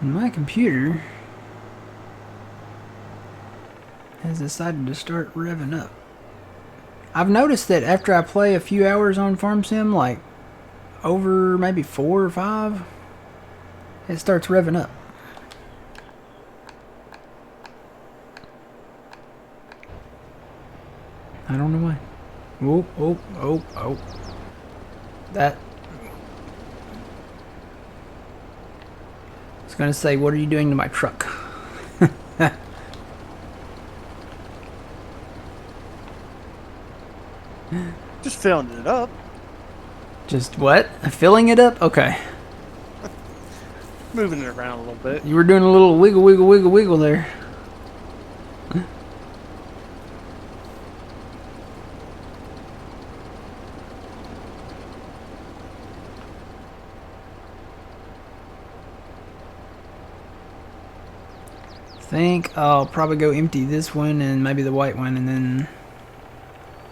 My computer has decided to start revving up. I've noticed that after I play a few hours on Farm Sim, like over maybe 4 or 5, it starts revving up. I don't know why. Oh. That. was gonna say, what are you doing to my truck? Just filling it up. Just what? Filling it up? Okay. Moving it around a little bit. You were doing a little wiggle, wiggle, wiggle, wiggle there. Think I'll probably go empty this one and maybe the white one, and then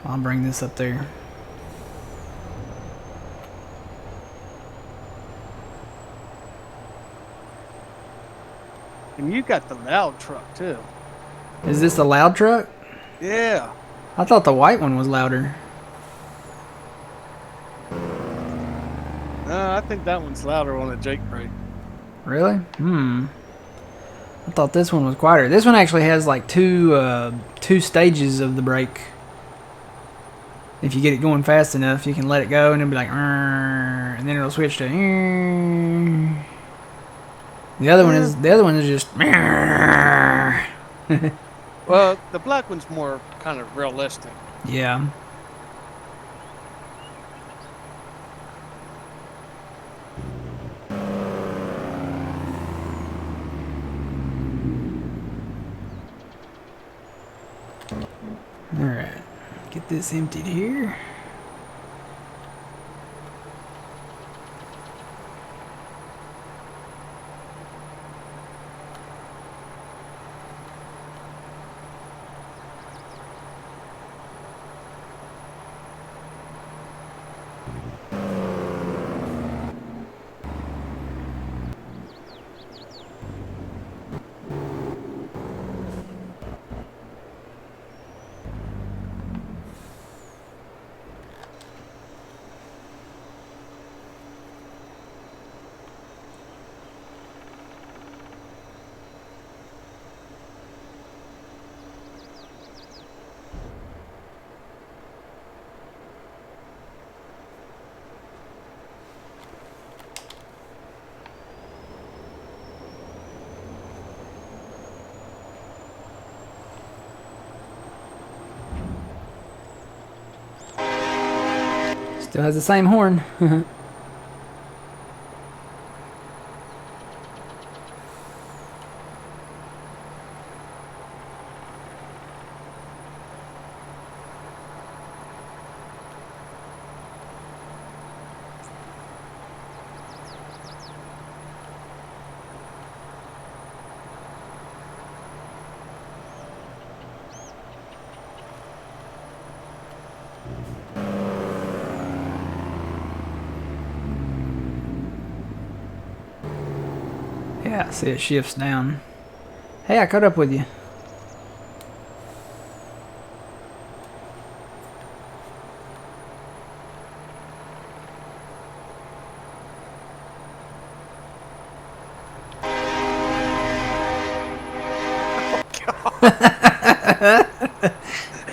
I'll bring this up there. And you got the loud truck too. Is this the loud truck? Yeah. I thought the white one was louder. I think that one's louder on a Jake brake. Really? I thought this one was quieter. This one actually has like two stages of the brake. If you get it going fast enough, you can let it go and it'll be like, and then it'll switch to. The other one is just. Well, the black one's more kind of realistic. Yeah. Alright, get this emptied here. Still has the same horn. Yeah, see it shifts down. Hey, I caught up with you.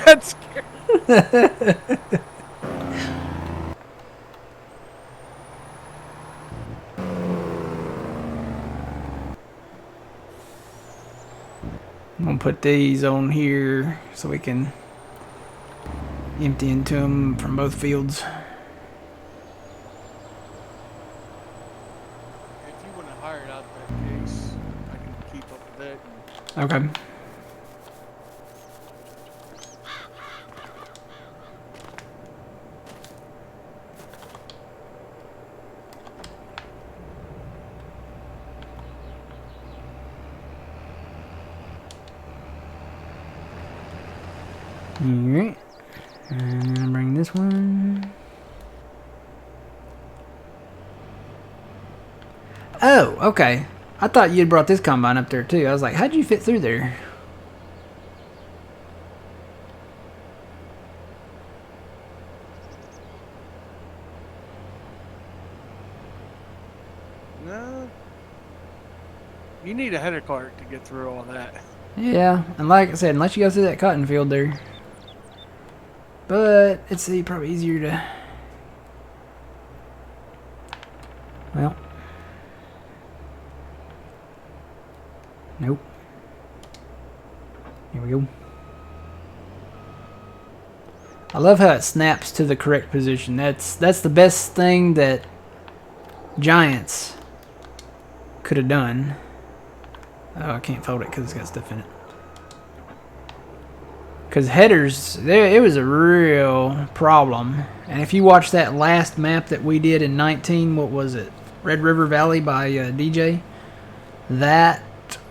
That's scary. I'm gonna put these on here so we can empty into them from both fields. If you want to hire it out that case, I can keep up with that. Okay. Alright. And then I'll bring this one. Oh, okay. I thought you had brought this combine up there too. I was like, how'd you fit through there? No. You need a header cart to get through all that. Yeah, and like I said, unless you go through that cotton field there. But it's probably easier to. Well. Nope. Here we go. I love how it snaps to the correct position. That's the best thing that Giants could have done. Oh, I can't fold it because it's got stuff in it. Because headers, it was a real problem. And if you watch that last map that we did in 19, what was it? Red River Valley by DJ? That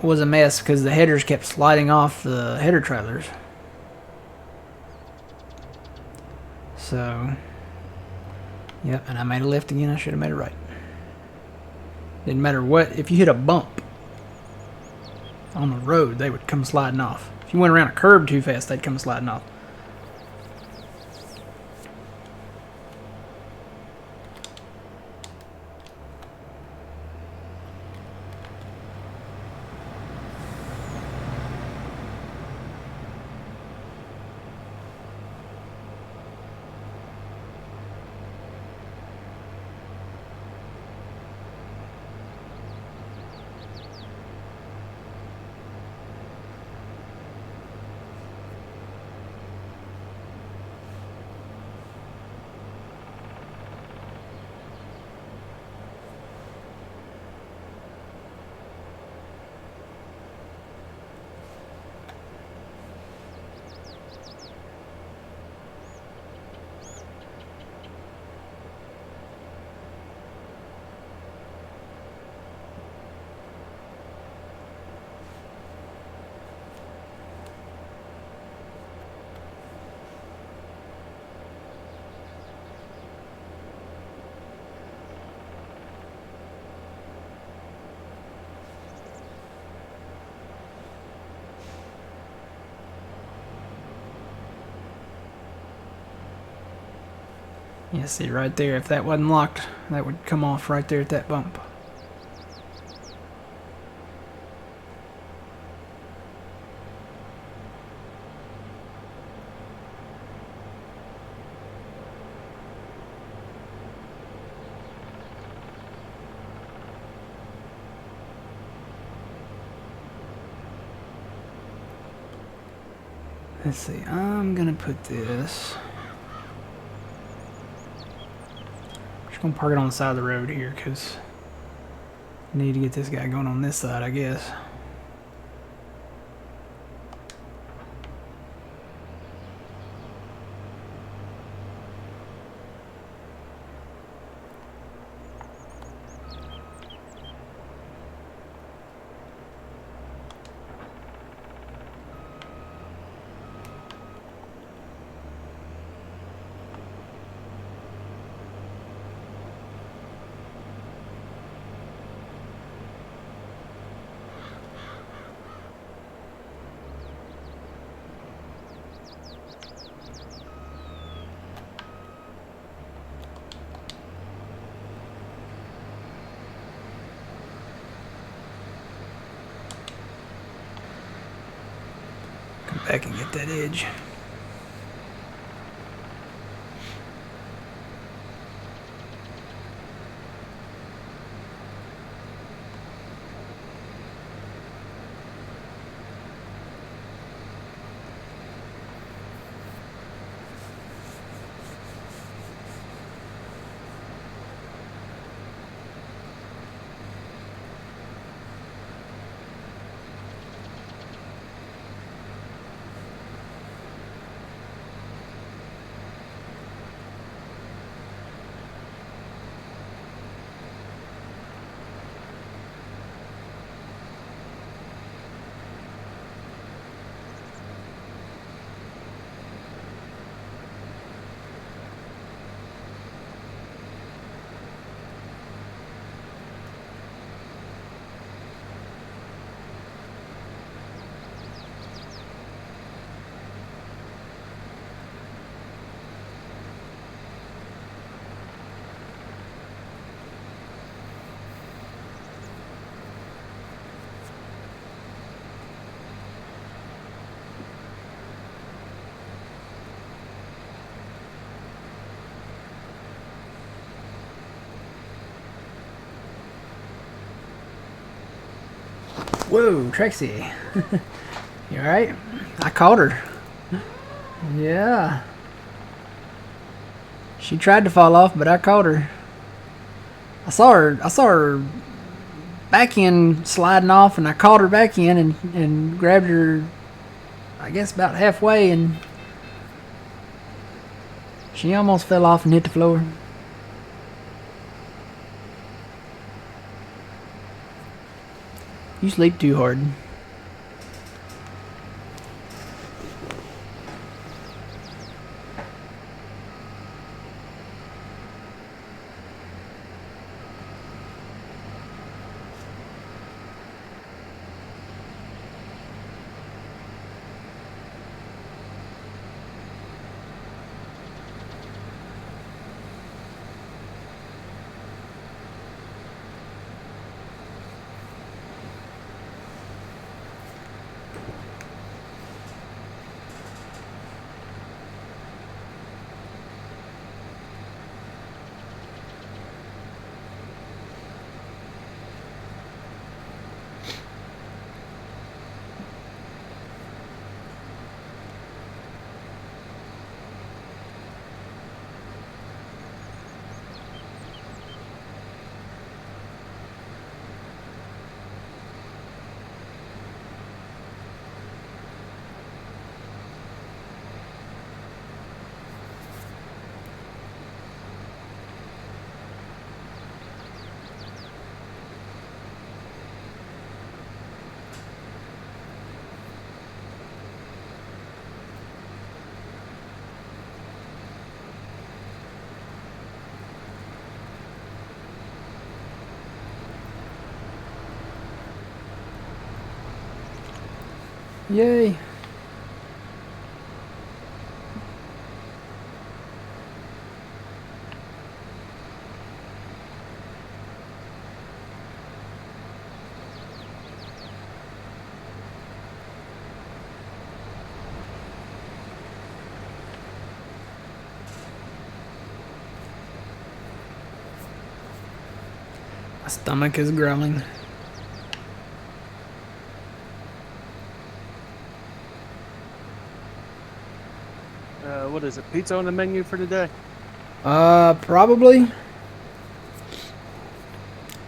was a mess because the headers kept sliding off the header trailers. So, yep, and I made a left again. I should have made a right. Didn't matter what. If you hit a bump on the road, they would come sliding off. If you went around a curb too fast, they'd come sliding off. Yeah, see right there, if that wasn't locked, that would come off right there at that bump. Let's see, I'm gonna put this. Just gonna park it on the side of the road here because I need to get this guy going on this side, I guess. Come back and get that edge. Whoa, Trexie. You alright? I caught her. Yeah. She tried to fall off, but I caught her. I saw her back end sliding off, and I caught her back in and grabbed her, I guess, about halfway, and she almost fell off and hit the floor. You sleep too hard. Yay. My stomach is growling. What is it? Pizza on the menu for today? Probably.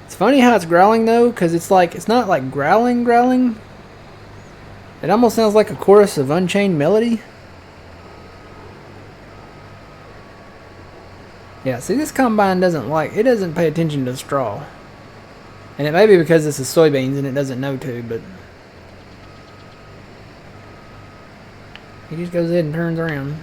It's funny how it's growling though, because it's not like growling. It almost sounds like a chorus of Unchained Melody. Yeah, see, this combine doesn't pay attention to straw. And it may be because this is soybeans and it doesn't know to, but he just goes ahead and turns around.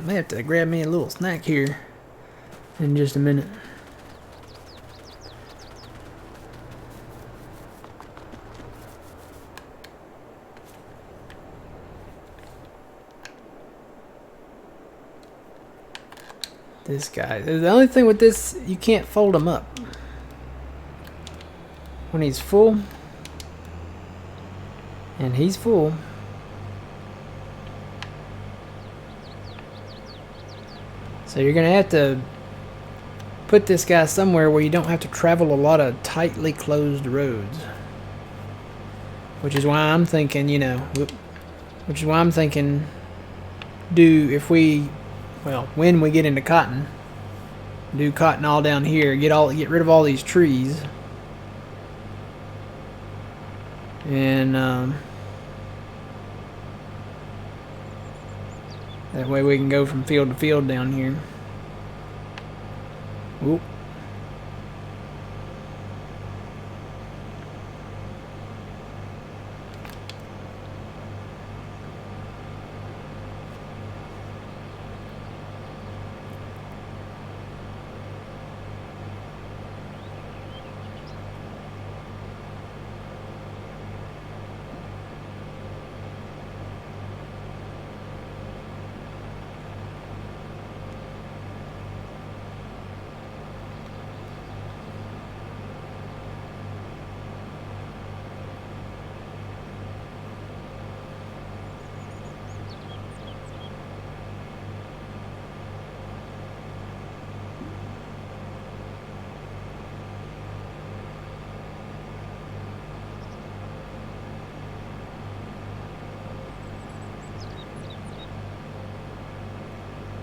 May have to grab me a little snack here in just a minute. This guy. The only thing with this, you can't fold him up. When he's full, and he's full, so you're gonna have to put this guy somewhere where you don't have to travel a lot of tightly closed roads. Which is why I'm thinking, when we get into cotton, do cotton all down here, get rid of all these trees, and that way we can go from field to field down here. Whoop.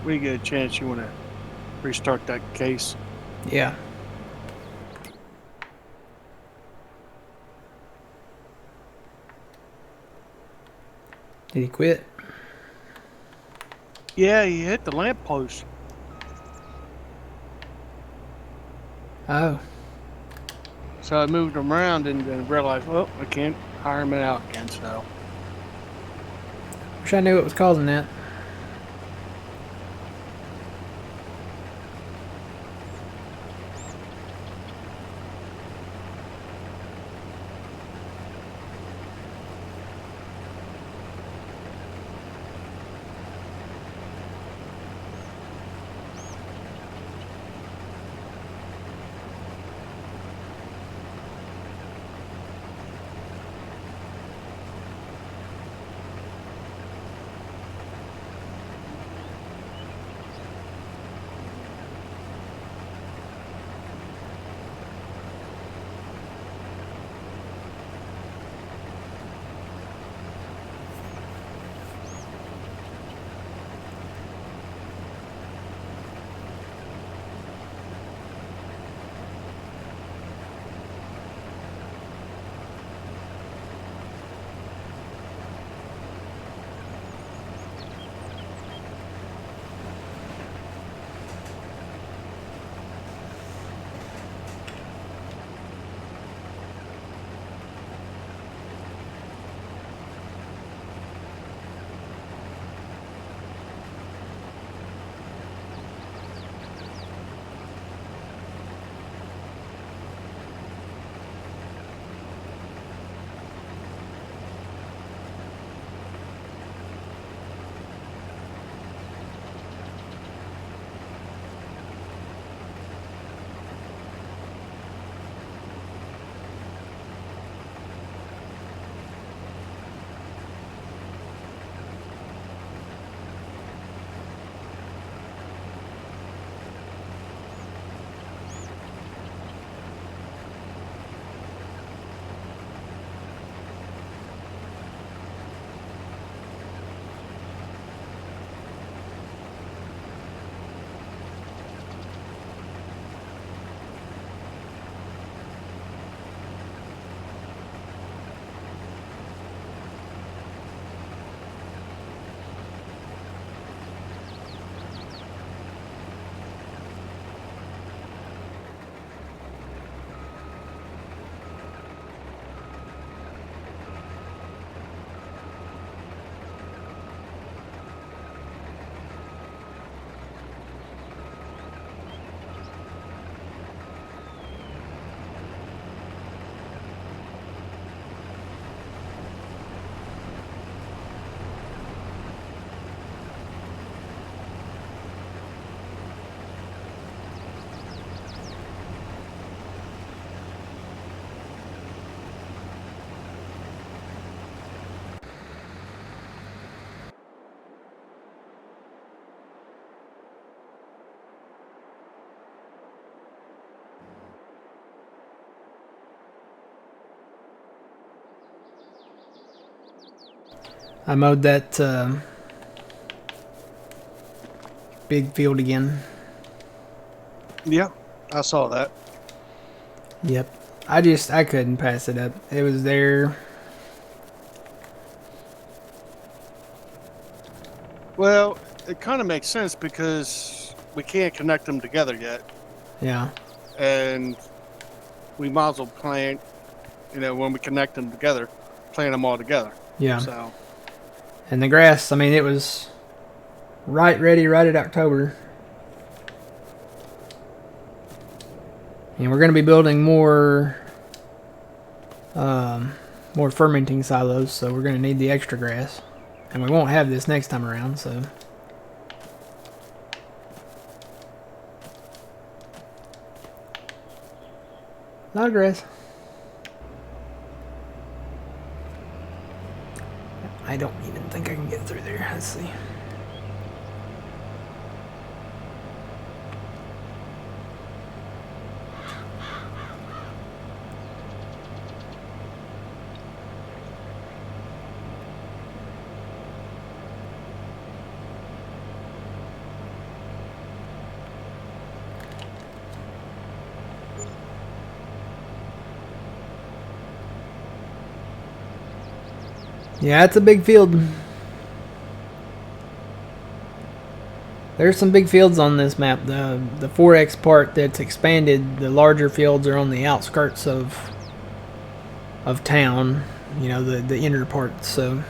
when you get a chance, you want to restart that case. Yeah. Did he quit? Yeah, he hit the lamppost. Oh. So I moved him around and then realized, well, I can't hire him out again. So Wish I knew what was causing that. I mowed that big field again. yeah, I saw that. Yep. I couldn't pass it up. It was there. Well, it kind of makes sense because we can't connect them together yet, Yeah. and we might as well plant. When we connect them together, plant them all together. Yeah. So And the grass, I mean, it was ready right at October. And we're going to be building more fermenting silos, so we're going to need the extra grass. And we won't have this next time around, so. A lot of grass. I don't even think I can get through there. Let's see. Yeah, it's a big field. There's some big fields on this map. The 4X part that's expanded, the larger fields are on the outskirts of town. You know, the inner parts. So.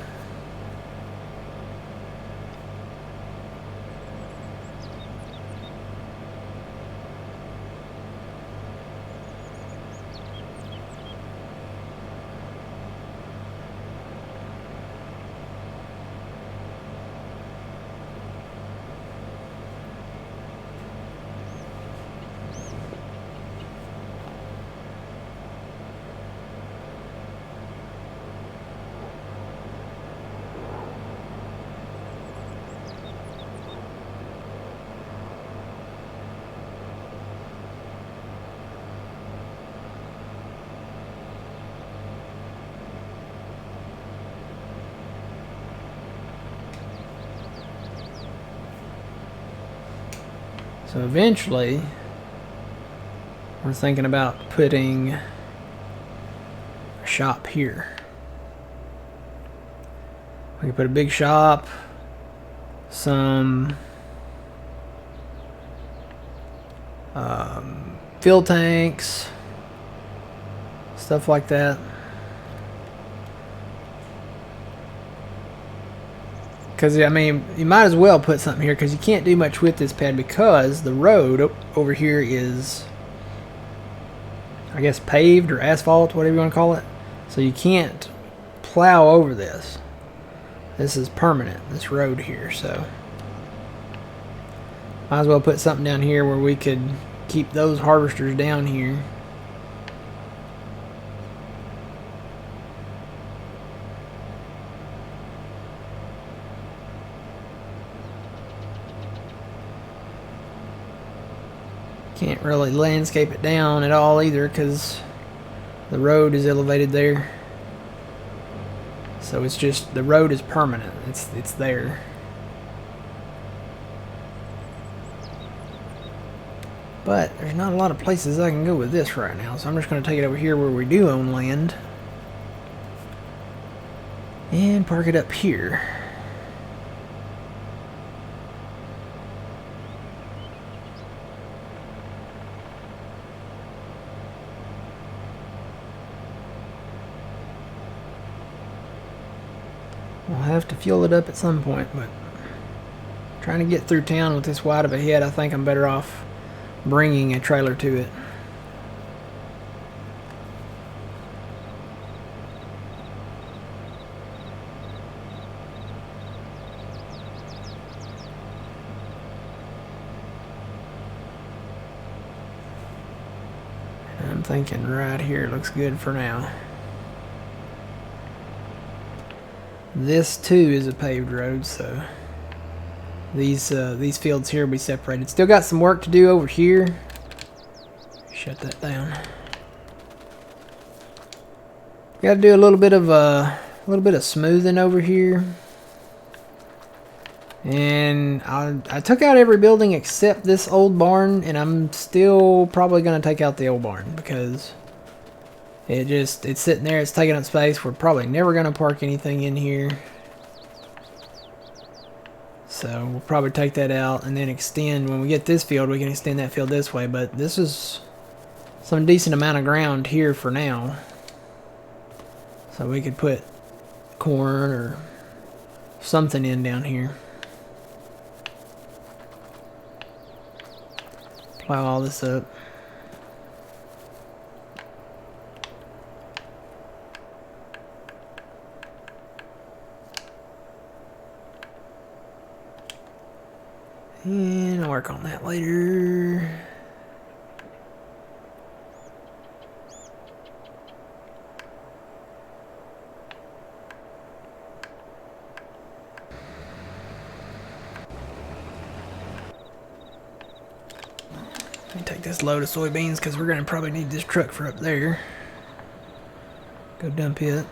So eventually, we're thinking about putting a shop here. We can put a big shop, some fuel tanks, stuff like that. Because, I mean, you might as well put something here because you can't do much with this pad because the road over here is, I guess, paved or asphalt, whatever you want to call it. So you can't plow over this. This is permanent, this road here, so might as well put something down here where we could keep those harvesters down here. Can't really landscape it down at all either because the road is elevated there. So it's just, the road is permanent. It's there. But there's not a lot of places I can go with this right now, so I'm just going to take it over here where we do own land and park it up here. We'll have to fuel it up at some point, but trying to get through town with this wide of a head, I think I'm better off bringing a trailer to it. I'm thinking right here looks good for now. This too is a paved road, so these fields here will be separated. Still got some work to do over here. Shut that down. Got to do a little bit of smoothing over here. And I took out every building except this old barn, and I'm still probably gonna take out the old barn because it's sitting there, it's taking up space. We're probably never gonna park anything in here. So we'll probably take that out and then extend. When we get this field, we can extend that field this way, but this is some decent amount of ground here for now. So we could put corn or something in down here. Plow all this up. And I'll work on that later. Let me take this load of soybeans because we're going to probably need this truck for up there. Go dump it.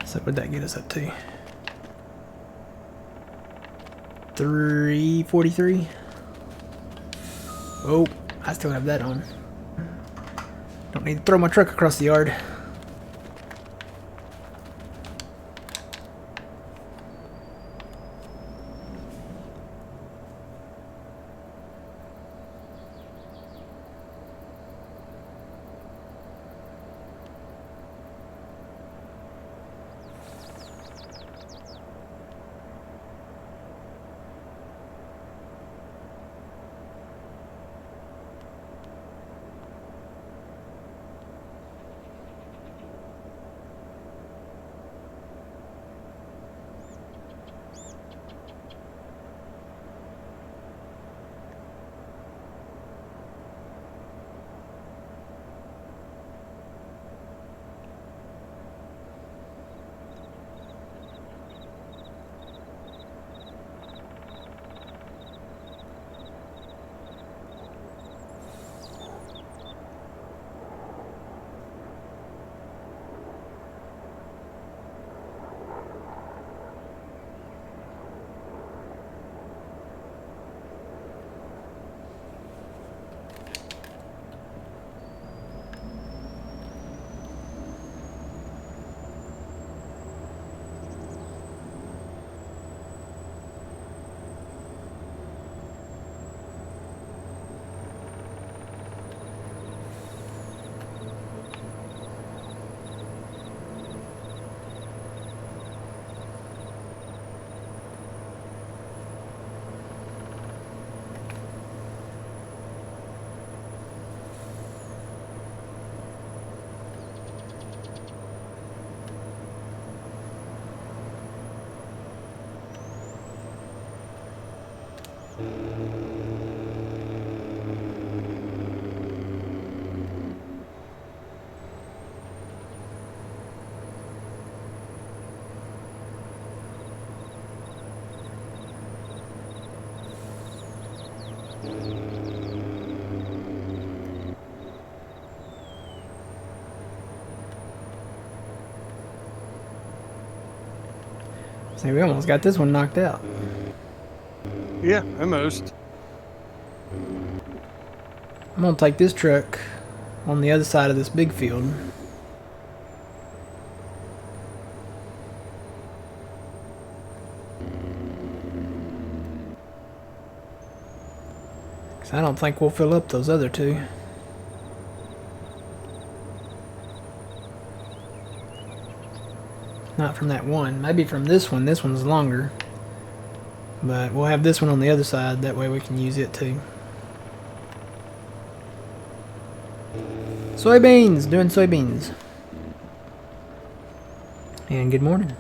So what'd that get us up to? 343. Oh, I still have that on. Don't need to throw my truck across the yard. See, we almost got this one knocked out. Yeah, almost. I'm gonna take this truck on the other side of this big field. Cause I don't think we'll fill up those other two. Not from that one. Maybe from this one. This one's longer. But we'll have this one on the other side. That way we can use it too. Soybeans! Doing soybeans. And good morning.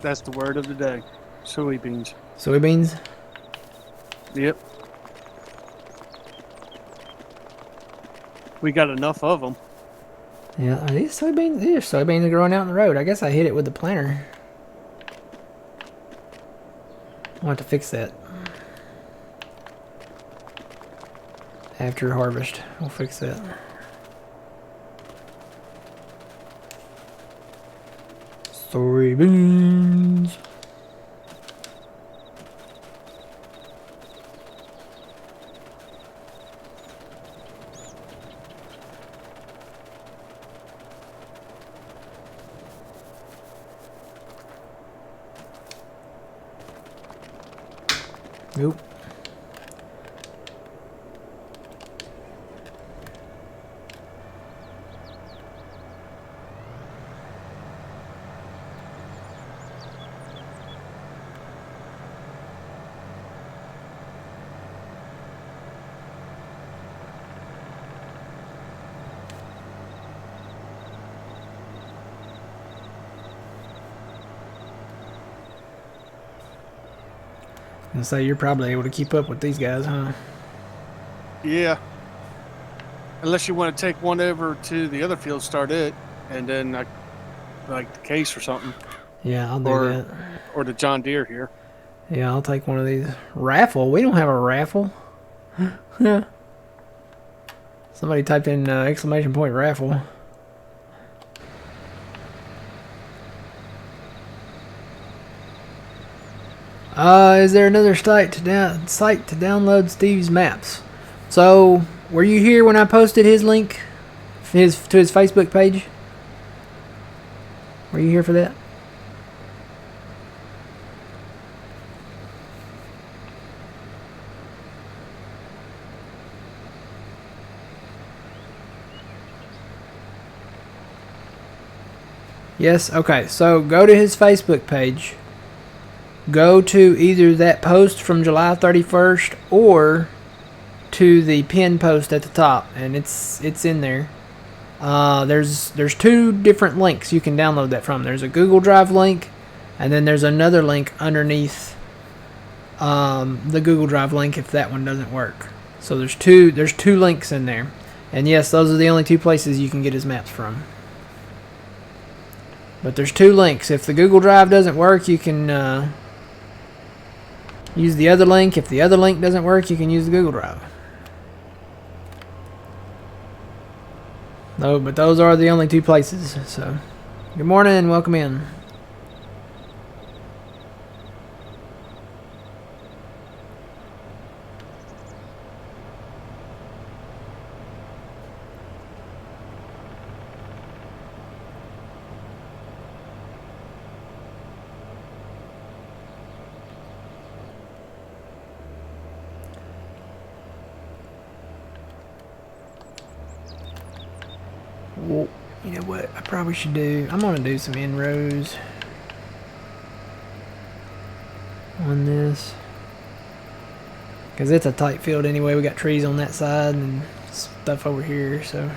That's the word of the day. Soybeans. Soybeans? Yep. We got enough of them. Yeah, are these soybeans? These are soybeans growing out in the road. I guess I hit it with the planter. I'll have to fix that. After harvest, we'll fix that. Soybeans. Nope. So you're probably able to keep up with these guys, huh? Yeah. Unless you want to take one over to the other field, start it, and then like the case or something. Yeah, I'll do that. Or the John Deere here. Yeah, I'll take one of these. Raffle? We don't have a raffle. Yeah. Somebody typed in exclamation point raffle. Is there another site to download Stevie's maps? So, were you here when I posted his link to his Facebook page? Were you here for that? Yes? Okay, so go to his Facebook page. Go to either that post from July 31st or to the pinned post at the top, and it's in there. There's two different links you can download that from. There's a Google Drive link, and then there's another link underneath the Google Drive link if that one doesn't work. So there's two links in there, and yes, those are the only two places you can get his maps from. But there's two links. If the Google Drive doesn't work, you can use the other link. If the other link doesn't work, you can use the Google Drive. No, but those are the only two places. So, good morning and welcome in. Well, you know what I probably should do? I'm going to do some in-rows on this. Because it's a tight field anyway. We got trees on that side and stuff over here, so...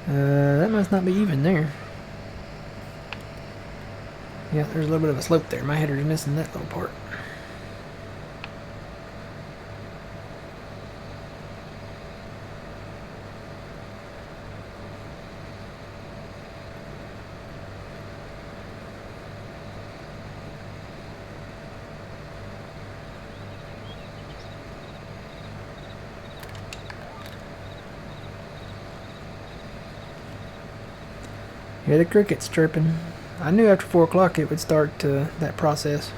that must not be even there. Yeah, there's a little bit of a slope there. My header's missing that little part. Hear the crickets chirping. I knew after 4 o'clock it would start that process.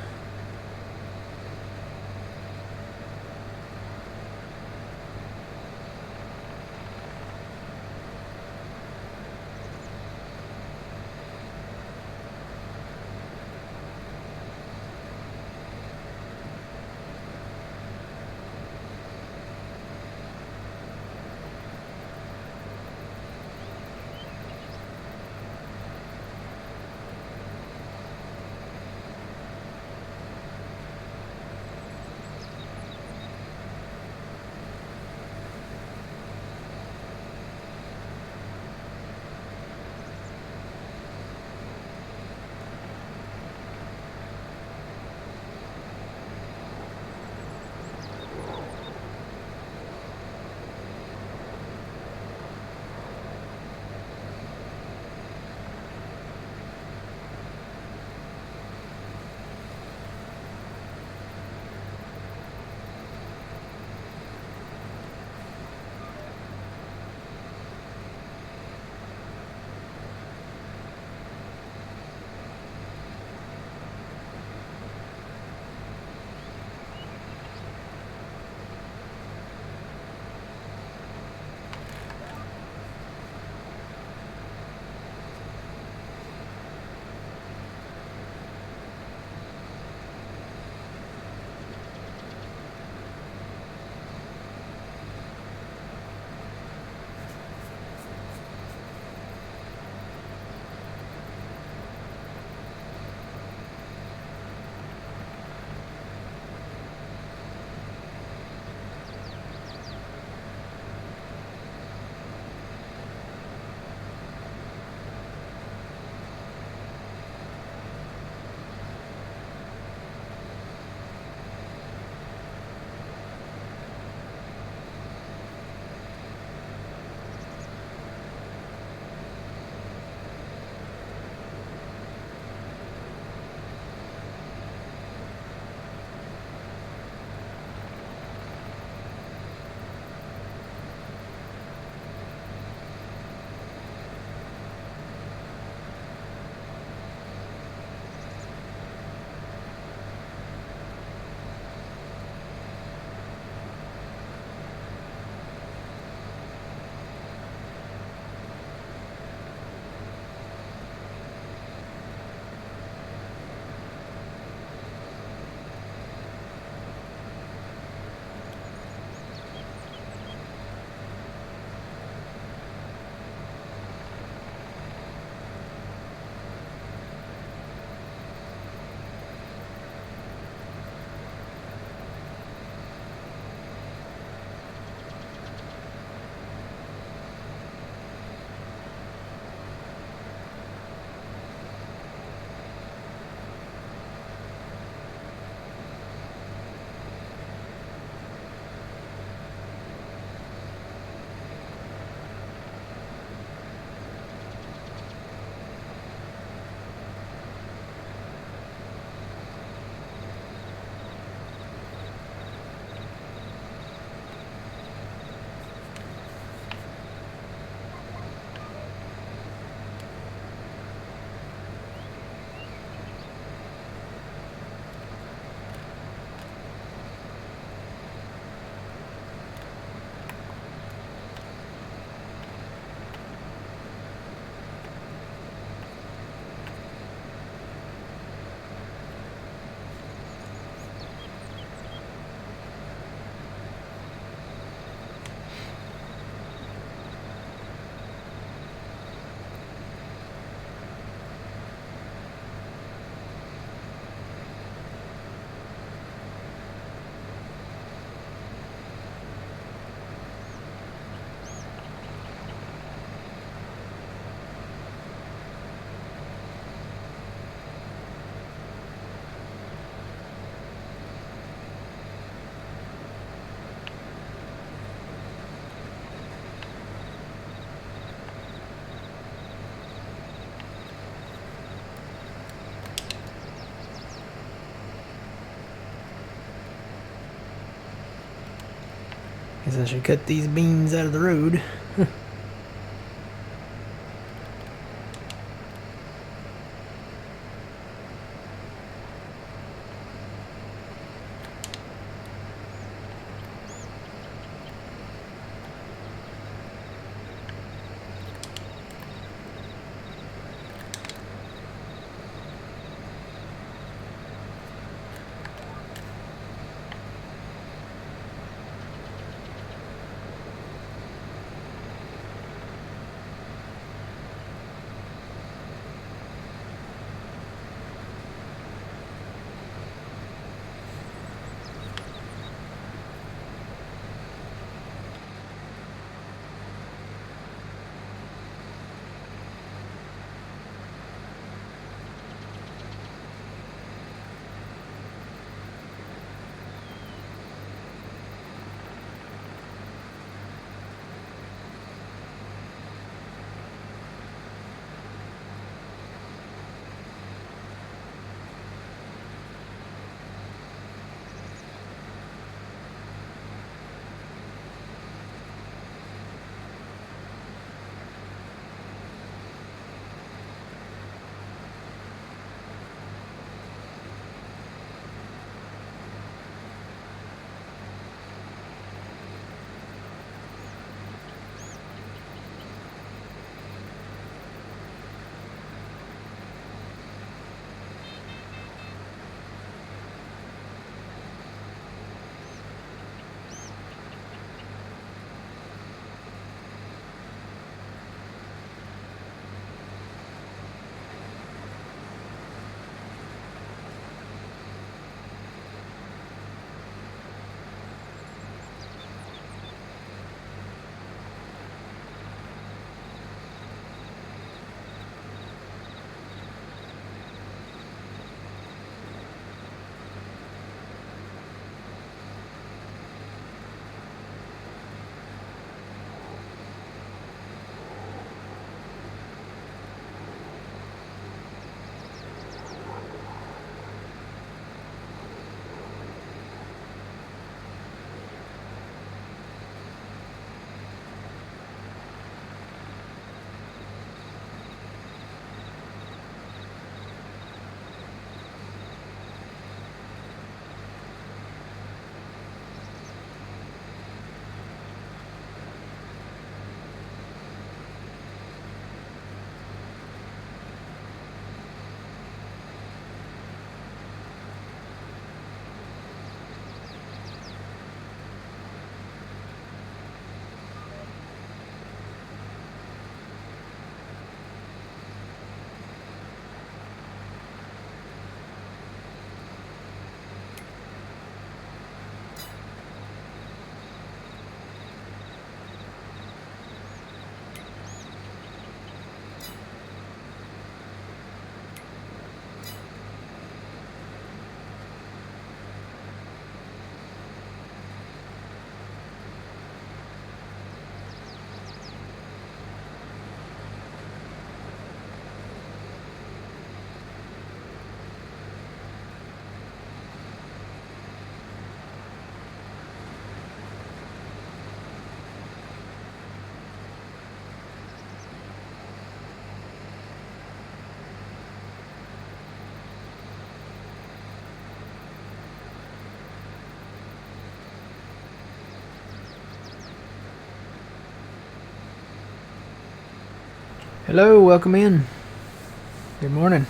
Guess I should cut these beans out of the road. Hello, welcome in. Good morning.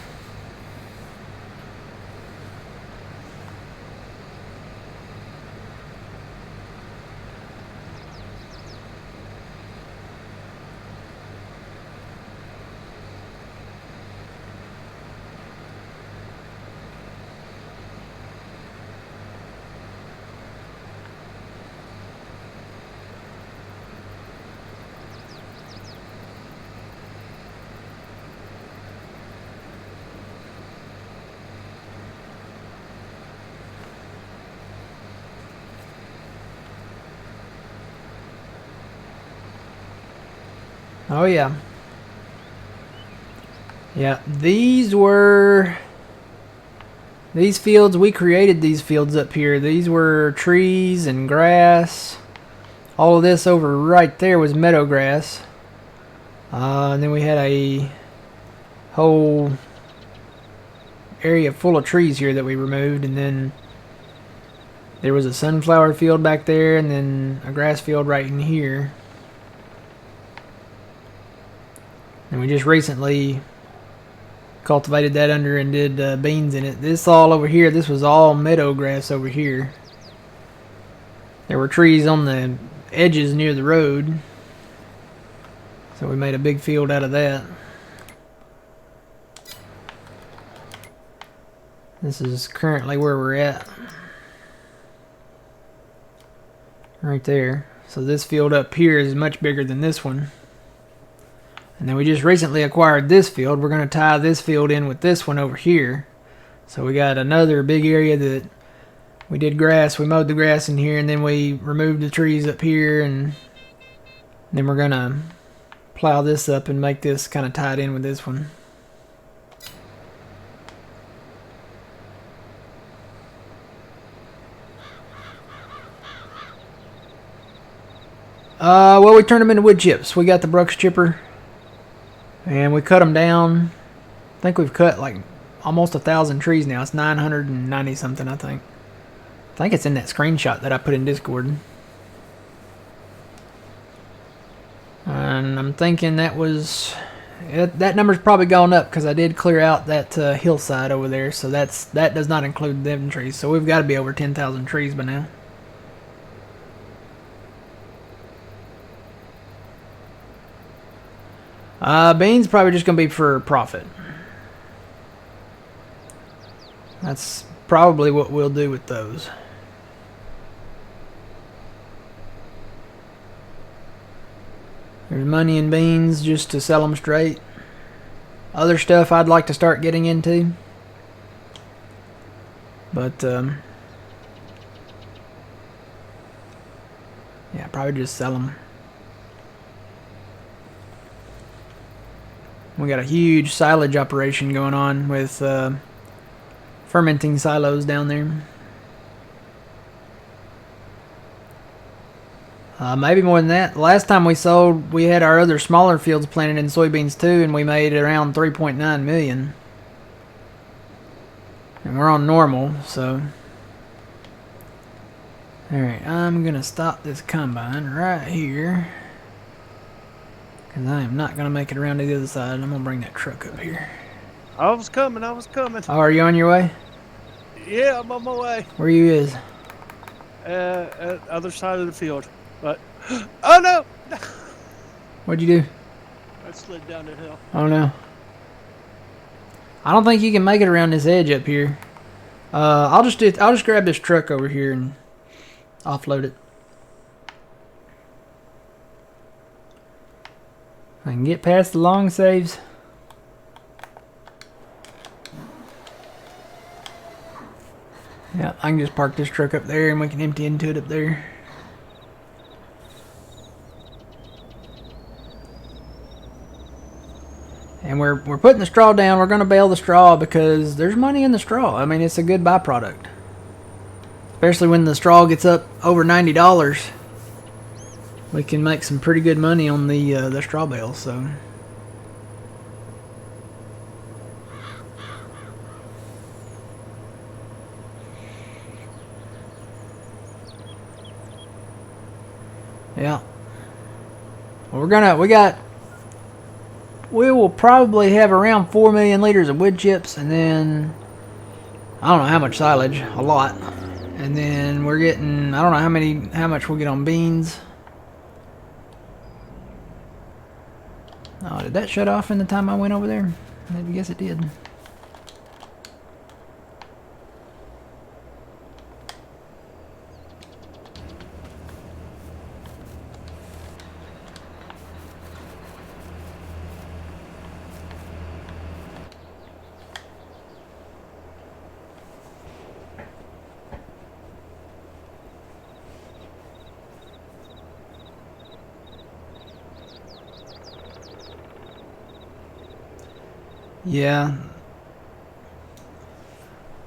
Oh yeah. Yeah, these fields, we created these fields up here. These were trees and grass All of this over right there was meadow grass. And then we had a whole area full of trees here that we removed, and then there was a sunflower field back there, and then a grass field right in here. And we just recently cultivated that under and did beans in it. This all over here, this was all meadow grass over here. There were trees on the edges near the road, so we made a big field out of that. This is currently where we're at. Right there. So this field up here is much bigger than this one. And then we just recently acquired this field. We're going to tie this field in with this one over here. So we got another big area that we did grass. We mowed the grass in here, and then we removed the trees up here, and then we're going to plow this up and make this kind of tied in with this one. Well, we turned them into wood chips. We got the Brooks chipper, and we cut them down. I think we've cut like almost 1,000 trees now. It's 990 something, I think. I think it's in that screenshot that I put in Discord. And I'm thinking that was... that number's probably gone up because I did clear out that hillside over there. So that does not include them trees. So we've got to be over 10,000 trees by now. Beans probably just going to be for profit. That's probably what we'll do with those. There's money in beans just to sell them straight. Other stuff I'd like to start getting into. But, yeah, probably just sell them. We got a huge silage operation going on with fermenting silos down there. Maybe more than that. Last time we sold, we had our other smaller fields planted in soybeans too, and we made around 3.9 million. And we're on normal, so. Alright, I'm going to stop this combine right here. Because I am not going to make it around to the other side. I'm going to bring that truck up here. I was coming. Oh, are you on your way? Yeah, I'm on my way. Where you is? Other side of the field. But, oh no! What'd you do? I slid down the hill. Oh no. I don't think you can make it around this edge up here. I'll just grab this truck over here and offload it. I can get past the long saves. Yeah, I can just park this truck up there and we can empty into it up there. And we're putting the straw down. We're going to bale the straw because there's money in the straw. I mean, it's a good byproduct. Especially when the straw gets up over $90. We can make some pretty good money on the straw bales, so. Yeah. Well, we will probably have around 4 million liters of wood chips, and then I don't know how much silage, a lot. And then we're getting, I don't know how much we'll get on beans. Oh, did that shut off in the time I went over there? I guess it did. Yeah.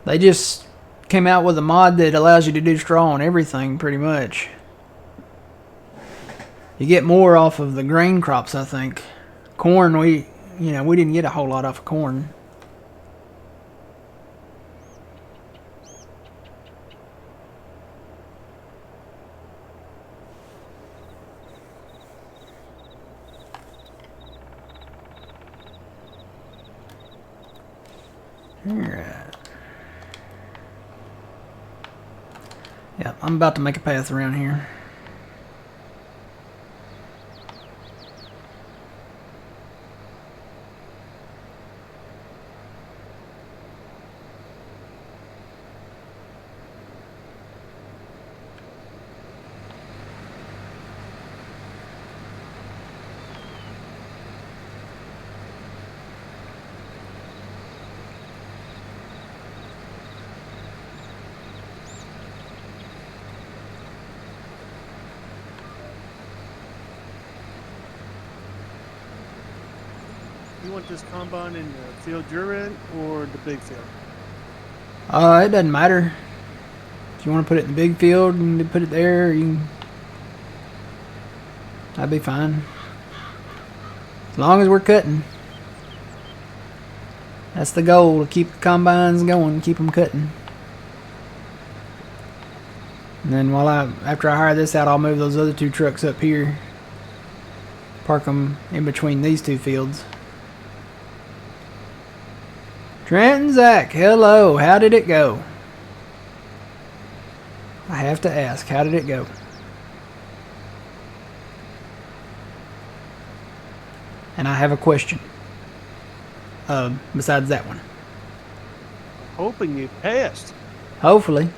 They just came out with a mod that allows you to do straw on everything, pretty much. You get more off of the grain crops, I think. Corn, we didn't get a whole lot off of corn. Alright. Yeah, I'm about to make a path around here. You want this combine in the field you're in or the big field? It doesn't matter. If you want to put it in the big field and put it there, that'd be fine. As long as we're cutting. That's the goal, to keep the combines going, keep them cutting. And then after I hire this out, I'll move those other 2 trucks up here. Park them in between these 2 fields. Trent and Zach, hello. How did it go? I have to ask, how did it go? And I have a question. Besides that one. Hoping you passed. Hopefully.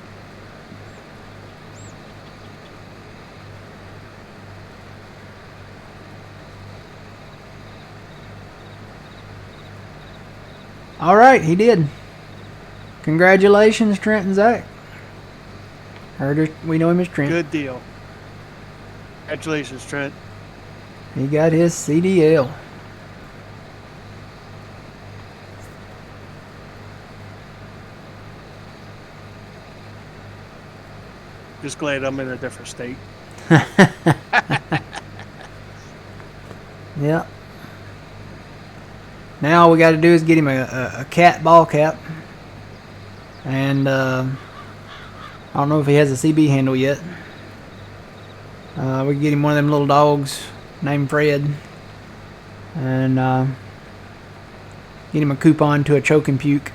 All right, he did. Congratulations, Trent and Zach. We know him as Trent. Good deal. Congratulations, Trent. He got his CDL. Just glad I'm in a different state. Yeah. Now all we got to do is get him a cat ball cap. And I don't know if he has a CB handle yet. We can get him one of them little dogs named Fred. And get him a coupon to a choke and puke.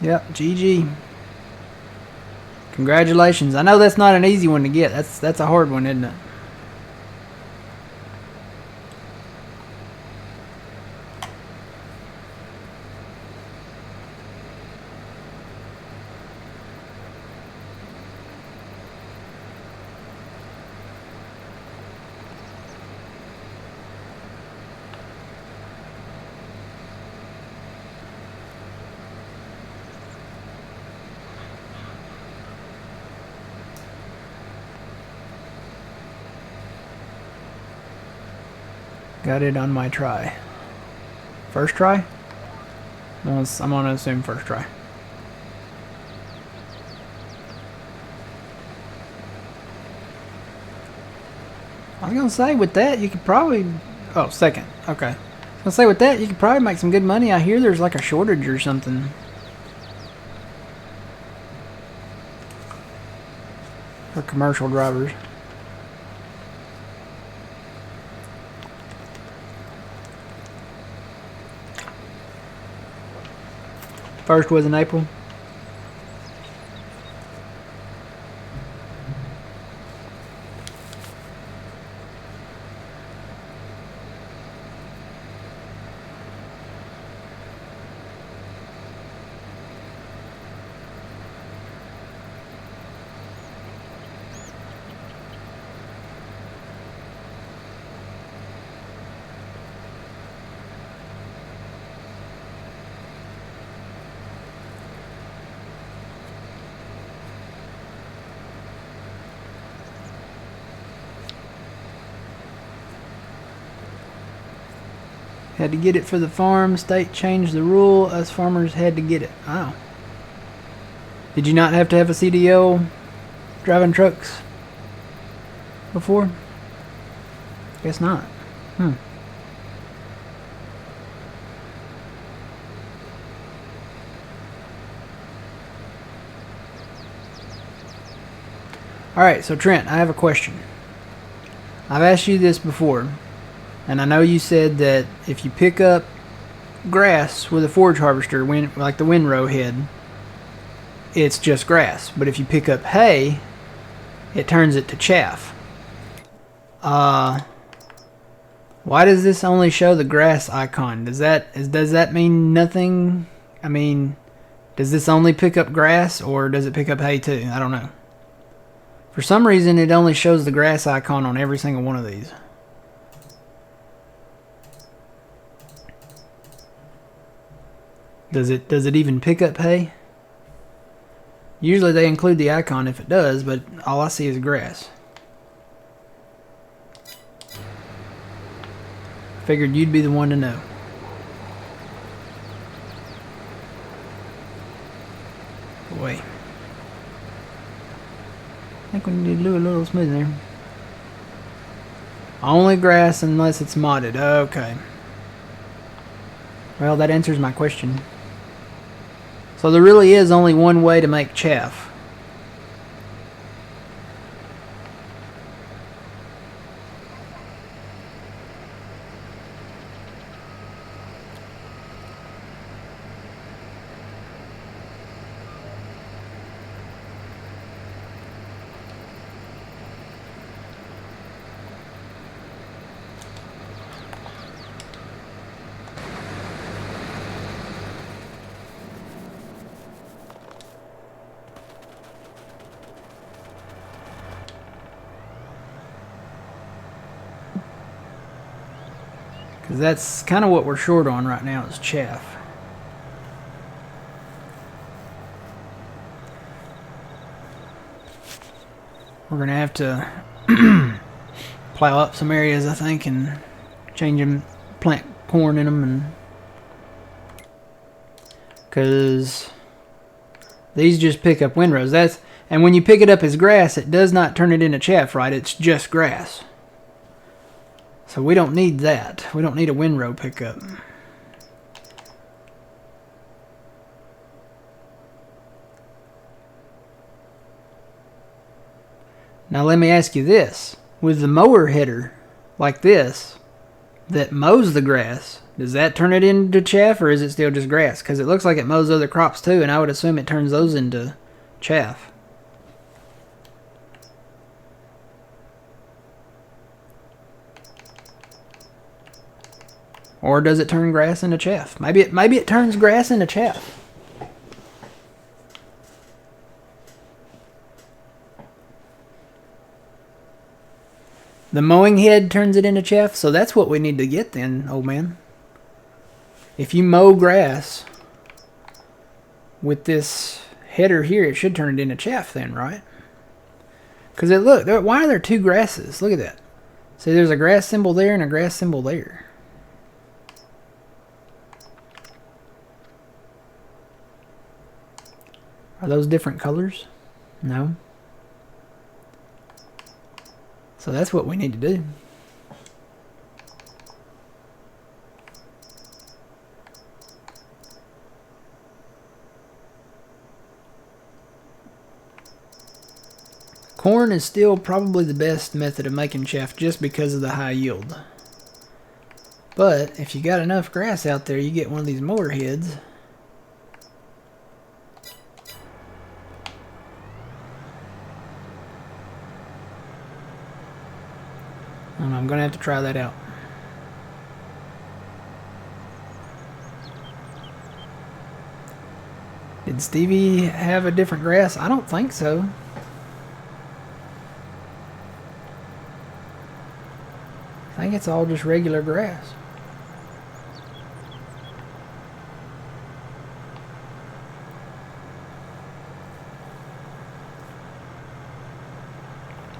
Yep, GG. Congratulations. I know that's not an easy one to get. That's a hard one, isn't it? Got it on my try. First try? I'm gonna assume first try. I was gonna say with that you could probably... Oh, second. Okay. I was gonna say with that you could probably make some good money. I hear there's like a shortage or something. For commercial drivers. First was in April. Had to get it for the farm. State changed the rule. Us farmers had to get it. Oh. Did you not have to have a CDL driving trucks before? Guess not. Alright, so Trent, I have a question. I've asked you this before, and I know you said that if you pick up grass with a forage harvester, like the windrow head, it's just grass. But if you pick up hay, it turns it to chaff. Why does this only show the grass icon? Does that mean nothing? I mean, does this only pick up grass, or does it pick up hay too? I don't know. For some reason, it only shows the grass icon on every single one of these. Does it even pick up hay? Usually they include the icon if it does, but all I see is grass. Figured you'd be the one to know. Boy. I think we need to do a little smooth there. Only grass unless it's modded. Okay. Well, that answers my question. So there really is only one way to make chaff. Because that's kind of what we're short on right now is chaff. We're going to have to plow up some areas, I think, and change them, plant corn in them, and because these just pick up windrows. And when you pick it up as grass, it does not turn it into chaff, right? It's just grass. So we don't need that. We don't need a windrow pickup. Now let me ask you this. With the mower header like this that mows the grass, does that turn it into chaff or is it still just grass? Because it looks like it mows other crops too, and I would assume it turns those into chaff. Or does it turn grass into chaff? Maybe it turns grass into chaff. The mowing head turns it into chaff, so that's what we need to get then, old man. If you mow grass with this header here, it should turn it into chaff then, right? Because look, why are there two grasses? Look at that. See, there's a grass symbol there and a grass symbol there. Are those different colors? No. So that's what we need to do. Corn is still probably the best method of making chaff just because of the high yield. But if you got enough grass out there, you get one of these mower heads. I'm going to have to try that out. Did Stevie have a different grass? I don't think so. I think it's all just regular grass.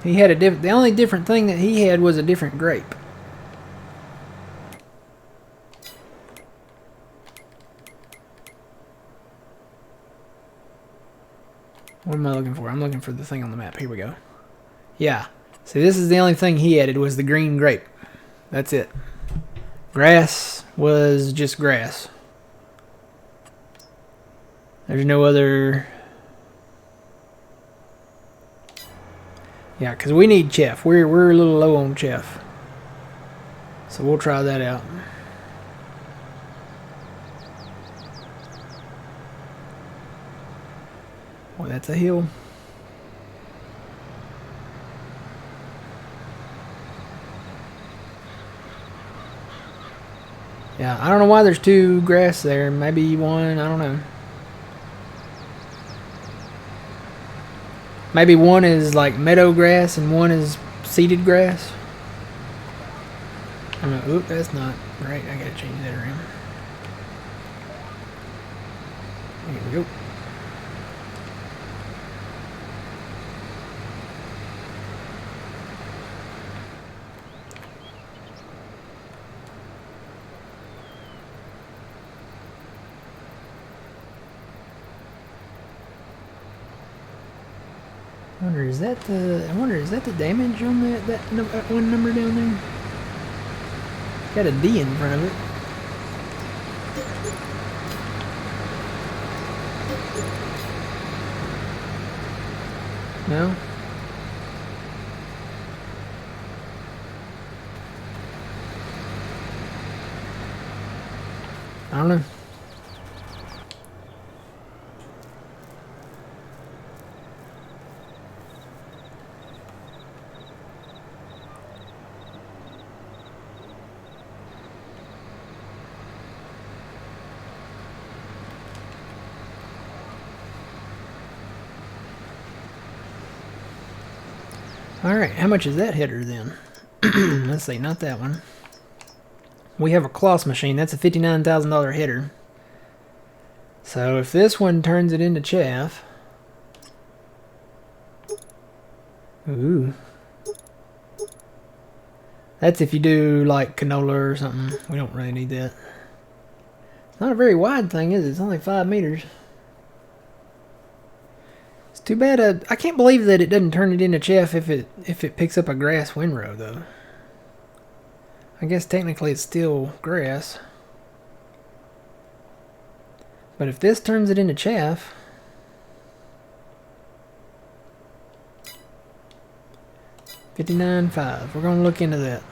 He had the only different thing that he had was a different grape. What am I looking for? I'm looking for the thing on the map. Here we go. Yeah. See, this is the only thing he added was the green grape. That's it. Grass was just grass. There's no other... Yeah, because we need chef. We're a little low on chef. So we'll try that out. Boy, that's a hill. Yeah, I don't know why there's two grass there. Maybe one, I don't know. Maybe one is like meadow grass and one is seeded grass. I don't know. Oop, that's not right. I gotta change that around. There we go. I wonder, is that the damage on that one number down there? Got a D in front of it. No? I don't know. Alright, how much is that header then? Let's see, not that one. We have a cloth machine. That's a $59,000 header. So if this one turns it into chaff... Ooh. That's if you do like canola or something. We don't really need that. It's not a very wide thing, is it? It's only 5 meters. Too bad. I can't believe that it doesn't turn it into chaff if it picks up a grass windrow, though. I guess technically it's still grass. But if this turns it into chaff... $59,500. We're going to look into that.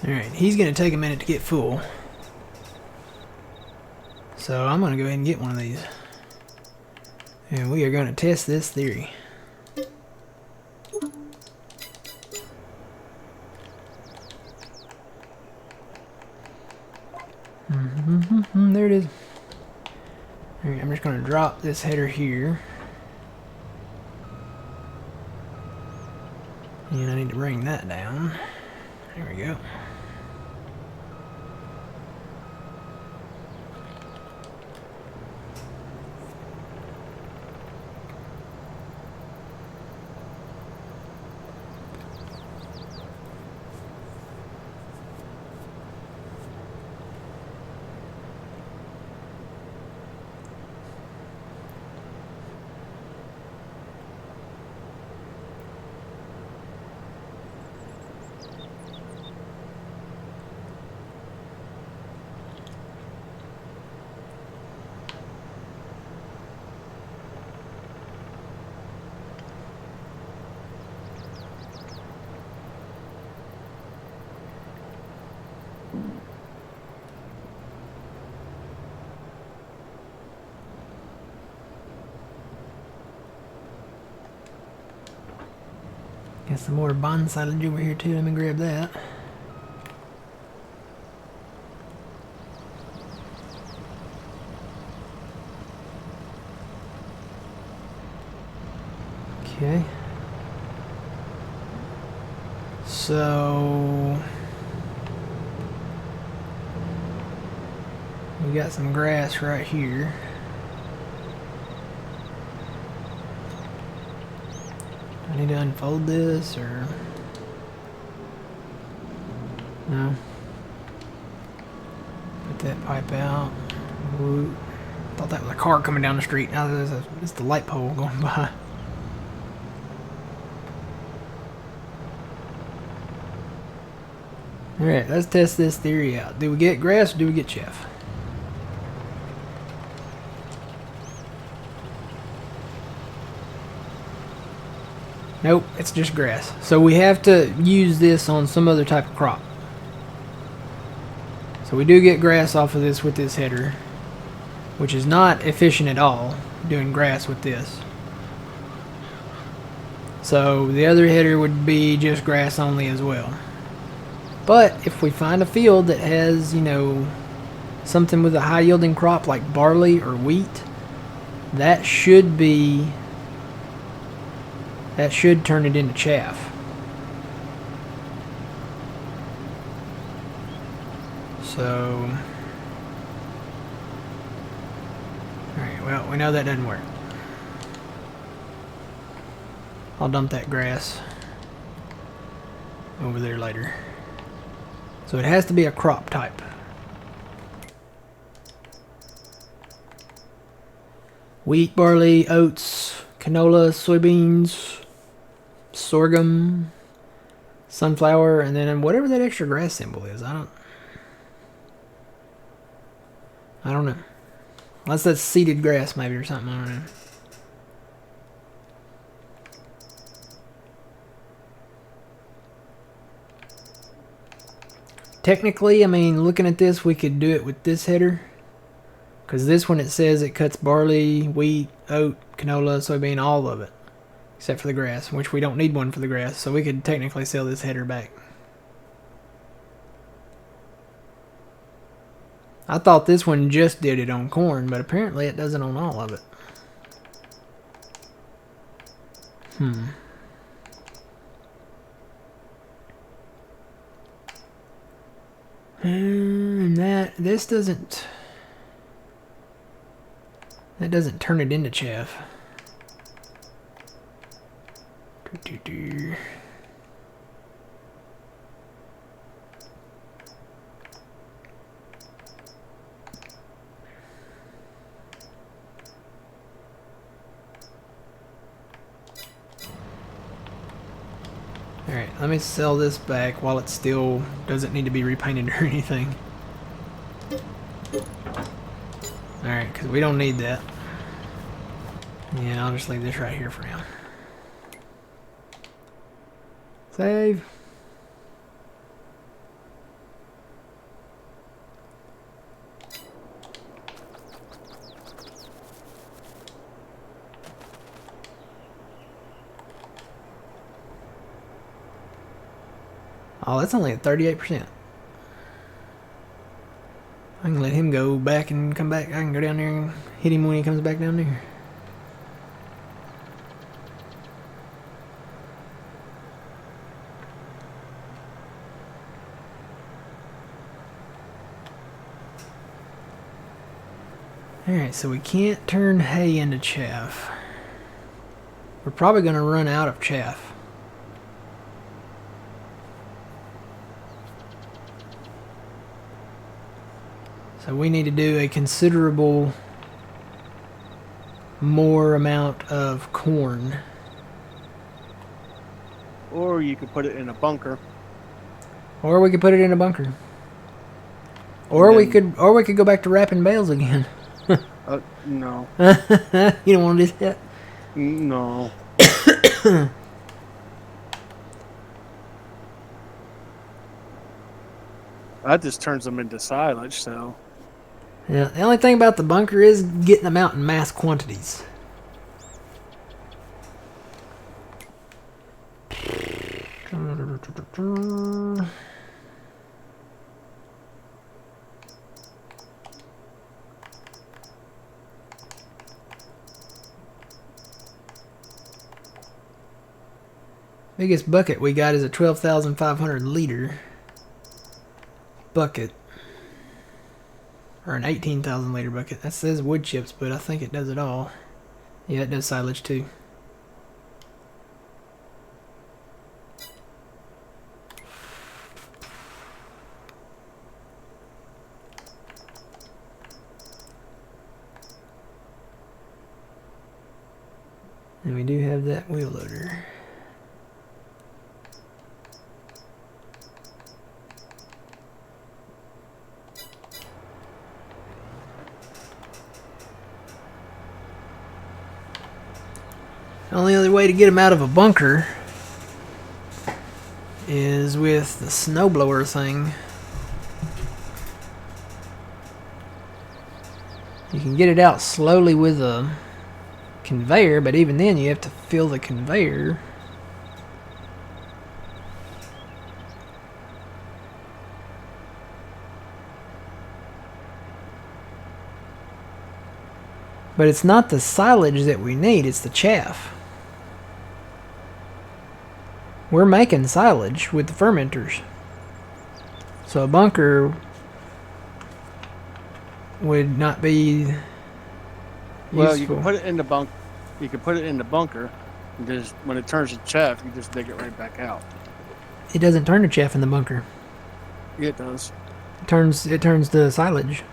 Alright, he's going to take a minute to get full. So I'm going to go ahead and get one of these. And we are going to test this theory. There it is. Alright, I'm just going to drop this header here. And I need to bring that down. There we go. Got some more bond silage over here too. Let me grab that. Okay. So we got some grass right here. I need to unfold this or no? Put that pipe out. Ooh. Thought that was a car coming down the street. Now it's the light pole going by. Alright, let's test this theory out. Do we get grass or do we get chaff? Nope, it's just grass. So we have to use this on some other type of crop. So we do get grass off of this with this header, which is not efficient at all, doing grass with this. So the other header would be just grass only as well. But if we find a field that has, you know, something with a high yielding crop like barley or wheat, that should turn it into chaff. So, alright, well, we know that doesn't work. I'll dump that grass over there later. So it has to be a crop type. Wheat, barley, oats, canola, soybeans, sorghum, sunflower, and then whatever that extra grass symbol is. I don't know. Unless that's seeded grass maybe or something. I don't know. Technically, I mean, looking at this, we could do it with this header. Because this one, it says it cuts barley, wheat, oat, canola, soybean, all of it. Except for the grass, which we don't need one for the grass. So we could technically sell this header back. I thought this one just did it on corn, but apparently it does it on all of it. And that doesn't turn it into chaff. Alright, let me sell this back while it still doesn't need to be repainted or anything. Alright, because we don't need that. Yeah, I'll just leave this right here for now. Save. Oh, that's only at 38%. I can let him go back and come back. I can go down there and hit him when he comes back down there. Alright, so we can't turn hay into chaff. We're probably going to run out of chaff. So we need to do a considerable more amount of corn. Or you could put it in a bunker. Or we could put it in a bunker. Or we could go back to wrapping bales again. No. You don't want to do that? No. That just turns them into silage, so. Yeah, the only thing about the bunker is getting them out in mass quantities. Biggest bucket we got is a 12,500 liter bucket. Or an 18,000 liter bucket. That says wood chips, but I think it does it all. Yeah, it does silage too. And we do have that wheel loader. The only other way to get them out of a bunker is with the snowblower thing. You can get it out slowly with a conveyor, but even then you have to fill the conveyor. But it's not the silage that we need, it's the chaff. We're making silage with the fermenters. So a bunker would not be Well, useful. you can put it in the bunk. You can put it in the bunker. And just when it turns to chaff, you just dig it right back out. It doesn't turn to chaff in the bunker. Yeah, it does. It turns to silage.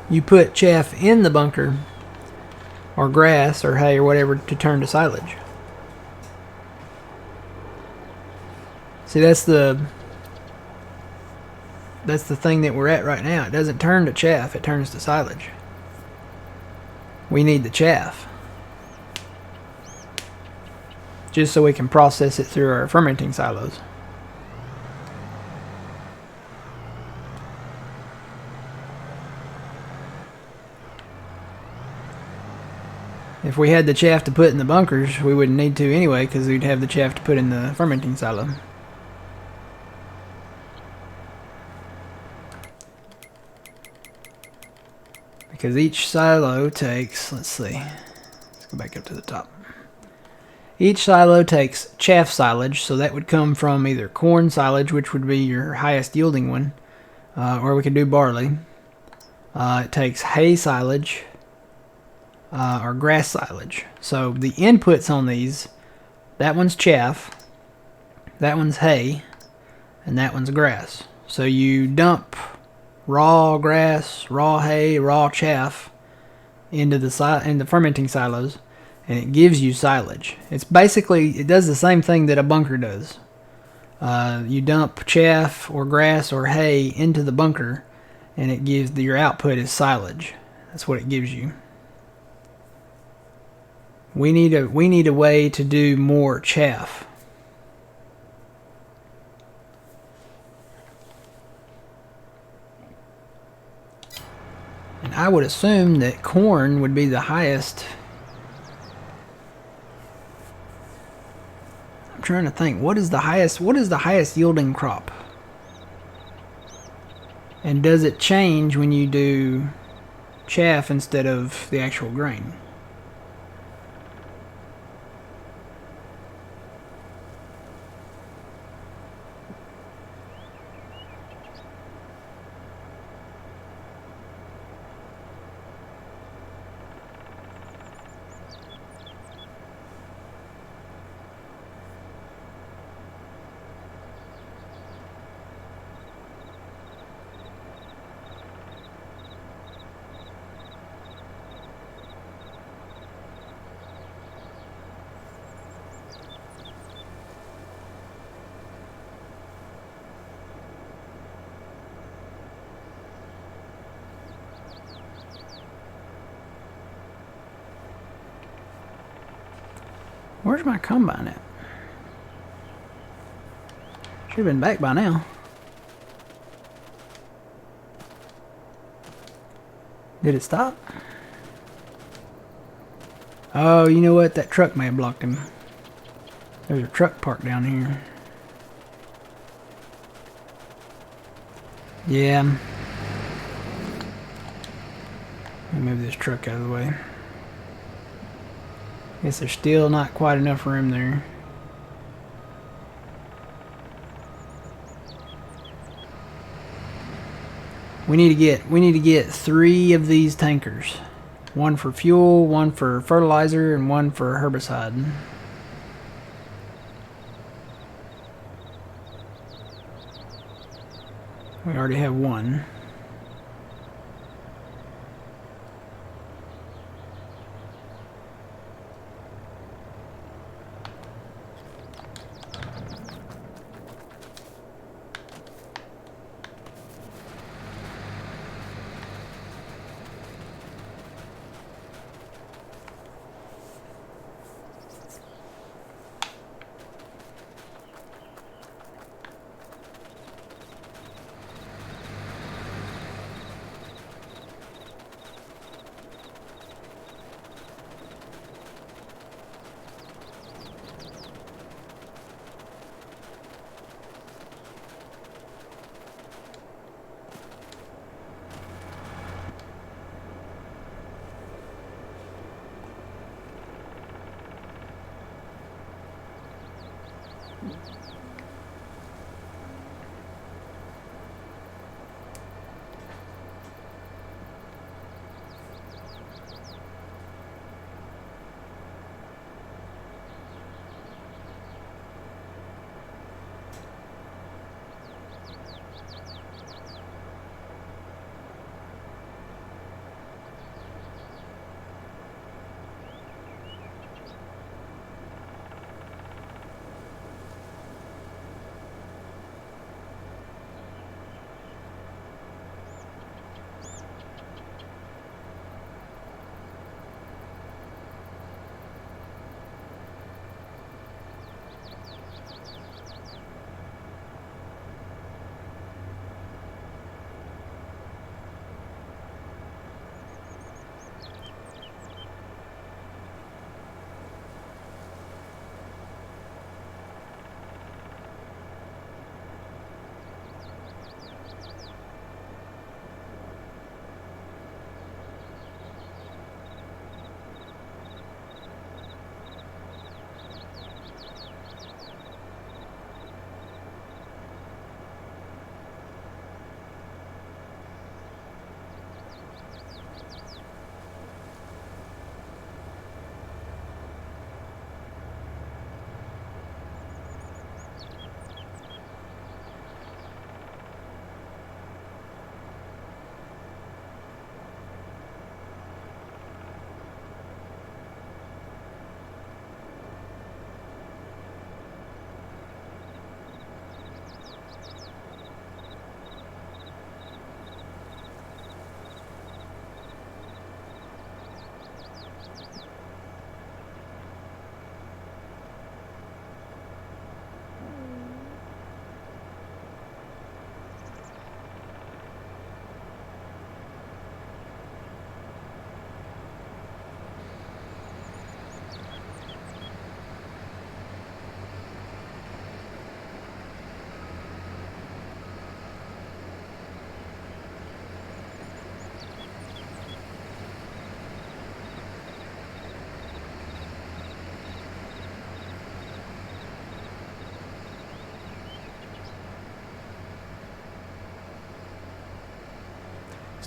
You put chaff in the bunker, or grass, or hay, or whatever, to turn to silage. See, that's the thing that we're at right now. It doesn't turn to chaff, it turns to silage. We need the chaff, just so we can process it through our fermenting silos. If we had the chaff to put in the bunkers, we wouldn't need to anyway, because we'd have the chaff to put in the fermenting silo. Because each silo takes, let's see, let's go back up to the top. Each silo takes chaff silage, so that would come from either corn silage, which would be your highest yielding one, or we could do barley. It takes hay silage, or grass silage. So the inputs on these, that one's chaff, that one's hay, and that one's grass. So you dump raw grass, raw hay, raw chaff into the fermenting silos, and it gives you silage. It's basically, it does the same thing that a bunker does. You dump chaff or grass or hay into the bunker, and it gives your output is silage. That's what it gives you. We need a way to do more chaff. And I would assume that corn would be the highest. I'm trying to think, what is the highest yielding crop? And does it change when you do chaff instead of the actual grain? Where's my combine at? Should have been back by now. Did it stop? Oh, you know what? That truck may have blocked him. There's a truck parked down here. Yeah. Let me move this truck out of the way. Guess there's still not quite enough room there. We need to get 3 of these tankers. One for fuel, one for fertilizer, and one for herbicide. We already have one.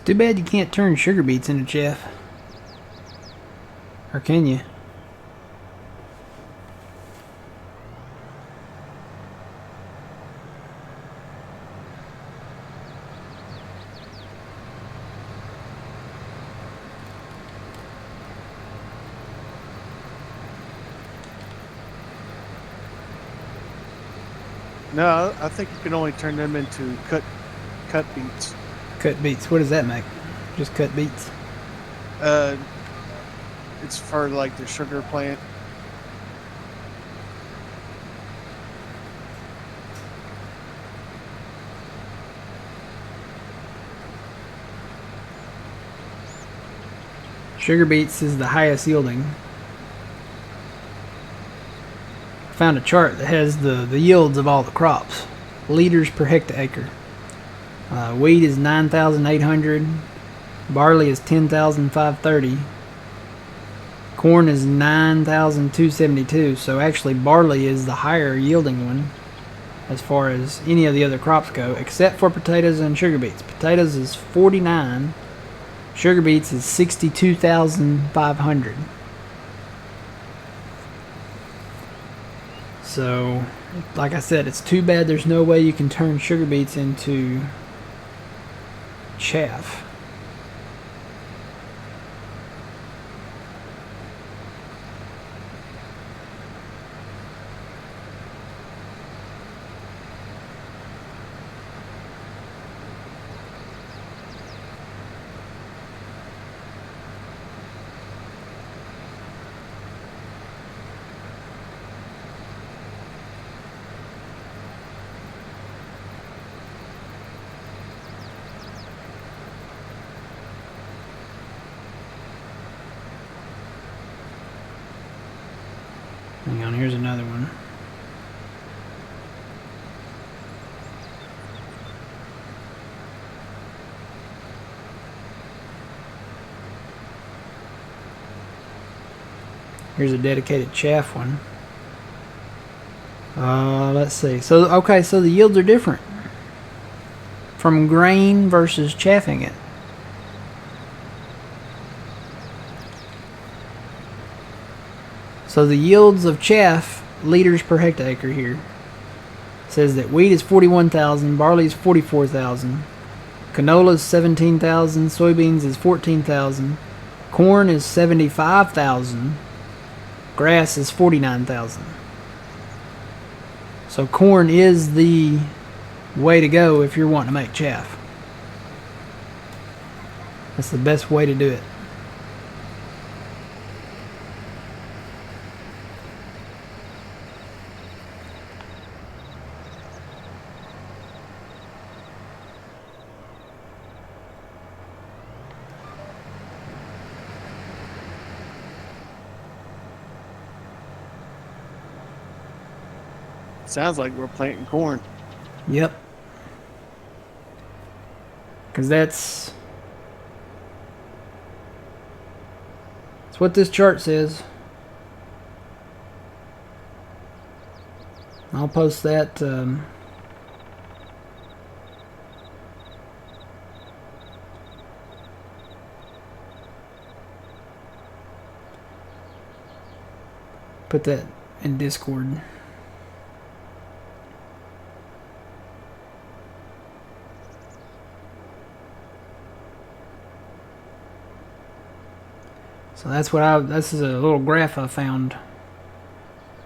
Too bad you can't turn sugar beets into chaff. Or can you? No, I think you can only turn them into cut beets. Cut beets. What does that make? Just cut beets? It's for like the sugar plant. Sugar beets is the highest yielding. found a chart that has the yields of all the crops, liters per hectare. Wheat is 9,800, barley is 10,530, corn is 9,272. So actually, barley is the higher yielding one as far as any of the other crops go, except for potatoes and sugar beets. Potatoes is 49, sugar beets is 62,500. So, like I said, it's too bad there's no way you can turn sugar beets into chaff. Hang on, here's another one. Here's a dedicated chaff one. Let's see. So, okay, so the yields are different from grain versus chaffing it. So the yields of chaff, liters per hectare here, says that wheat is 41,000, barley is 44,000, canola is 17,000, soybeans is 14,000, corn is 75,000, grass is 49,000. So corn is the way to go if you're wanting to make chaff. That's the best way to do it. Sounds like we're planting corn. Yep. Because that's what this chart says. I'll post that. Put that in Discord. So this is a little graph I found.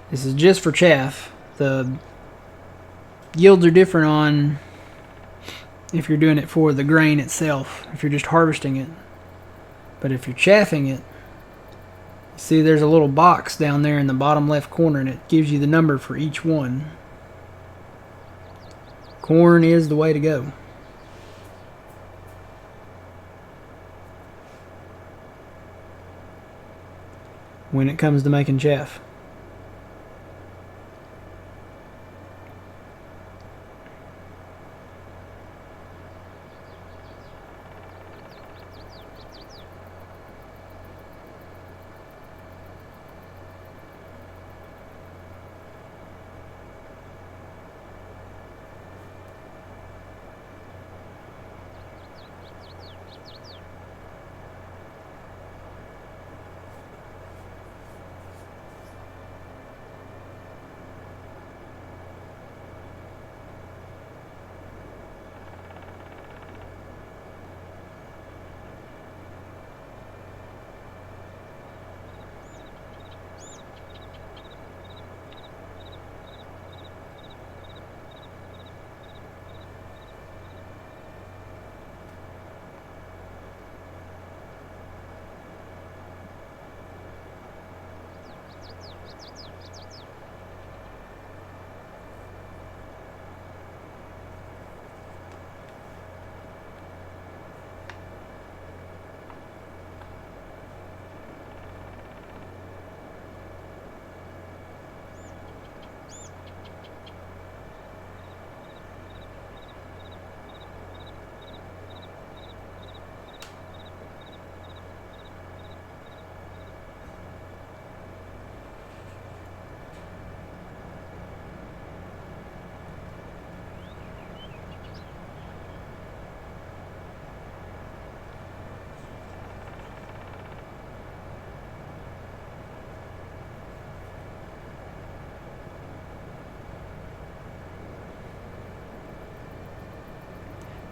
This is just for chaff. The yields are different on if you're doing it for the grain itself, if you're just harvesting it. But if you're chaffing it, see there's a little box down there in the bottom left corner and it gives you the number for each one. Corn is the way to go. When it comes to making chaff.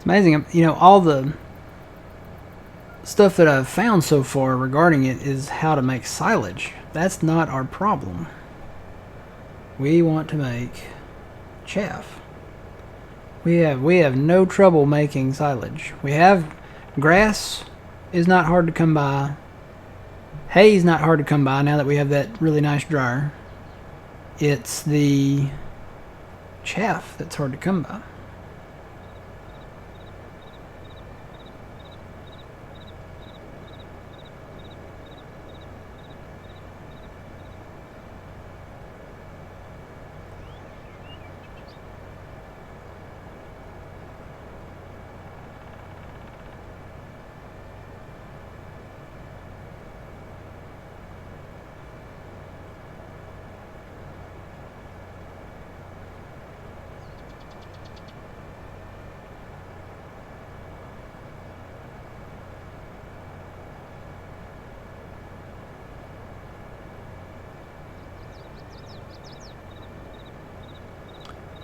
amazing. All the stuff that I've found so far regarding it is how to make silage. That's not our problem. We want to make chaff. We have no trouble making silage. We have grass is not hard to come by. Hay is not hard to come by now that we have that really nice dryer. It's the chaff that's hard to come by.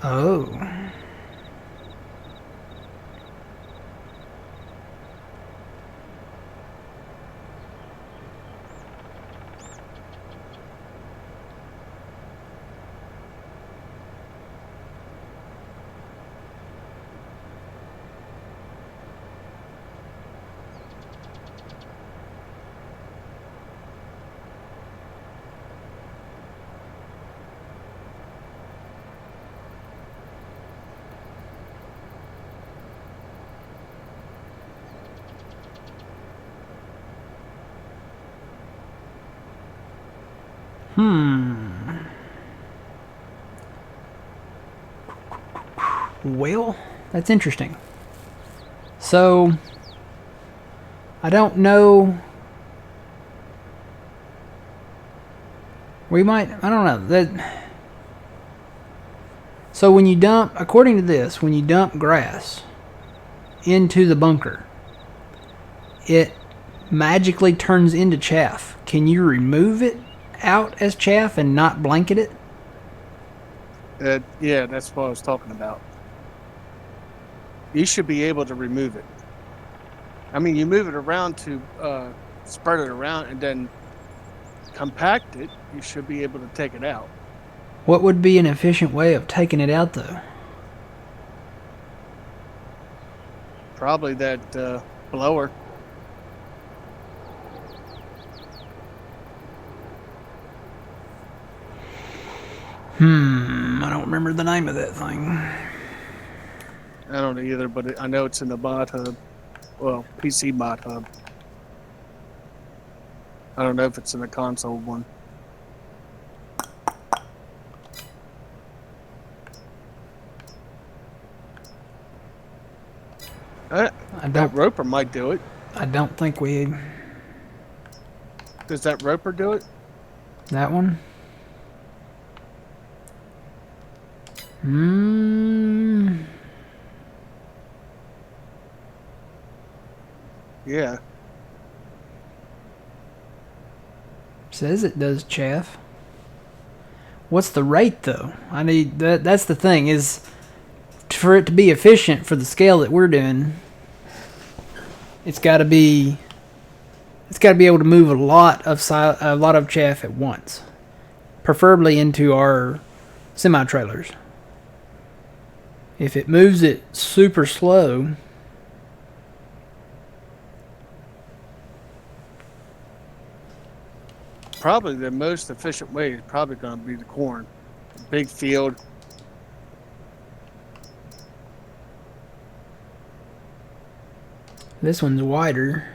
Oh. Well, that's interesting. So, I don't know. I don't know. So when you dump, according to this, when you dump grass into the bunker, it magically turns into chaff. Can you remove it out as chaff and not blanket it? Yeah, that's what I was talking about. You should be able to remove it. I mean, you move it around to spread it around and then compact it. You should be able to take it out. What would be an efficient way of taking it out, though? Probably that blower. I don't remember the name of that thing. I don't either, but I know it's in the bot hub. Well, PC bot hub. I don't know if it's in the console one. That roper might do it. I don't think we... Does that roper do it? That one? Yeah. Says it does chaff. What's the rate, though? I need that's the thing, is for it to be efficient for the scale that we're doing, it's got to be able to move a lot of chaff at once, preferably into our semi-trailers. If it moves it super slow, probably the most efficient way is probably going to be the corn. Big field. this one's wider,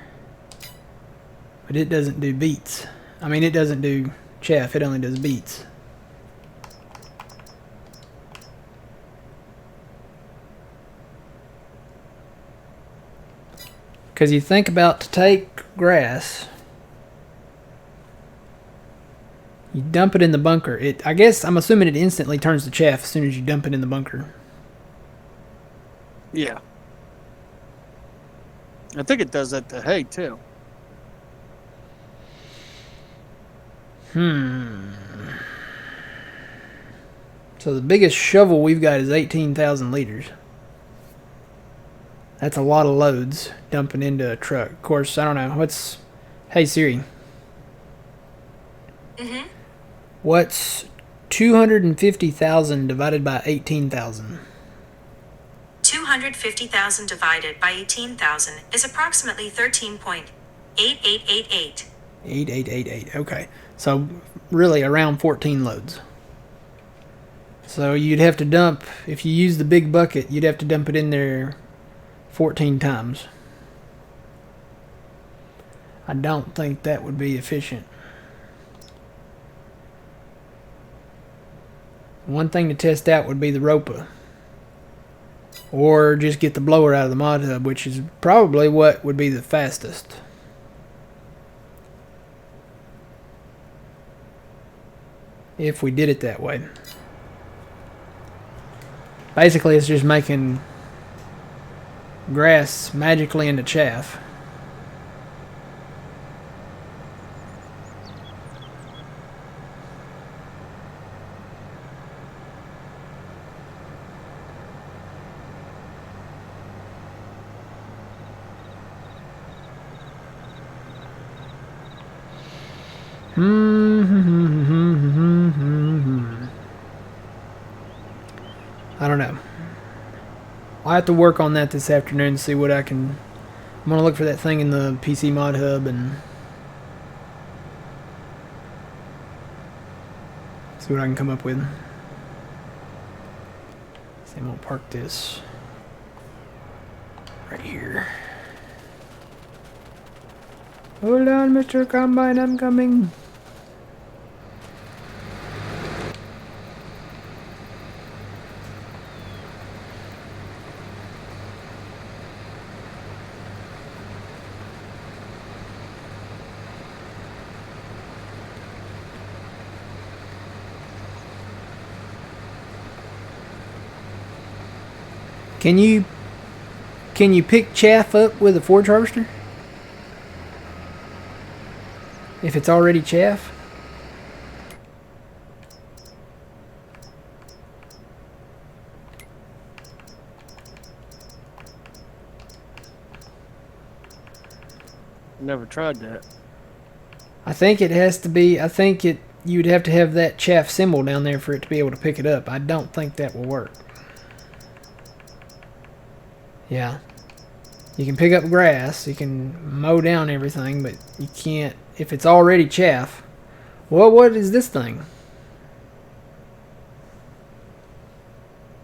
but it doesn't do beets. I mean, it doesn't do chaff, it only does beets. Because you think about to take grass, you dump it in the bunker. I guess I'm assuming it instantly turns to chaff as soon as you dump it in the bunker. Yeah. I think it does that to hay too. So the biggest shovel we've got is 18,000 liters. That's a lot of loads dumping into a truck. Of course, I don't know. Hey Siri. What's 250,000 divided by 18,000? 250,000 divided by 18,000 is approximately 13.8888. 8888. Okay. So really around 14 loads. So you'd have to dump, if you use the big bucket, you'd have to dump it in there 14 times. I don't think that would be efficient. One thing to test out would be the ropa. Or just get the blower out of the mod hub, which is probably what would be the fastest. If we did it that way. Basically, it's just making grass magically into chaff. I don't know. I'll have to work on that this afternoon and see what I can. I'm going to look for that thing in the PC mod hub and see what I can come up with. See, I'm going to park this right here. Hold on, Mr. Combine, I'm coming. Can you pick chaff up with a forage harvester? If it's already chaff? Never tried that. I think it has to be, you'd have to have that chaff symbol down there for it to be able to pick it up. I don't think that will work. Yeah. You can pick up grass, you can mow down everything, but you can't, if it's already chaff. Well, what is this thing?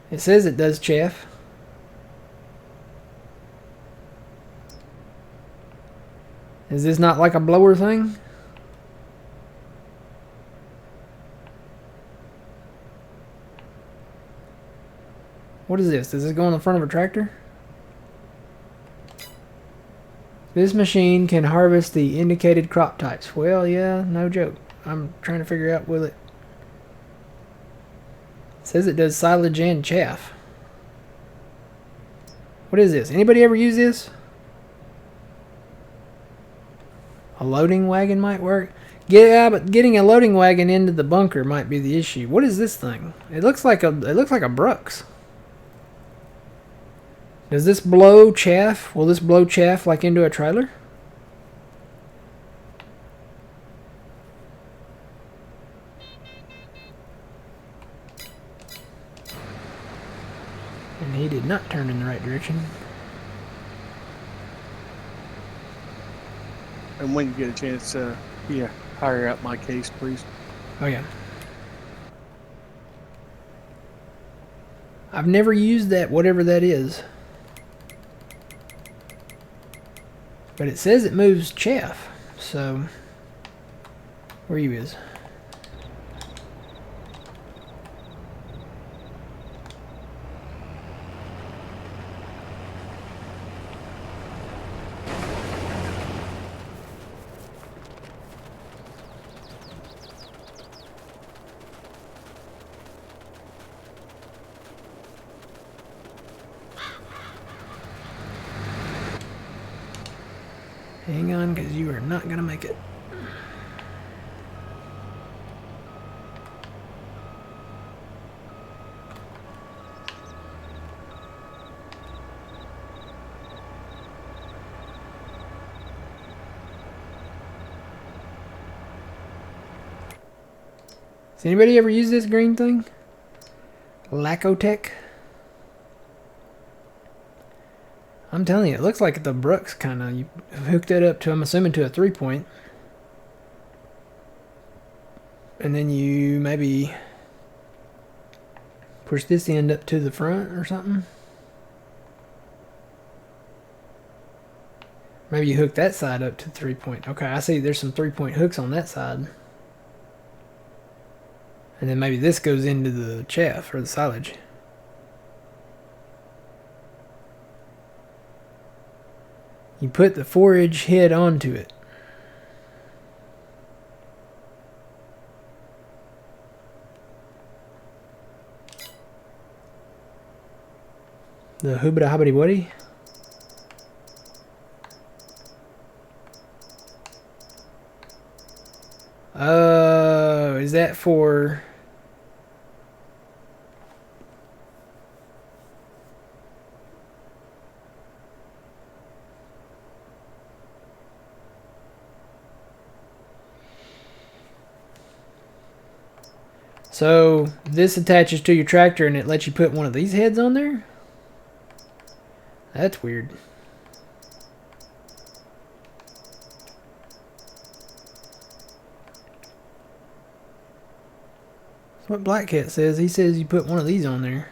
It says it does chaff. Is this not like a blower thing? What is this? Does this go on the front of a tractor? This machine can harvest the indicated crop types. Well, yeah, no joke. I'm trying to figure out, will it... It says it does silage and chaff. What is this? Anybody ever use this? A loading wagon might work. Yeah, but getting a loading wagon into the bunker might be the issue. What is this thing? It looks like a Brooks. Does this blow chaff? Will this blow chaff like into a trailer? And he did not turn in the right direction. And when you get a chance, hire out my case, please. Oh yeah. I've never used that, whatever that is. But it says it moves chaff, so where you is? Hang on, because you are not going to make it. Has anybody ever used this green thing? Lacotech? I'm telling you, it looks like the Brooks kind of. You hook that up to, I'm assuming, to a 3-point. And then you maybe push this end up to the front or something. Maybe you hook that side up to 3-point. Okay, I see there's some 3-point hooks on that side. And then maybe this goes into the chaff or the silage. You put the forage head onto it. The hoobada hobbity woody. Oh, is that for... So, this attaches to your tractor and it lets you put one of these heads on there? That's weird. That's what Black Cat says. He says you put one of these on there.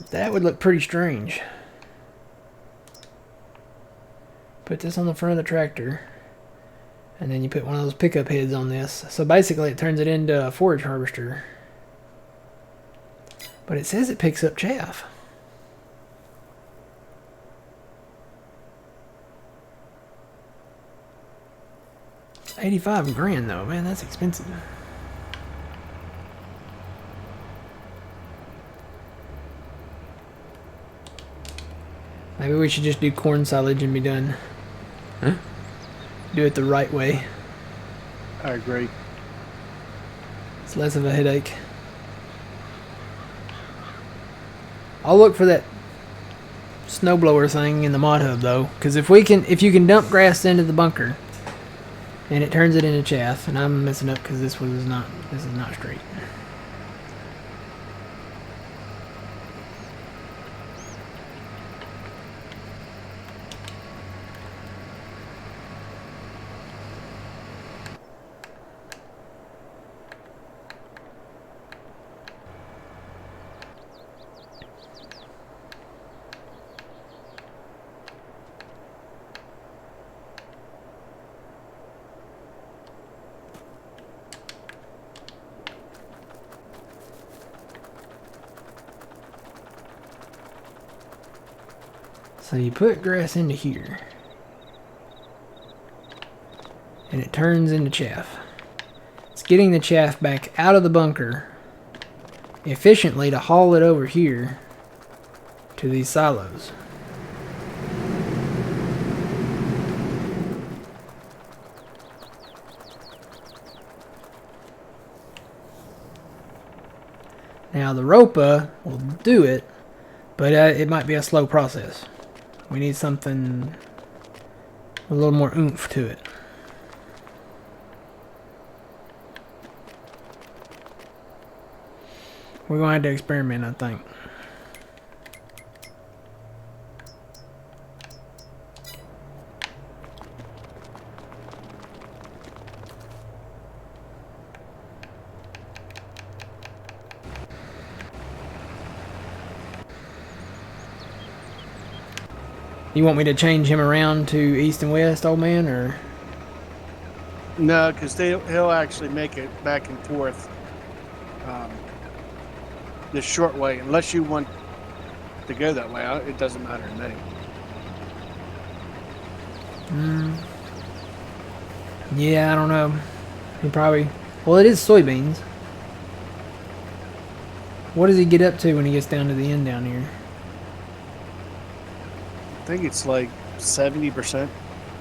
That would look pretty strange. Put this on the front of the tractor. And then you put one of those pickup heads on this. So basically it turns it into a forage harvester. But it says it picks up chaff. It's 85 grand though, man, that's expensive. Maybe we should just do corn silage and be done. Huh? Do it the right way. I agree. It's less of a headache. I'll look for that snowblower thing in the mod hub though, because if you can dump grass into the bunker, and it turns it into chaff, and I'm messing up because this is not straight. So you put grass into here, and it turns into chaff. It's getting the chaff back out of the bunker efficiently to haul it over here to these silos. Now the Ropa will do it, but it might be a slow process. We need something with a little more oomph to it. We're going to have to experiment, I think. You want me to change him around to east and west, old man, or? No, because he'll actually make it back and forth the short way. Unless you want to go that way, it doesn't matter to me. Yeah, I don't know. He probably... Well, it is soybeans. What does he get up to when he gets down to the end down here? I think it's like 70%.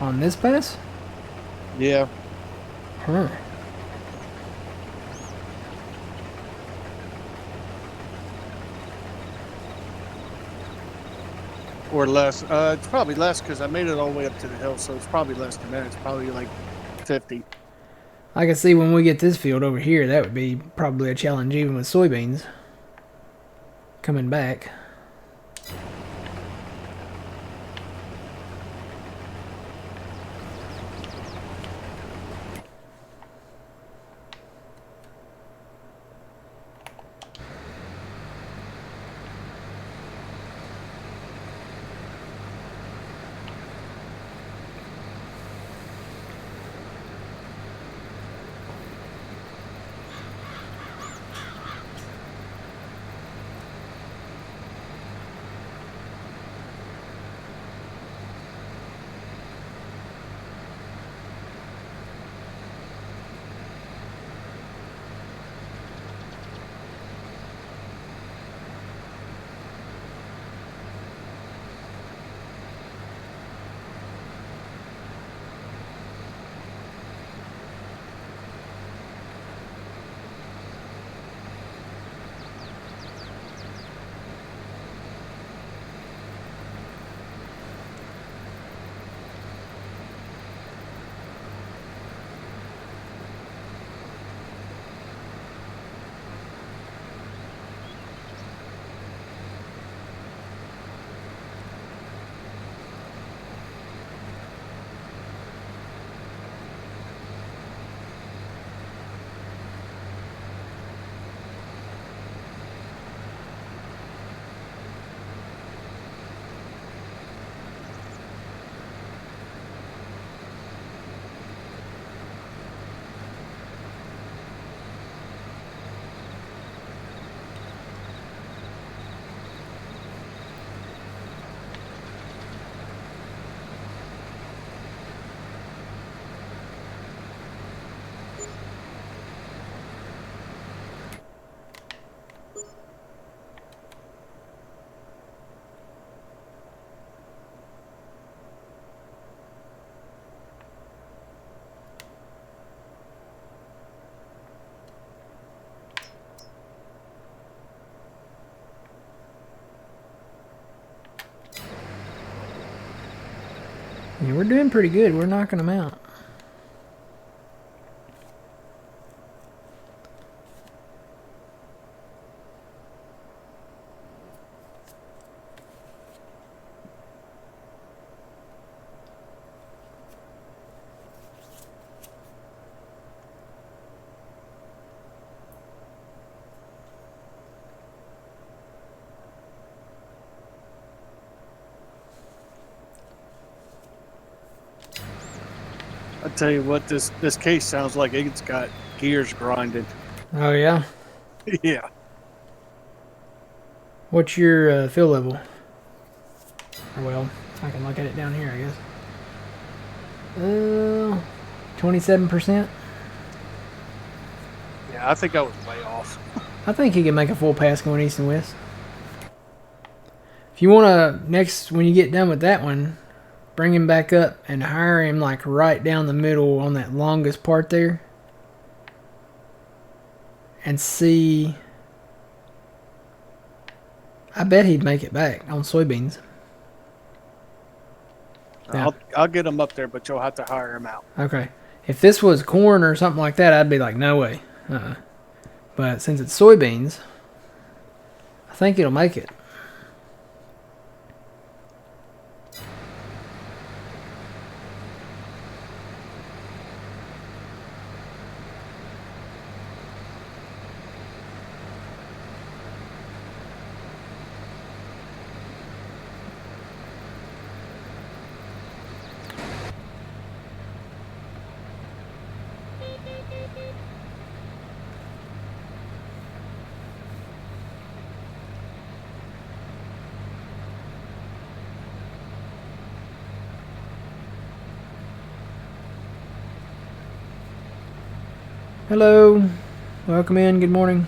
On this pass? Yeah. Huh. or less. It's probably less because I made it all the way up to the hill, so it's probably less than that. It's probably like 50. I can see when we get this field over here, that would be probably a challenge even with soybeans coming back. Yeah, we're doing pretty good. We're knocking them out. I tell you what, this case sounds like it's got gears grinding. Oh, yeah? Yeah. What's your fill level? Or, well, I can look at it down here, I guess. 27%? Yeah, I think I was way off. I think he can make a full pass going east and west. If you want to, next, when you get done with that one, bring him back up and hire him like right down the middle on that longest part there. And see. I bet he'd make it back on soybeans. Yeah. I'll get him up there, but you'll have to hire him out. Okay. If this was corn or something like that, I'd be like, no way. But since it's soybeans, I think it'll make it. Hello. Welcome in. Good morning.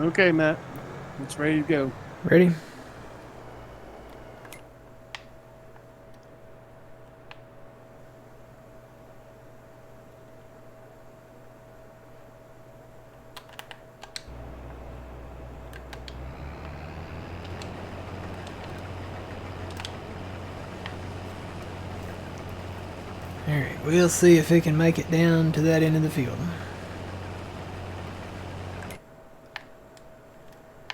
Okay, Matt. It's ready to go. Ready? Alright, we'll see if it can make it down to that end of the field.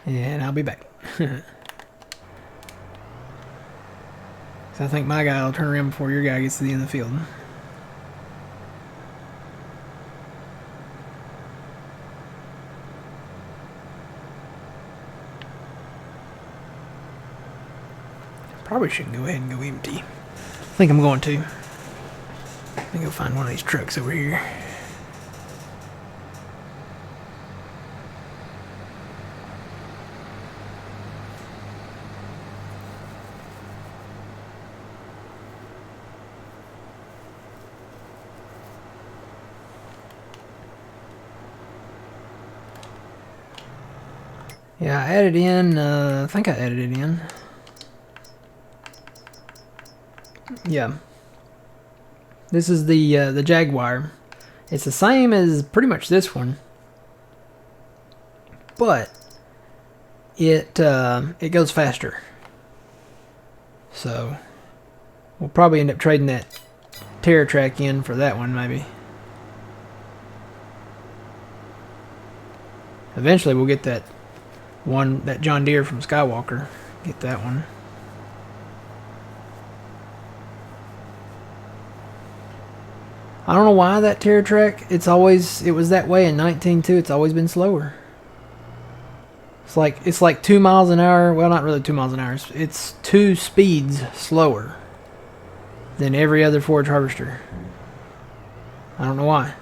And I'll be back. So I think my guy will turn around before your guy gets to the end of the field. Probably shouldn't go ahead and go empty. I think I'm going to. Let me go find one of these trucks over here. Yeah, I added in, I think I added it in. Yeah. This is the Jaguar. It's the same as pretty much this one. But it goes faster. So we'll probably end up trading that TerraTrack in for that one maybe. Eventually we'll get that one, that John Deere from Skywalker. Get that one. I don't know why that TerraTrack, it was that way in 19.2. It's always been slower. It's like 2 miles an hour. Well, not really 2 miles an hour. It's 2 speeds slower than every other forage harvester. I don't know why.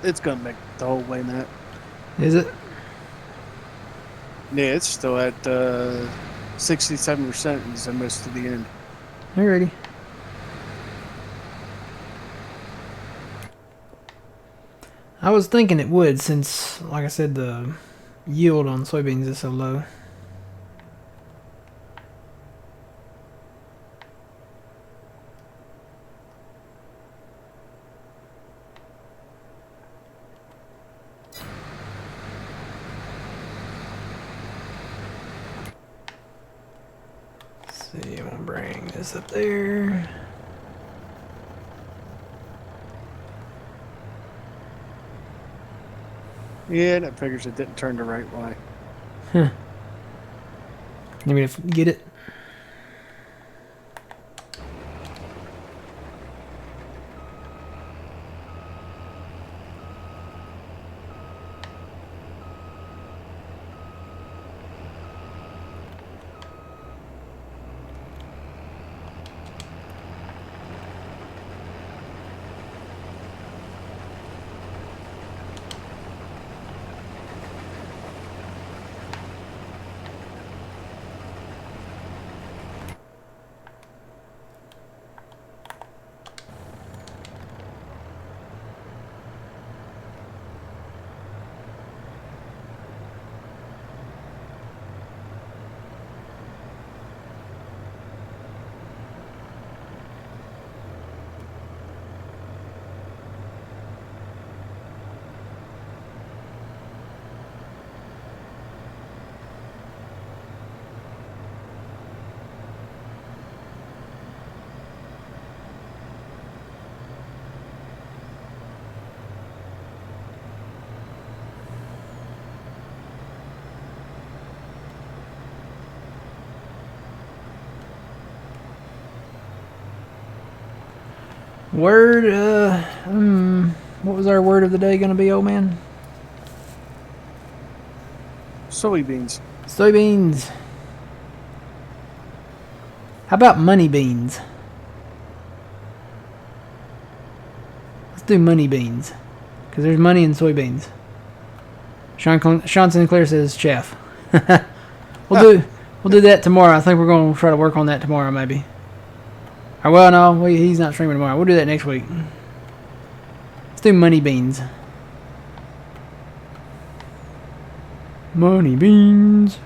It's gonna make the whole way, Matt. Is it? Yeah, it's still at 67% as almost to the end. Alrighty. I was thinking it would since, like I said, the yield on soybeans is so low. Let's see, I'm gonna bring this up there. Yeah, that figures it didn't turn the right way. Huh. You mean if get it? Word, what was our word of the day gonna be, old man? Soybeans. Soybeans. How about money beans? Let's do money beans. Because there's money in soybeans. Sean Sinclair says chaff. We'll do that tomorrow. I think we're going to try to work on that tomorrow, maybe. Or, well, no, he's not streaming tomorrow. We'll do that next week. Let's do money beans. Money beans.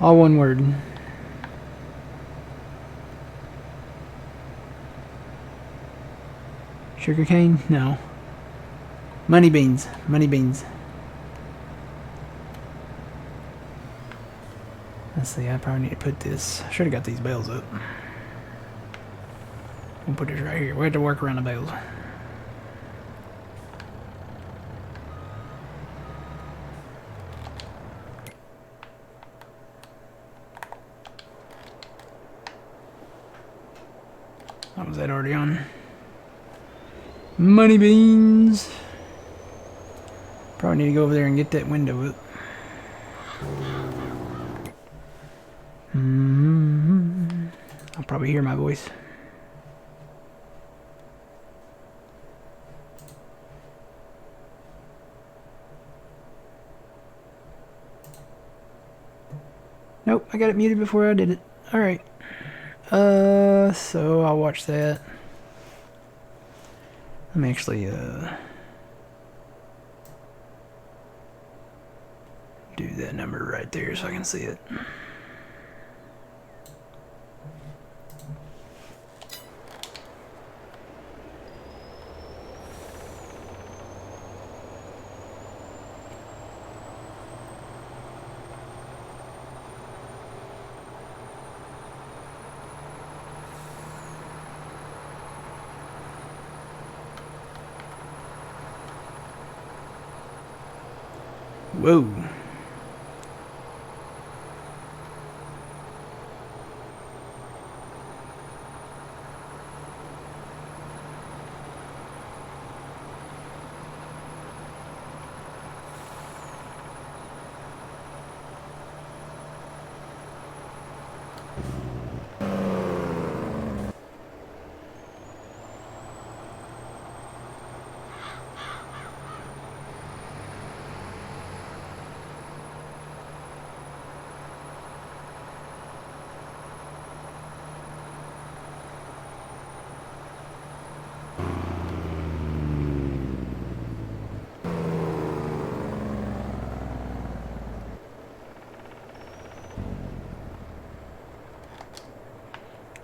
All one word. Sugar cane? No. Money beans. Money beans. Let's see, I probably need to put this. I should have got these bales up. We'll put this right here. We have to work around the bales. What was that already on? Money beans. Probably need to go over there and get that window up. I'll probably hear my voice. Nope, I got it muted before I did it. Alright. So I'll watch that. Let me actually, do that number right there so I can see it. Whoa.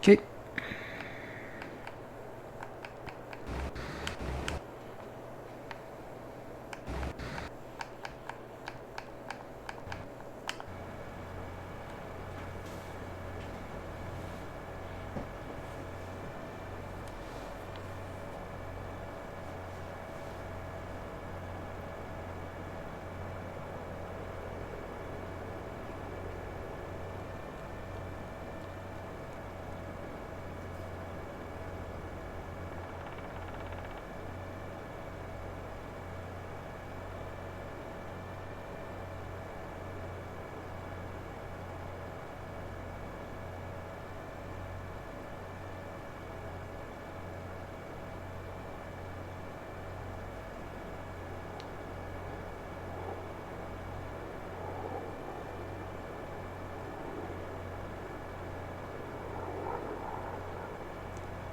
Okay.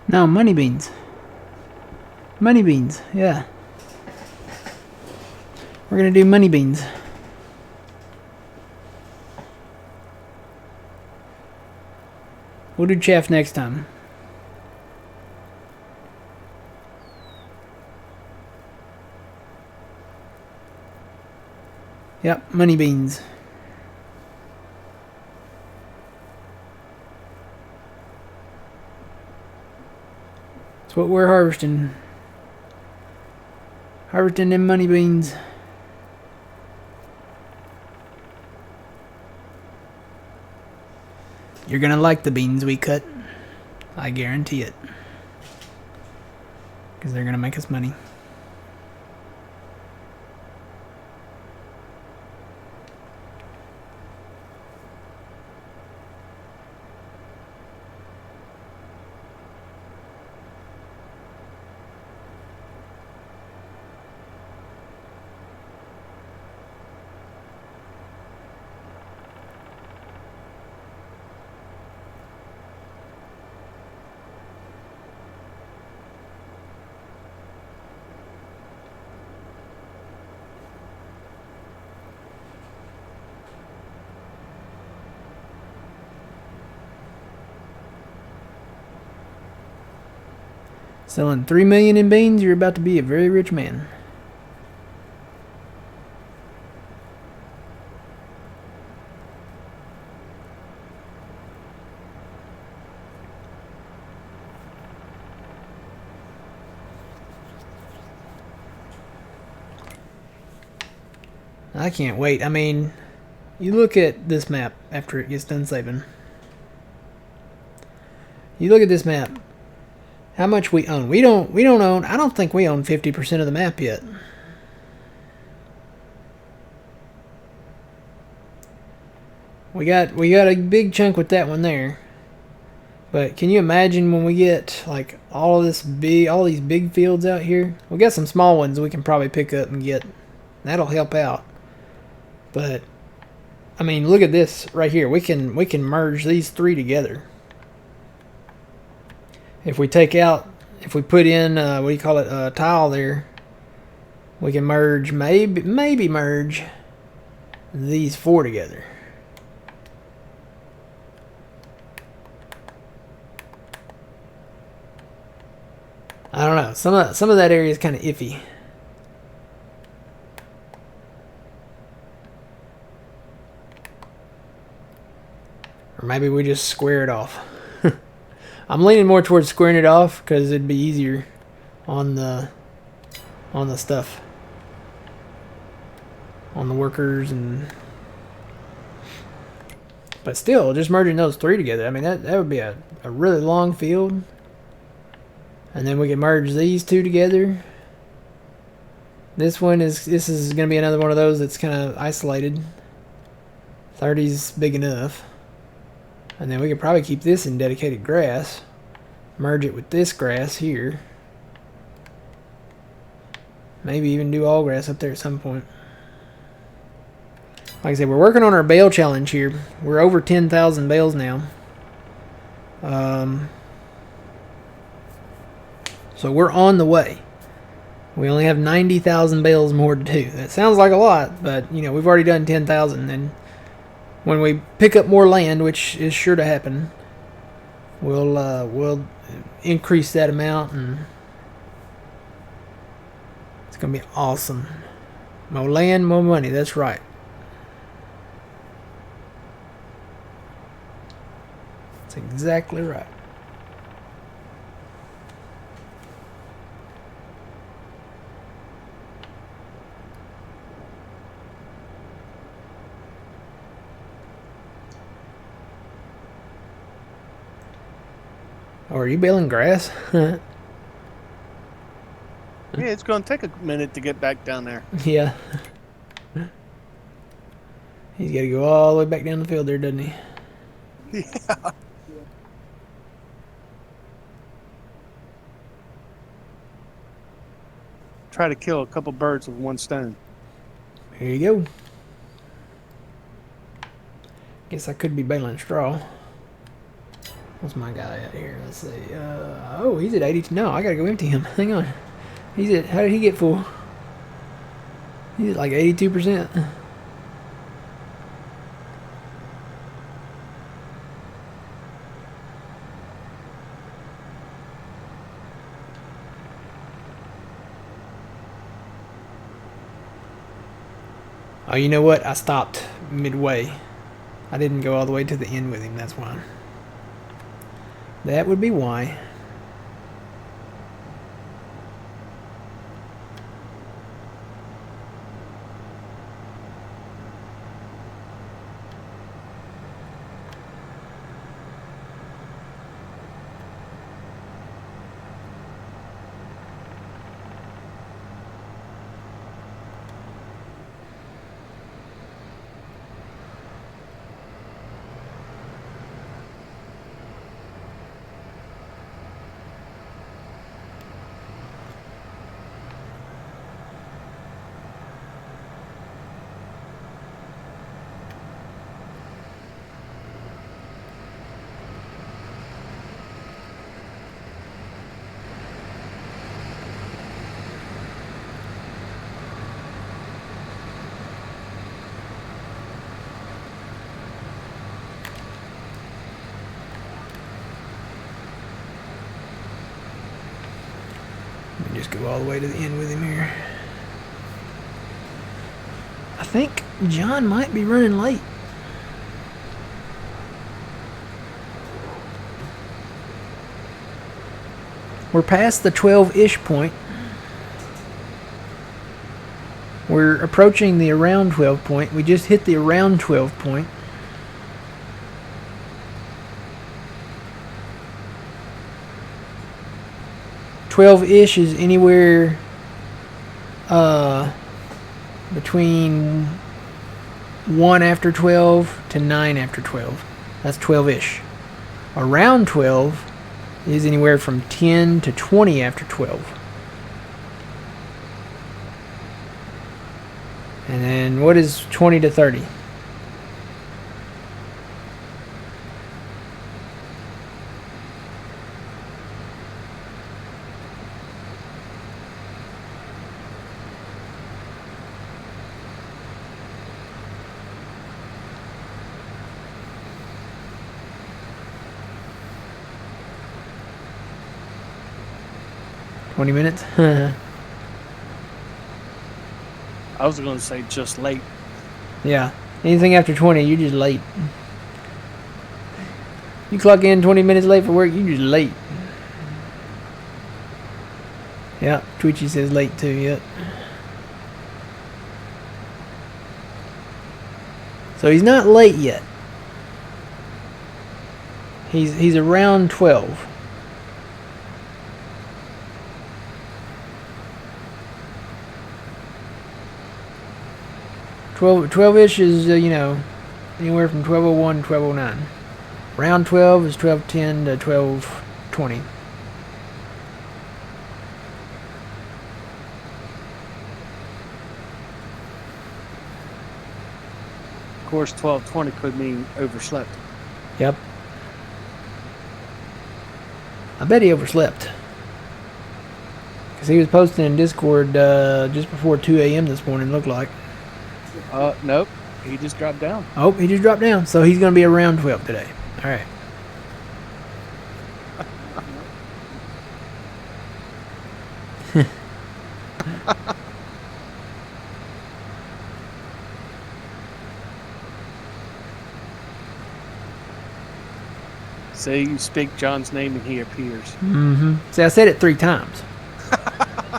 No, money beans. Money beans, yeah. We're gonna do money beans. We'll do chaff next time. Yep, money beans. That's what we're harvesting. Harvesting them money beans. You're gonna like the beans we cut. I guarantee it. Because they're gonna make us money. Selling 3 million in beans, you're about to be a very rich man. I can't wait. I mean, you look at this map after it gets done saving. You look at this map. How much we own? We don't own. I don't think we own 50% of the map yet. We got a big chunk with that one there. But can you imagine when we get like all these big fields out here? We got some small ones we can probably pick up and get. That'll help out. But I mean, look at this right here. We can merge these three together. If we put in, what do you call it, a tile there, we can merge, maybe merge these four together. I don't know. Some of that area is kind of iffy. Or maybe we just square it off. I'm leaning more towards squaring it off because it'd be easier on the stuff, on the workers, but still, just merging those three together. I mean, that would be a really long field, and then we can merge these two together. This is going to be another one of those that's kind of isolated. 30's big enough. And then we could probably keep this in dedicated grass. Merge it with this grass here. Maybe even do all grass up there at some point. Like I said, we're working on our bale challenge here. We're over 10,000 bales now. So we're on the way. We only have 90,000 bales more to do. That sounds like a lot, but you know, we've already done 10,000, and when we pick up more land, which is sure to happen, we'll increase that amount, and it's gonna be awesome. More land, more money. That's right. That's exactly right. Oh, are you baling grass? Yeah, it's going to take a minute to get back down there. Yeah. He's got to go all the way back down the field there, doesn't he? Yeah. Try to kill a couple birds with one stone. Here you go. Guess I could be baling straw. What's my guy at here? Let's see. Oh, he's at 82. No, I gotta go empty him. Hang on. He's at. How did he get full? He's at like 82%. Oh, you know what? I stopped midway. I didn't go all the way to the end with him. That's why. That would be why. Let me just go all the way to the end with him here. I think John might be running late. We're past the 12-ish point. We're approaching the around 12 point. We just hit the around 12 point. $12-ish is anywhere between 1 after 12 to 9 after 12. That's 12-ish. Around 12 is anywhere from 10 to 20 after 12. And then what is 20 to 30? $20. I was going to say just late. Yeah. Anything after 20, you're just late. You clock in 20 minutes late for work, you're just late. Yeah, Twitchy says late too, yep. So he's not late yet. He's around 12. 12-ish is, anywhere from 12:01 to 12:09. Round 12 is 12:10 to 12:20. Of course, 12:20 could mean overslept. Yep. I bet he overslept. Because he was posting in Discord just before 2 a.m. this morning, looked like. Nope. He just dropped down. Oh, he just dropped down. So he's going to be around 12 today. All right. Say you speak John's name and he appears. Mm-hmm. See, I said it 3 times.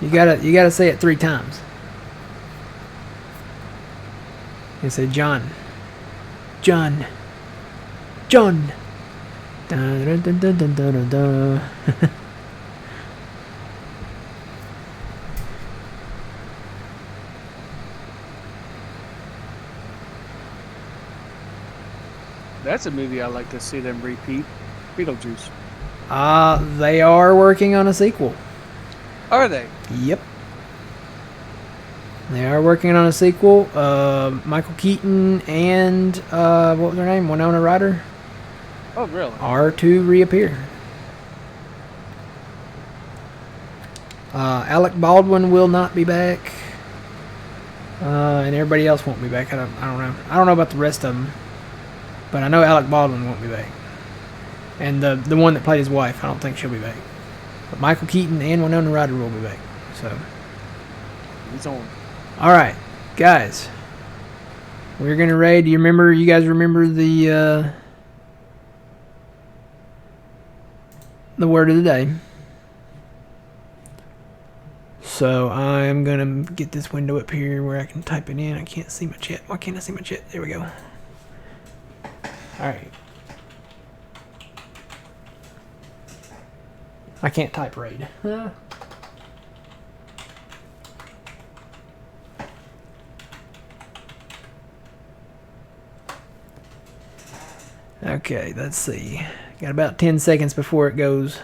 You gotta say it 3 times. You say John. John. John. Dun, dun, dun, dun, dun, dun, dun. That's a movie I like to see them repeat. Beetlejuice. They are working on a sequel. Are they? Yep. They are working on a sequel. Michael Keaton and what was her name? Winona Ryder Oh, really? are to reappear. Alec Baldwin will not be back, and everybody else won't be back. I don't know. I don't know about the rest of them, but I know Alec Baldwin won't be back, and the one that played his wife, I don't think she'll be back. But Michael Keaton and Winona Ryder will be back. So, He's on. all right, guys, we're gonna raid. You guys remember the word of the day? So I'm gonna get this window up here where I can type it in. I can't see my chat. Why can't I see my chat? There we go. All right. I can't type raid. Okay, let's see. Got about 10 seconds before it goes.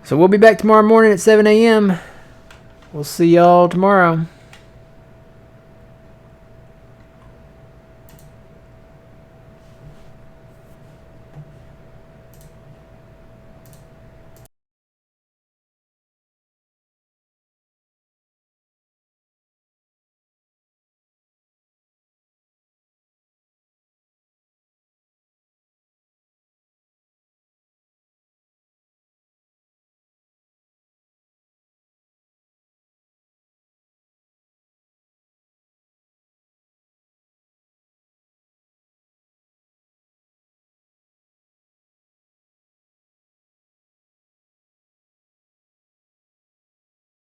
So we'll be back tomorrow morning at 7 a.m. We'll see y'all tomorrow.